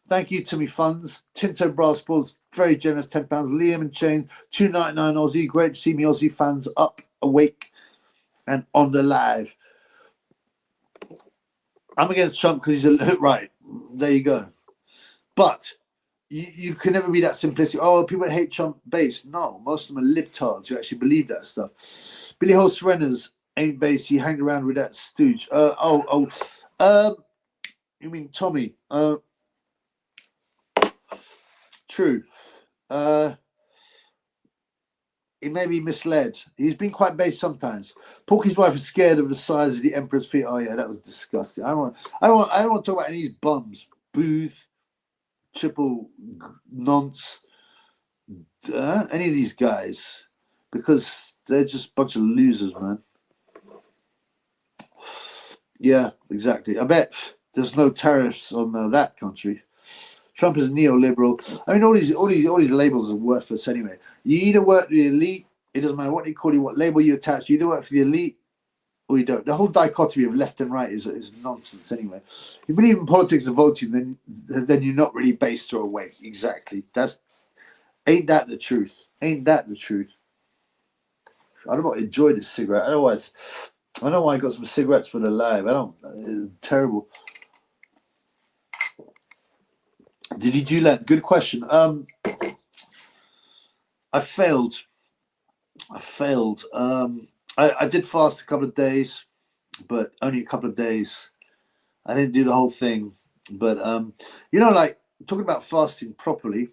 Thank you to me funds. Tinto Brass Balls, very generous, £10. Liam and Chain, $2.99 Aussie. Great to see me Aussie fans up, awake, and on the live. I'm against Trump because he's right. There you go. But you can never be that simplistic. Oh, people hate Trump base. No, most of them are libtards who actually believe that stuff. Billy Hole Serenas ain't base. He hanged around with that stooge. You mean Tommy? True. He may be misled. He's been quite base sometimes. Porky's wife is scared of the size of the Emperor's feet. Oh yeah, that was disgusting. I don't want to talk about any of these bums. Booth, Triple Nonce, any of these guys, because they're just a bunch of losers, man. Yeah, exactly. I bet there's no tariffs on that country. Trump is neoliberal. I mean, all these labels are worthless anyway. You either work for the elite. It doesn't matter what they call you, what label you attach. You either work for the elite or you don't. The whole dichotomy of left and right is nonsense anyway. If you believe in politics and voting, then you're not really based or awake. Exactly. Ain't that the truth? Ain't that the truth? I don't know. Enjoy this cigarette. I don't know why I got some cigarettes for the live. It's terrible. Did you do that? Good question. I failed. I did fast a couple of days, but only a couple of days. I didn't do the whole thing. But like talking about fasting properly,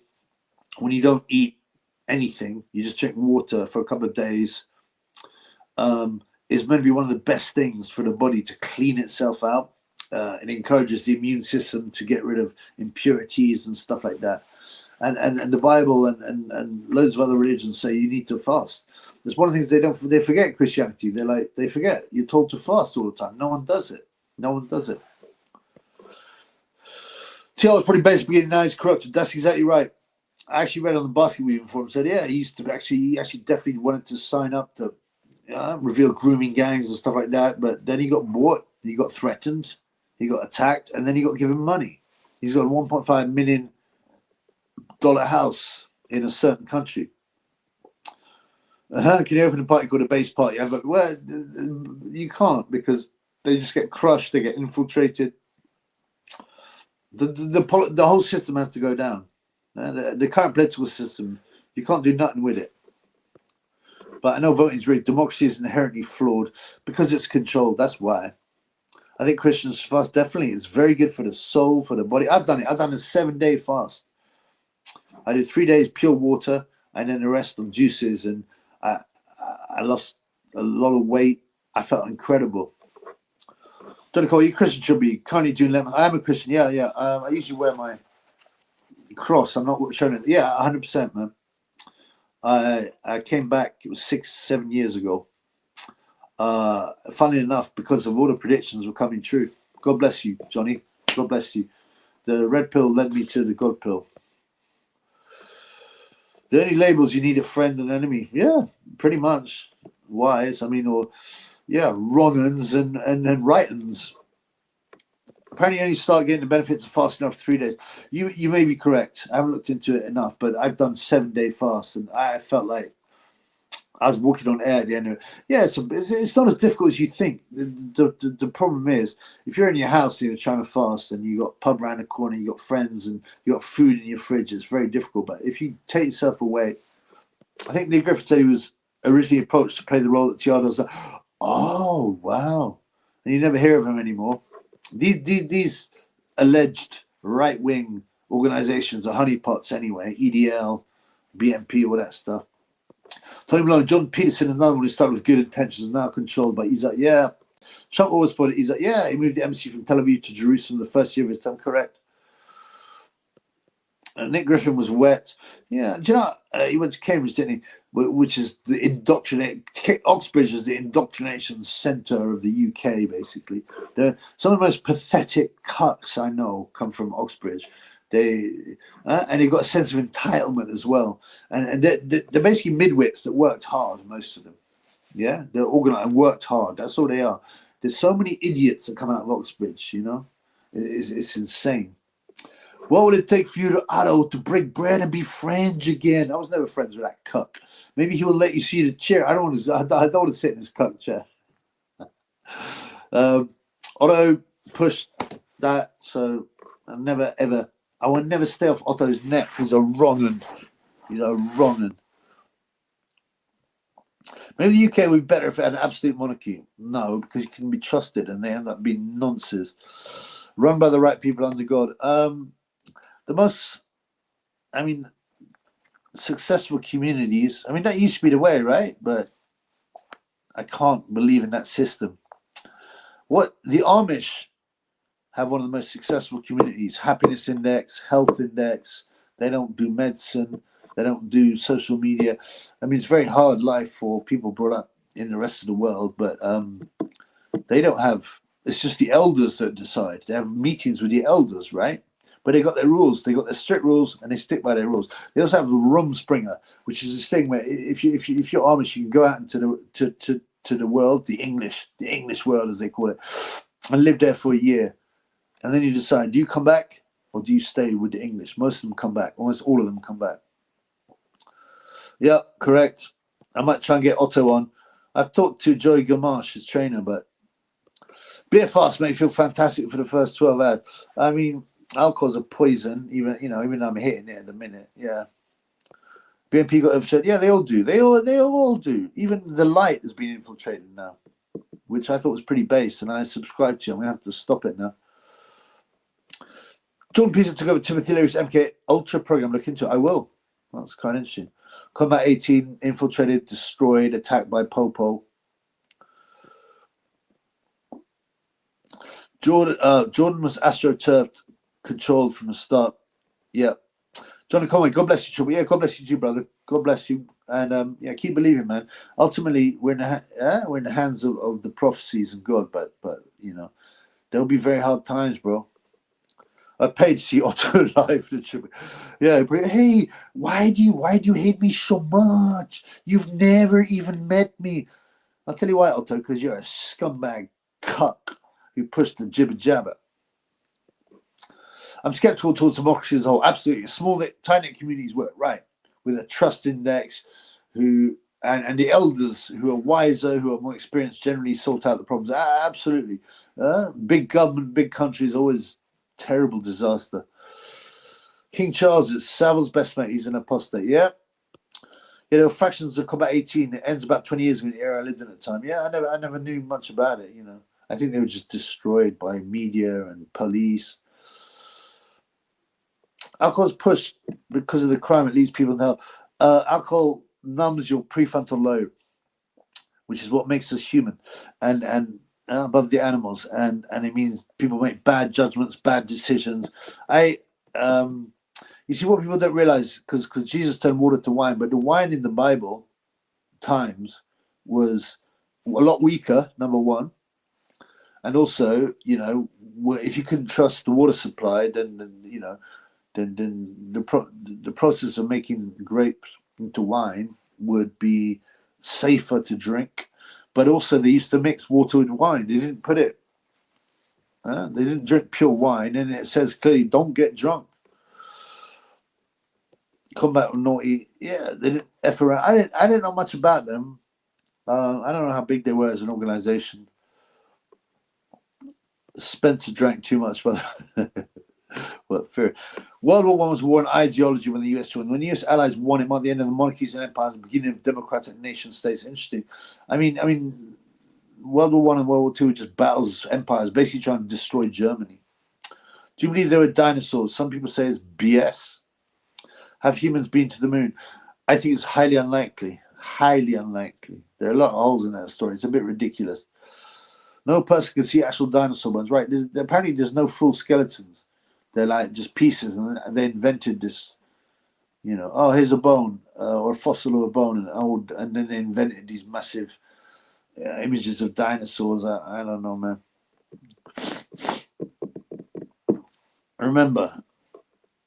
when you don't eat anything, you just drink water for a couple of days, is meant to be one of the best things for the body to clean itself out. It encourages the immune system to get rid of impurities and stuff like that. And the Bible and loads of other religions say you need to fast. That's one of the things they forget Christianity. They forget. You're told to fast all the time. No one does it. TL was probably basically getting now he's corrupted. That's exactly right. I actually read on the basketball even forum said he actually definitely wanted to sign up to reveal grooming gangs and stuff like that, but then he got bought, he got threatened, he got attacked, and then he got given money. He's got a $1.5 million house in a certain country. Can you open a party called a base party? Well, you can't because they just get crushed, they get infiltrated. The whole system has to go down. The current political system, you can't do nothing with it. But I know voting is rigged. Democracy is inherently flawed because it's controlled. That's why. I think Christians fast definitely is very good for the soul, for the body. I've done it. I've done a 7-day fast. I did 3 days pure water and then the rest on juices, and I lost a lot of weight. I felt incredible. Don't call you Christian should be currently doing lemon. I am a Christian. Yeah. I usually wear my cross. I'm not showing it. Yeah, 100%, man. I came back. It was 6-7 years ago. Funnily enough, because of all the predictions were coming true. God bless you, Johnny. God bless you. The red pill led me to the God pill. The only labels you need a friend and enemy. Yeah, pretty much. Wise, I mean, or yeah, wrong uns and right uns. Apparently, you only start getting the benefits of fasting after 3 days. You may be correct. I haven't looked into it enough, but I've done 7-day fasts, and I felt like I was walking on air at the end of it. Yeah, it's not as difficult as you think. The problem is, if you're in your house and you're trying to fast and you got pub around the corner, you got friends and you got food in your fridge, it's very difficult. But if you take yourself away, I think Nick Griffith said he was originally approached to play the role that Tiago's like, oh, wow. And you never hear of him anymore. These alleged right-wing organizations are honeypots anyway, EDL, BNP, all that stuff. Tony Malone, John Peterson, another one who started with good intentions, now controlled by Eazy. Yeah. Trump always put it, Eazy. Yeah, he moved the embassy from Tel Aviv to Jerusalem the first year of his term, correct. Nick Griffin was wet. Yeah, do you know, he went to Cambridge, didn't he? Which is the Oxbridge is the indoctrination centre of the UK, basically. Some of the most pathetic cucks I know come from Oxbridge. And they've got a sense of entitlement as well. And they're basically midwits that worked hard, most of them. Yeah, they're organised and worked hard. That's all they are. There's so many idiots that come out of Oxbridge, you know. It's insane. What would it take for you to Otto to break bread and be friends again? I was never friends with that cuck. Maybe he will let you see the chair. I don't want to sit in his cuck chair. Otto pushed that, so I will never stay off Otto's neck. He's a wrong un. Maybe the UK would be better if it had an absolute monarchy. No, because you can be trusted and they end up being nonsense. Run by the right people under God. The most, successful communities, that used to be the way, right? But I can't believe in that system. The Amish have one of the most successful communities, happiness index, health index. They don't do medicine. They don't do social media. It's a very hard life for people brought up in the rest of the world, but they don't have, it's just the elders that decide. They have meetings with the elders, right? But they got their rules. They got their strict rules, and they stick by their rules. They also have the Rumspringer, which is this thing where if you're Amish, you can go out into the world, the English world as they call it, and live there for a year, and then you decide: do you come back or do you stay with the English? Most of them come back. Almost all of them come back. Yeah, correct. I might try and get Otto on. I've talked to Joey Gamache, his trainer, but beer fast make you feel fantastic for the first 12 hours. Alcohol's a poison, even though I'm hitting it at the minute. Yeah. BNP got infiltrated. Yeah, they all do. They all do. Even the light has been infiltrated now, which I thought was pretty base, and I subscribed to. I'm going to have to stop it now. Jordan Peterson took over Timothy Leary's MK Ultra program. Look into it. I will. That's quite interesting. Combat 18, infiltrated, destroyed, attacked by Popo. Jordan was astroturfed, controlled from the start. Yeah. Johnny Conway, God bless you, Trouble. Yeah, God bless you too, brother. God bless you. And keep believing, man. Ultimately, we're in the hands of the prophecies of God, but there'll be very hard times, bro. I paid to see Otto live. Yeah, hey, why do you hate me so much? You've never even met me. I'll tell you why, Otto, because you're a scumbag cuck who pushed the jibber jabber. I'm skeptical towards democracy as a whole. Absolutely. Small, tight-knit communities work, right, with a trust index and the elders who are wiser, who are more experienced, generally sort out the problems. Absolutely. Big government, big countries, always terrible disaster. King Charles is Savile's best mate. He's an apostate. Yeah. There were fractions of Combat 18. It ends about 20 years ago in the era I lived in at the time. Yeah, I never knew much about it, I think they were just destroyed by media and police. Alcohol's pushed because of the crime. It leads people to hell. Alcohol numbs your prefrontal lobe, which is what makes us human and above the animals. And it means people make bad judgments, bad decisions. You see what people don't realize, because Jesus turned water to wine, but the wine in the Bible times was a lot weaker, number one. And also, if you couldn't trust the water supply, then the process of making grapes into wine would be safer to drink, but also they used to mix water with wine. They didn't put it. They didn't drink pure wine, and it says clearly, "Don't get drunk." Come back with naughty. Yeah, they didn't f around. I didn't know much about them. I don't know how big they were as an organization. Spencer drank too much, but well, fair. World War I was a war on ideology when the US joined. When the US allies won, it marked the end of the monarchies and empires, the beginning of democratic nation states. Interesting. I mean, World War I and World War II were just battles, empires, basically trying to destroy Germany. Do you believe there were dinosaurs? Some people say it's BS. Have humans been to the moon? I think it's highly unlikely. Highly unlikely. There are a lot of holes in that story. It's a bit ridiculous. No person can see actual dinosaur bones. Right. Apparently there's no full skeletons. They're like just pieces. And they invented this, oh, here's a bone or a fossil of a bone. And then they invented these massive images of dinosaurs. I don't know, man. Remember.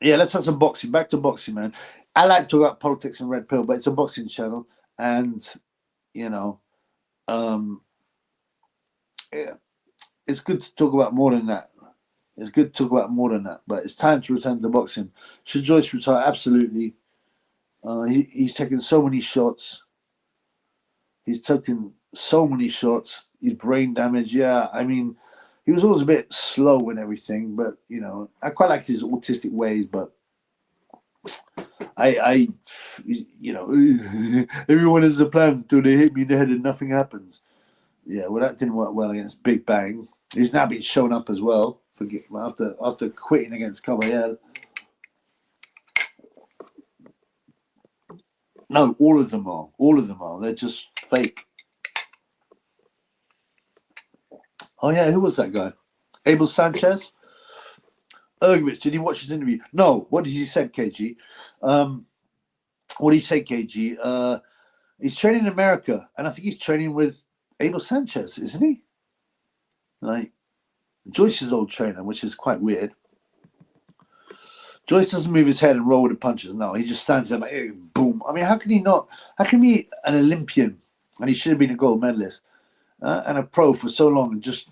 Yeah, let's have some boxing. Back to boxing, man. I like to talk about politics and red pill, but it's a boxing channel. And, yeah, it's good to talk about more than that. It's good to talk about more than that. But it's time to return to boxing. Should Joyce retire? Absolutely. He's taken so many shots. He's taken so many shots. He's brain damage. Yeah, I mean, he was always a bit slow and everything. But, I quite like his autistic ways. But everyone has a plan until they hit me in the head and nothing happens. Yeah, well, that didn't work well against Big Bang. He's now been shown up as well after quitting against Caballero. No, all of them are. All of them are. They're just fake. Oh, yeah, who was that guy? Abel Sanchez? Ergovich, did he watch his interview? No. What did he say, KG? What did he say, KG? He's training in America, and I think he's training with Abel Sanchez, isn't he? Like Joyce's old trainer, which is quite weird. Joyce doesn't move his head and roll with the punches. No, he just stands there like, hey, boom. I mean, how can he not? How can he be an Olympian, and he should have been a gold medalist, and a pro for so long, and just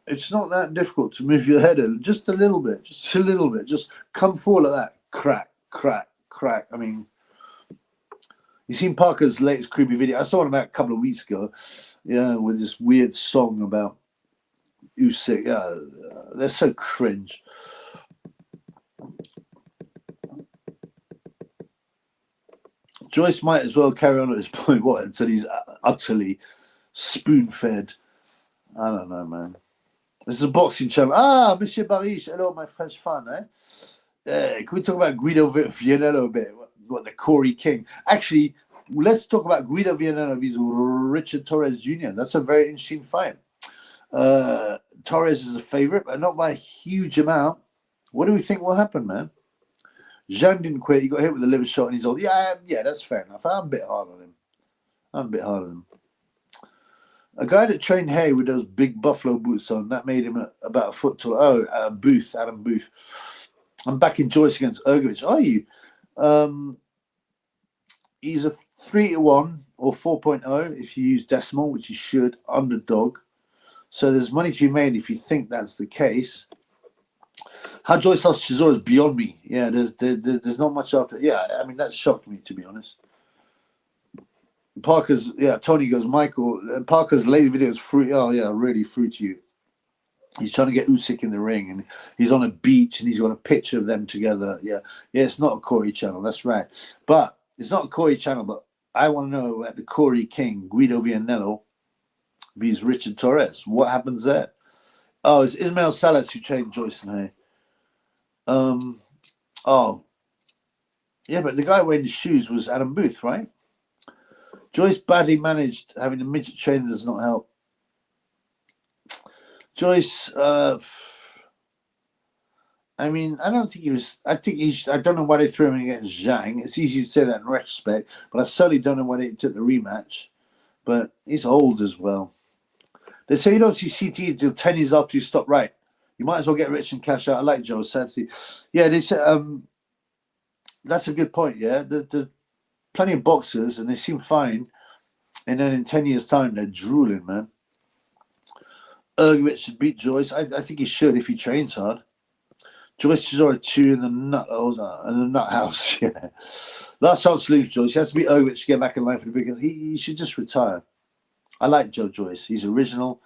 it's not that difficult to move your head just a little bit, just come forward like that, crack, crack, crack. I mean, you seen Parker's latest creepy video? I saw it about a couple of weeks ago, yeah, with this weird song about Usyk. Yeah, they're so cringe. Joyce might as well carry on at this point, until he's utterly spoon-fed. I don't know, man. This is a boxing channel. Ah, Monsieur Barish. Hello, my French fan, eh? Can we talk about Guido Vianello a bit? What, the Corey King? Actually, let's talk about Guido Vianello versus Richard Torres Jr. That's a very interesting fight. Torres is a favorite, but not by a huge amount. What do we think will happen, man? Jean didn't quit. He got hit with a liver shot and he's old. Yeah, that's fair enough. I'm a bit hard on him. A guy that trained Hay with those big buffalo boots on, that made him about a foot tall. Oh, Adam Booth. I'm backing Joyce against Ergovich. Are you? He's a 3-1 or 4.0 if you use decimal, which you should, underdog. So there's money to be made if you think that's the case. How Joyce lost Chisora is beyond me. Yeah, there's not much after. Yeah, I mean, that shocked me, to be honest. Tony goes, Michael, Parker's latest video is fruity. Oh, yeah, really fruity. He's trying to get Usyk in the ring, and he's on a beach, and he's got a picture of them together. Yeah, it's not a Corey channel. That's right. But it's not a Corey channel, but I want to know about the Corey King, Guido Vianello, vs. Richard Torres. What happens there? Oh, it's Ismail Salas who trained Joyce and Hay. Yeah, but the guy wearing the shoes was Adam Booth, right? Joyce badly managed. Having a midget trainer does not help. Joyce, I mean, I don't think he was. I don't know why they threw him against Zhang. It's easy to say that in retrospect, but I certainly don't know why they took the rematch. But he's old as well. They say you don't see CT until 10 years after you stop right. You might as well get rich and cash out. I like Joe Satsy. Yeah, they said that's a good point. Yeah, the plenty of boxers, and they seem fine. And then in 10 years' time, they're drooling, man. Ergovic should beat Joyce. I think he should if he trains hard. Joyce is already two in the nut house. Yeah. Last chance to leave Joyce. He has to beat Ergovic to get back in line for the big. He should just retire. I like Joe Joyce. He's original.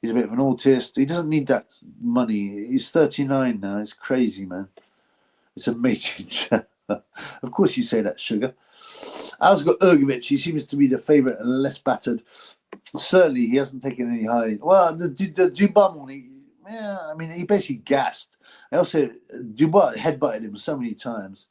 He's a bit of an autist. He doesn't need that money. He's 39 now. It's crazy, man. It's amazing. Of course you say that, sugar. I also got Ergovic. He seems to be the favourite and less battered. Certainly, he hasn't taken any high. Well, the Dubois one, he basically gassed. I also, Dubois headbutted him so many times.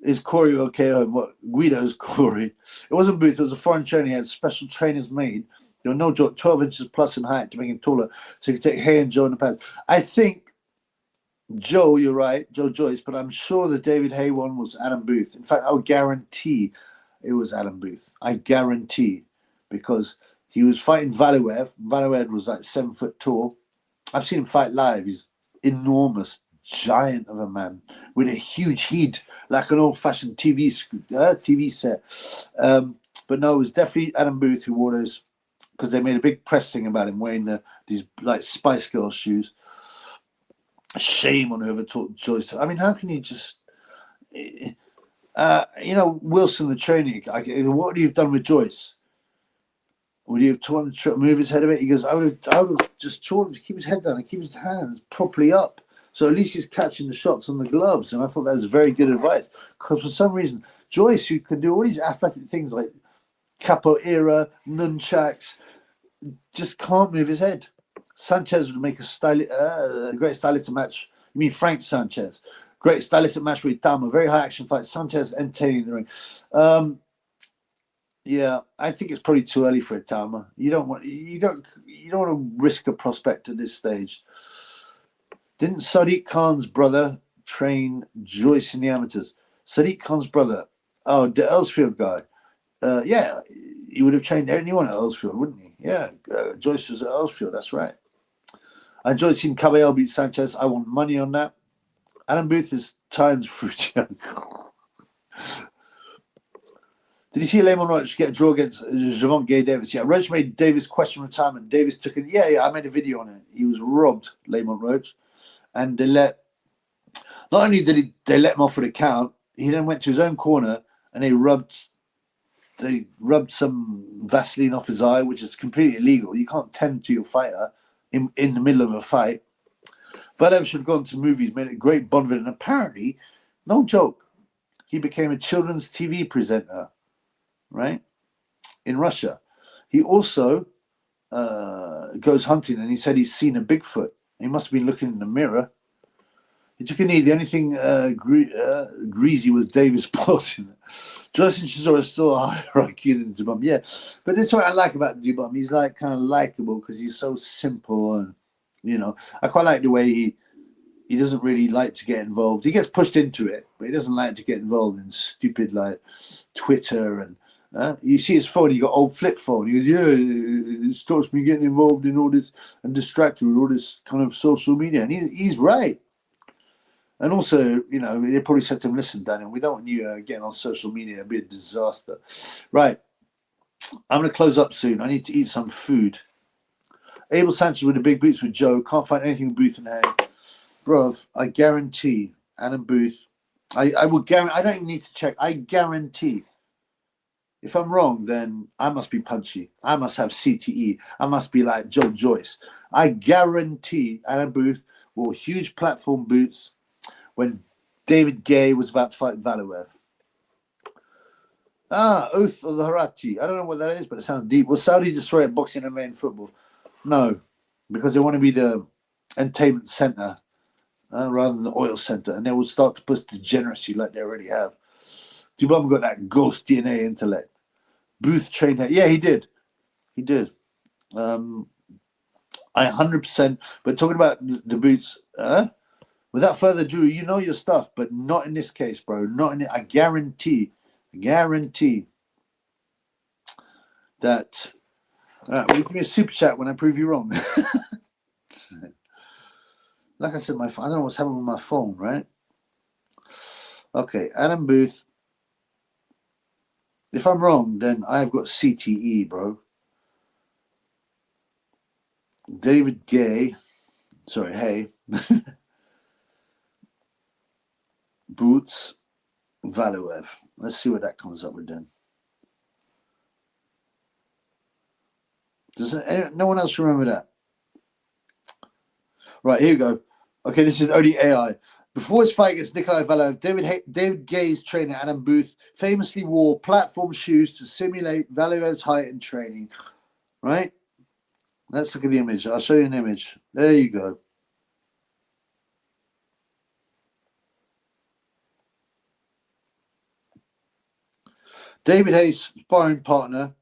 Is Corey okay? What Guido's Corey? It wasn't Booth. It was a foreign trainer. He had special trainers made. There were no joke, 12 inches plus in height to make him taller, so he could take Hay and Joe in the pants. I think Joe, you're right, Joe Joyce, but I'm sure the David Hay one was Adam Booth. In fact, I would guarantee it was Adam Booth. I guarantee, because he was fighting Valuev. Valuev was like 7 foot tall. I've seen him fight live. He's enormous, giant of a man with a huge head, like an old-fashioned TV set. But no, it was definitely Adam Booth who wore those, because they made a big press thing about him wearing these like Spice Girls shoes. Shame on whoever taught Joyce. I mean, how can you just, Wilson the trainer, what would you have done with Joyce? Would you have taught him to move his head a bit? He goes, I would have just taught him to keep his head down and keep his hands properly up. So at least he's catching the shots on the gloves. And I thought that was very good advice. Because for some reason, Joyce, who can do all these athletic things like capoeira, nunchucks, just can't move his head. Sanchez would make a great stylistic match. You mean Frank Sanchez? Great stylistic match with Itama. Very high action fight. Sanchez entertaining in the ring. Yeah, I think it's probably too early for Itama. You don't want to risk a prospect at this stage. Didn't Sadiq Khan's brother train Joyce in the amateurs? Sadiq Khan's brother, the Earlsfield guy. Yeah, he would have trained anyone at Earlsfield, wouldn't he? Yeah, Joyce was at Earlsfield. That's right. I enjoyed seeing Caballero beat Sanchez. I want money on that. Adam Booth is Tynes fruity. Did you see Lamont Roach get a draw against Javon Gay Davis? Yeah, Roach made Davis question retirement. Davis took it. Yeah, I made a video on it. He was robbed, Lamont Roach. And not only did they let him off with a count, he then went to his own corner and they rubbed some Vaseline off his eye, which is completely illegal. You can't tend to your fighter in the middle of a fight. Valev should have gone to movies, made a great Bond villain. And apparently, no joke, he became a children's TV presenter, right, in Russia. He also goes hunting, and he said he's seen a Bigfoot. He must have been looking in the mirror. He took a knee. The only thing greasy was Davis plotting. Joyce and Chisora is still a higher IQ than Dubum. Yeah, but that's what I like about Dubum. He's like kind of likable because he's so simple, and I quite like the way he doesn't really like to get involved. He gets pushed into it, but he doesn't like to get involved in stupid like Twitter and. You see his phone, he got old flip phone. He goes, yeah, it stops me getting involved in all this and distracted with all this kind of social media. And he's right. And also, they probably said to him, listen, Daniel, we don't want you getting on social media. It'd be a disaster. Right. I'm going to close up soon. I need to eat some food. Abel Sanchez with the big boots with Joe. Can't find anything with Booth and Hay. Bro, I guarantee Adam Booth. I will guarantee. I don't even need to check. I guarantee. If I'm wrong, then I must be punchy. I must have CTE. I must be like Joe Joyce. I guarantee Adam Booth wore huge platform boots when David Gay was about to fight Valuev. Oath of the Harati. I don't know what that is, but it sounds deep. Will Saudi destroy boxing and main football? No, because they want to be the entertainment center rather than the oil center, and they will start to push degeneracy like they already have. Dubum got that ghost DNA intellect. Booth trained her. Yeah, he did. He did. I 100%. But talking about the boots, without further ado, you know your stuff, but not in this case, bro. Not in it. I guarantee that. Will you give me a super chat when I prove you wrong? Like I said, I don't know what's happening with my phone, right? Okay, Adam Booth. If I'm wrong, then I've got CTE, bro. David Gay. Sorry, hey. Bouts. Valuev. Let's see what that comes up with then. Doesn't no one else remember that? Right, here we go. Okay, this is only AI. Before his fight against Nikolai Valuev, David Gay's trainer Adam Booth famously wore platform shoes to simulate Valuev's height and training. Right? Let's look at the image. I'll show you an image. There you go. David Hayes' sparring partner.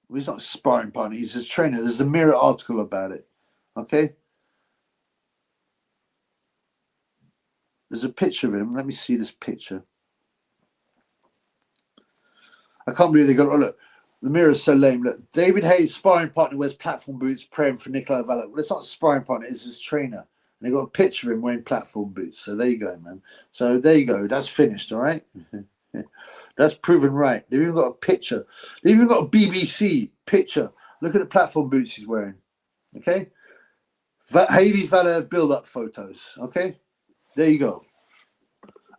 Well, he's not a sparring partner. He's his trainer. There's a Mirror article about it. Okay? There's a picture of him. Let me see this picture. I can't believe they got. Oh, look. The Mirror is so lame. Look, David Hayes' sparring partner wears platform boots, praying for Nikolai Valuev. Well, it's not a sparring partner. It's his trainer. And they got a picture of him wearing platform boots. So there you go, man. So there you go. That's finished, all right? That's proven right. They've even got a picture. They've even got a BBC picture. Look at the platform boots he's wearing. Okay? Havey Valuev build-up photos. Okay? There you go.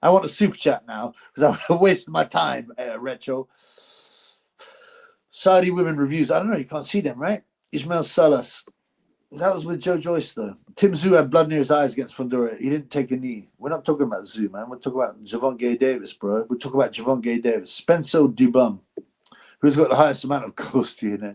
I want a super chat now because I've wasted my time, Retro. Saudi women reviews. I don't know. You can't see them, right? Ismail Salas. That was with Joe Joyce, though. Tim Tszyu had blood near his eyes against Fundora. He didn't take a knee. We're not talking about Tszyu, man. We're talking about Javon Gay-Davis, bro. We're talking about Javon Gay-Davis. Spencer Dubum, who's got the highest amount of cost, you know.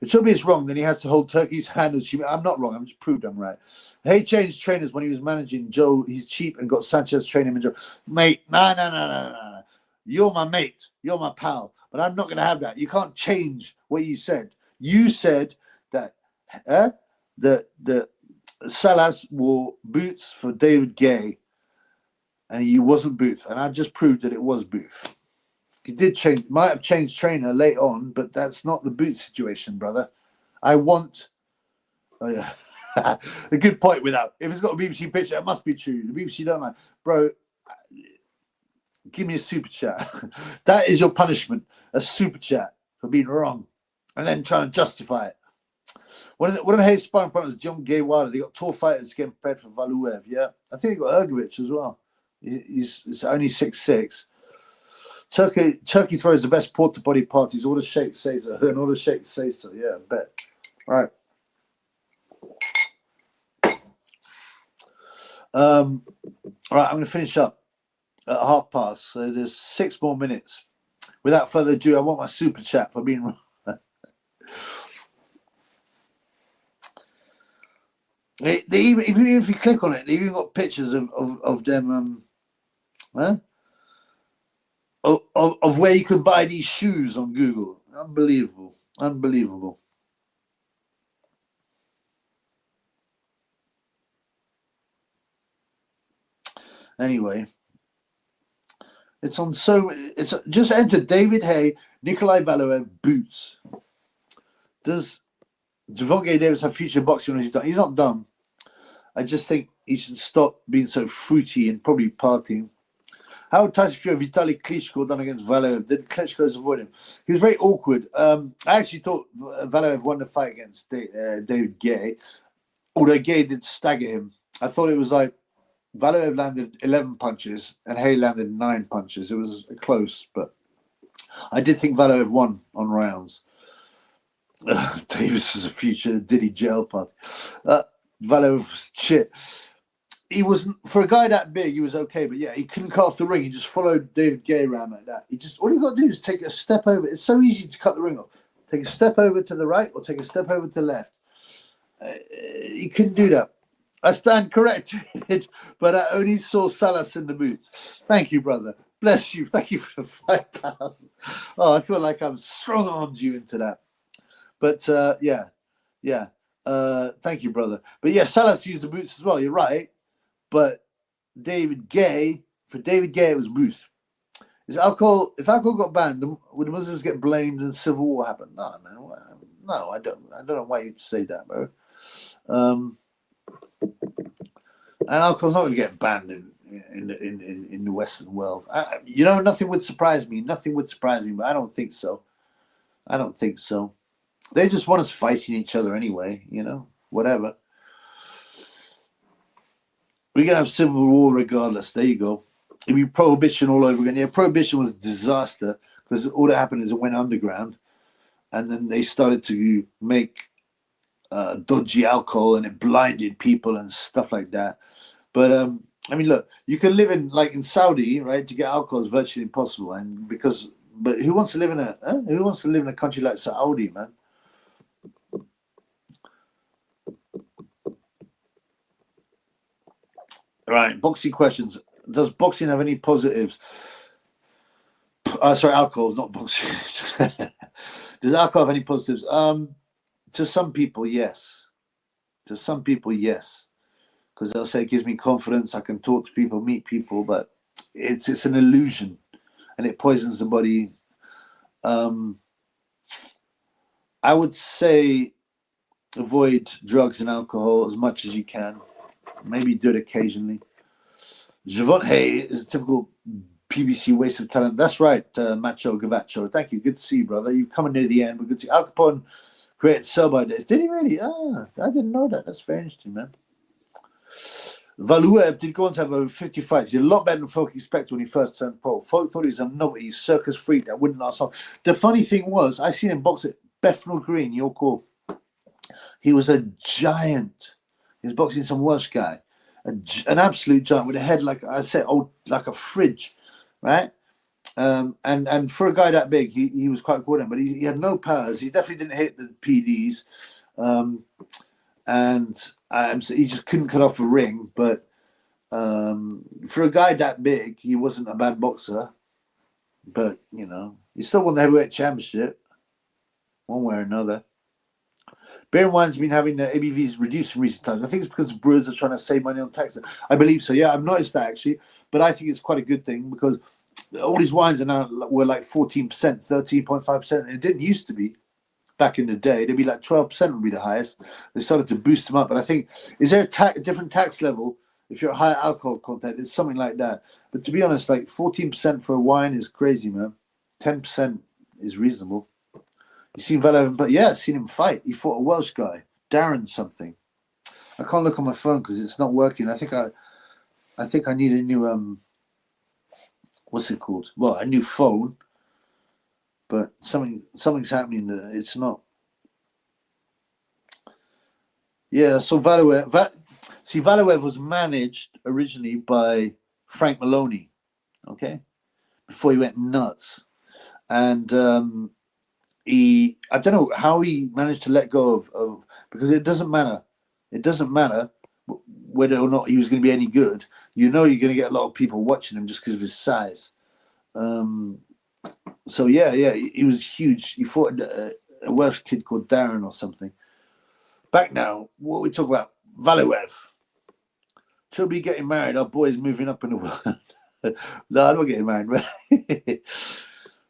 It told me it's wrong. Then he has to hold Turkey's hand as human. I'm not wrong. I'm just proved I'm right. Hay changed trainers when he was managing Joe. He's cheap and got Sanchez training him. Joe. Mate, no. You're my mate. You're my pal. But I'm not going to have that. You can't change what you said. You said that the Salas wore boots for David Gay, and he wasn't Booth. And I've just proved that it was Booth. He did change, might have changed trainer late on, but that's not the boot situation, brother. I want. Oh yeah, a good point. Without, if it's got a BBC picture, it must be true. The BBC don't like, bro. Give me a super chat. That is your punishment, a super chat for being wrong, and then trying to justify it. One of Hayes' sparring partners, John Gay Wilder. They got tall fighters getting prepared for Valuev. Yeah, I think they got Ergovich as well. He's only 6'6". Turkey throws the best porta potty parties. All the sheikhs say so, and all the sheikhs say so. Yeah, I bet. All right. All right, I'm going to finish up at past. So there's 6 more minutes. Without further ado, I want my super chat for being wrong. Even if you click on it, they even got pictures of them. Of where you can buy these shoes on Google. Unbelievable. Anyway, it's just enter David Hay, Nikolai Valuev boots. Does Javon Gay-Davis have future boxing when he's done? He's not done. I just think he should stop being so fruity and probably partying. How would Tyson Fury Vitaly Klitschko done against Valuev? Did Klitschko's avoid him? He was very awkward. I actually thought Valuev won the fight against David Gay, although Gay did stagger him. I thought it was like Valuev landed 11 punches and Hay landed 9 punches. It was close, but I did think Valuev won on rounds. Davis is a future Diddy jail party. Valuev was shit. He wasn't, for a guy that big, he was okay, but yeah, he couldn't cut off the ring. He just followed David Gay around like that. All you got to do is take a step over. It's so easy to cut the ring off. Take a step over to the right or take a step over to the left. He couldn't do that. I stand corrected, but I only saw Salas in the boots. Thank you, brother. Bless you. Thank you for the 5,000. Oh, I feel like I've strong-armed you into that. But yeah. Thank you, brother. But yeah, Salas used the boots as well. You're right. But David Gay, it was Booth. If alcohol got banned, would the Muslims get blamed and civil war happen? No, man. No, I don't know why you'd say that, bro. And alcohol's not going to get banned in the Western world. You know, nothing would surprise me. Nothing would surprise me, but I don't think so. I don't think so. They just want us fighting each other anyway. You know, whatever. We're gonna have civil war regardless. There you go. It'd be prohibition all over again. Yeah, prohibition was a disaster because all that happened is it went underground, and then they started to make dodgy alcohol, and it blinded people and stuff like that. But I mean, look, you can live in Saudi, right? To get alcohol is virtually impossible, and but who wants to live in a country like Saudi, man? All right, boxing questions. Does boxing have any positives? Sorry, alcohol, not boxing. Does alcohol have any positives? To some people, yes. To some people, yes. Because they'll say it gives me confidence. I can talk to people, meet people, but it's an illusion, and it poisons the body. I would say avoid drugs and alcohol as much as you can. Maybe do it occasionally. Javon Hay is a typical PBC waste of talent. That's right, Macho Gavacho. Thank you. Good to see you, brother. You're coming near the end. We're good to see Al Capone created sell-by days. Did he really? I didn't know that. That's very interesting, man. Valuev did go on to have over 50 fights. He did a lot better than folk expected when he first turned pro. Folk thought he was a novelty, circus freak that wouldn't last long. The funny thing was, I seen him box at Bethnal Green, York Hall. He was a giant. He was boxing some Welsh guy. An absolute giant with a head like I said, like a fridge, right? And for a guy that big, he was quite good, but he had no powers. He definitely didn't hit the PDs, so he just couldn't cut off a ring. But for a guy that big, he wasn't a bad boxer. But you know, he still won the heavyweight championship, one way or another. Beer and wine's been having the ABVs reduced in recent times. I think it's because the brewers are trying to save money on tax. I believe so. Yeah, I've noticed that actually. But I think it's quite a good thing because all these wines were like 14%, 13.5%. And it didn't used to be back in the day. They'd be like 12% would be the highest. They started to boost them up. But I think, is there a different tax level if you're a higher alcohol content? It's something like that. But to be honest, like 14% for a wine is crazy, man. 10% is reasonable. You seen Valuev, but yeah, I've seen him fight. He fought a Welsh guy, Darren something. I can't look on my phone because it's not working. I think I need a new what's it called? Well, a new phone. But something's happening there. It's not. Yeah, so Valuev was managed originally by Frank Maloney, okay, before he went nuts, and I don't know how he managed to let go of because it doesn't matter. It doesn't matter whether or not he was going to be any good. You know, you're going to get a lot of people watching him just because of his size. So yeah, he was huge. He fought a Welsh kid called Darren or something. Back now, what we talk about, Valuev. She'll be getting married. Our boy's moving up in the world. No, I'm not getting married.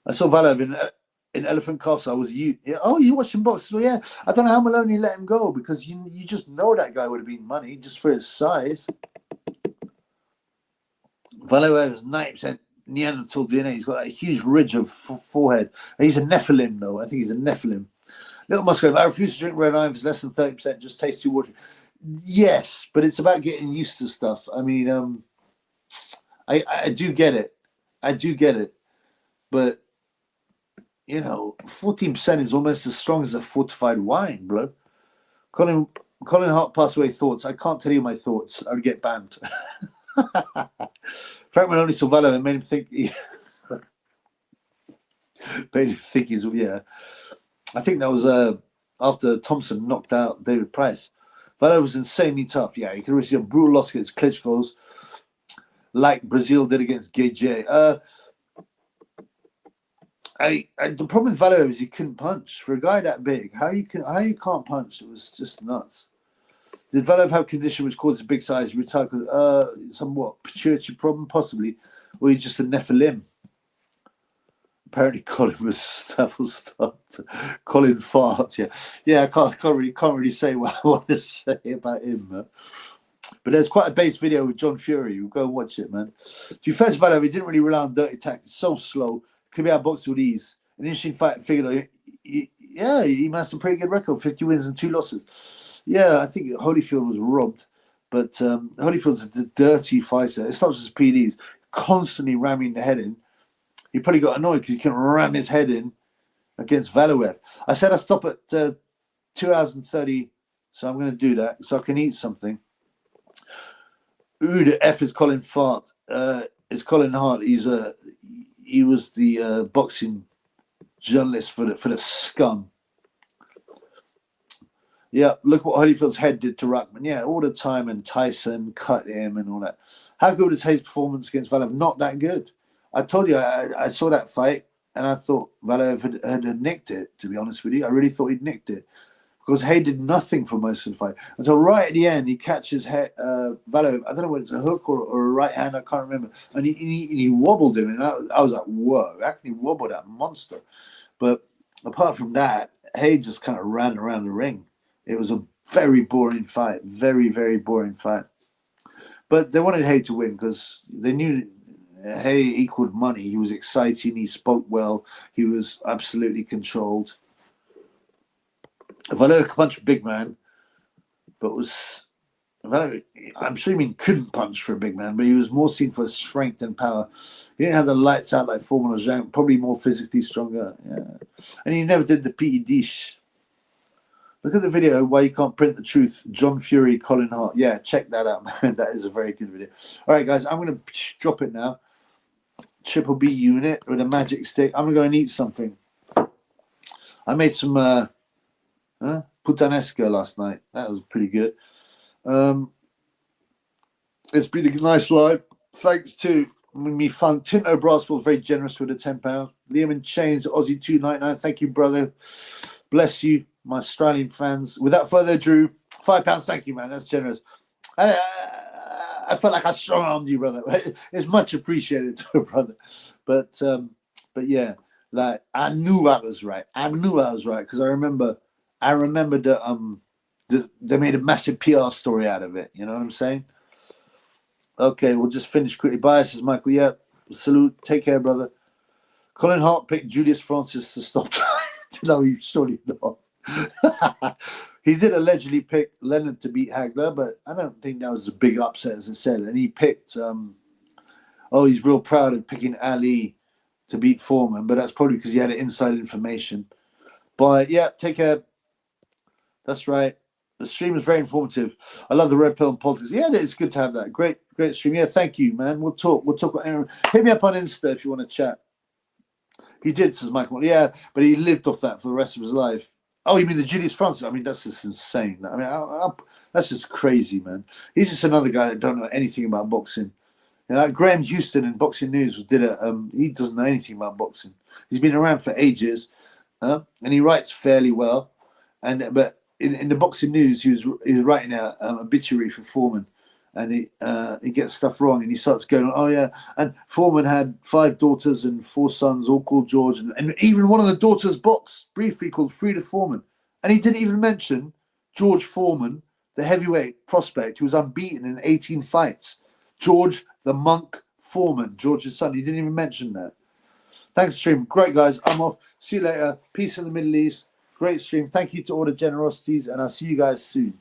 I saw Valuev in Elephant Castle. I was you. Oh, you watching boxing? Well, yeah. I don't know how Maloney let him go because you just know that guy would have been money just for his size. Valuev is 90% Neanderthal DNA. He's got a huge ridge of forehead. He's a Nephilim, though. I think he's a Nephilim. Little Musgrave, I refuse to drink red wine if it's less than 30%. Just tastes too watery. Yes, but it's about getting used to stuff. I mean, I do get it. I do get it. But, you know, 14% is almost as strong as a fortified wine, bro. Colin Hart passed away thoughts. I can't tell you my thoughts. I would get banned. Frank Maloney saw Valuev and made him think he's, yeah. I think that was after Thompson knocked out David Price. Valuev was insanely tough. Yeah, you can really see a brutal loss against Klitschko's, like Brazil did against Gage. The problem with Valuev is he couldn't punch. For a guy that big, how you can't punch? It was just nuts. Did Valuev have a condition which caused a big size retire? Somewhat pituitary problem, possibly, or he's just a Nephilim. Apparently, Colin was Colin Fart. Yeah. I can't really say what I want to say about him. But there's quite a base video with John Fury. You go and watch it, man. To be fair to Valor, he didn't really rely on dirty tactics. So slow. Could be outboxed with ease. An interesting fight. Figured, yeah, he amassed a pretty good record. 50 wins and 2 losses. Yeah, I think Holyfield was robbed. But Holyfield's a dirty fighter. It's not just PDs. Constantly ramming the head in. He probably got annoyed because he couldn't ram his head in against Valuev. I said I stop at 2 hours and 30, so I'm going to do that so I can eat something. Ooh, the F is Colin Fart. It's Colin Hart. He was the boxing journalist for the scum. Yeah, look what Holyfield's head did to Ruckman. Yeah, all the time, and Tyson cut him and all that. How good was Hayes' performance against Valuev? Not that good. I told you, I saw that fight, and I thought Valuev had nicked it, to be honest with you. I really thought he'd nicked it. Because Hay did nothing for most of the fight. Until right at the end, he catches Valuev. I don't know whether it's a hook or a right hand, I can't remember. And he wobbled him, and I was like, whoa, how can he wobble that monster? But apart from that, Hay just kind of ran around the ring. It was a very boring fight. Very, very boring fight. But they wanted Hay to win because they knew Hay equaled money. He was exciting. He spoke well. He was absolutely controlled. Valuev punched a big man, but I'm sure you mean couldn't punch for a big man, but he was more seen for his strength and power. He didn't have the lights out like Foreman or Zhang, probably more physically stronger. Yeah. And he never did the PE dish. Look at the video why you can't print the truth. John Fury, Colin Hart. Yeah, check that out, man. That is a very good video. All right, guys, I'm going to drop it now. Triple B unit with a magic stick. I'm going to go and eat something. I made some puttanesca last night. That was pretty good. It's been a nice live. Thanks to me fun. Tinto Brass was very generous with the £10. Liam in Chains, Aussie 299. Thank you, brother. Bless you, my Australian fans. Without further ado, £5. Thank you, man. That's generous. I felt like I strong-armed you, brother. It's much appreciated, brother. But yeah, like I knew I was right. Because I remember that they made a massive PR story out of it. You know what I'm saying? Okay, we'll just finish quickly. Bye, says Michael. Yeah, salute. Take care, brother. Colin Hart picked Julius Francis to stop time. No, you surely not. He did allegedly pick Leonard to beat Hagler, but I don't think that was a big upset, as I said. And he picked, he's real proud of picking Ali to beat Foreman, but that's probably because he had inside information. But yeah, take care. That's right. The stream is very informative. I love the red pill and politics. Yeah, it's good to have that. Great stream. Yeah, thank you, man. We'll talk. Hit me up on Insta if you want to chat. He did, says Michael. Yeah, but he lived off that for the rest of his life. Oh, you mean the Julius Francis? I mean, that's just insane. I mean, that's just crazy, man. He's just another guy that don't know anything about boxing. You know, like Graham Houston in Boxing News he doesn't know anything about boxing. He's been around for ages, and he writes fairly well. But in the Boxing News, he was writing an obituary for Foreman, and he gets stuff wrong, and he starts going, oh yeah, and Foreman had 5 daughters and 4 sons, all called George, and even one of the daughters boxed briefly called Frida Foreman, and he didn't even mention George Foreman, the heavyweight prospect who was unbeaten in 18 fights. George the Monk Foreman, George's son. He didn't even mention that. Thanks, stream. Great, guys. I'm off. See you later. Peace in the Middle East. Great stream. Thank you to all the generosities, and I'll see you guys soon.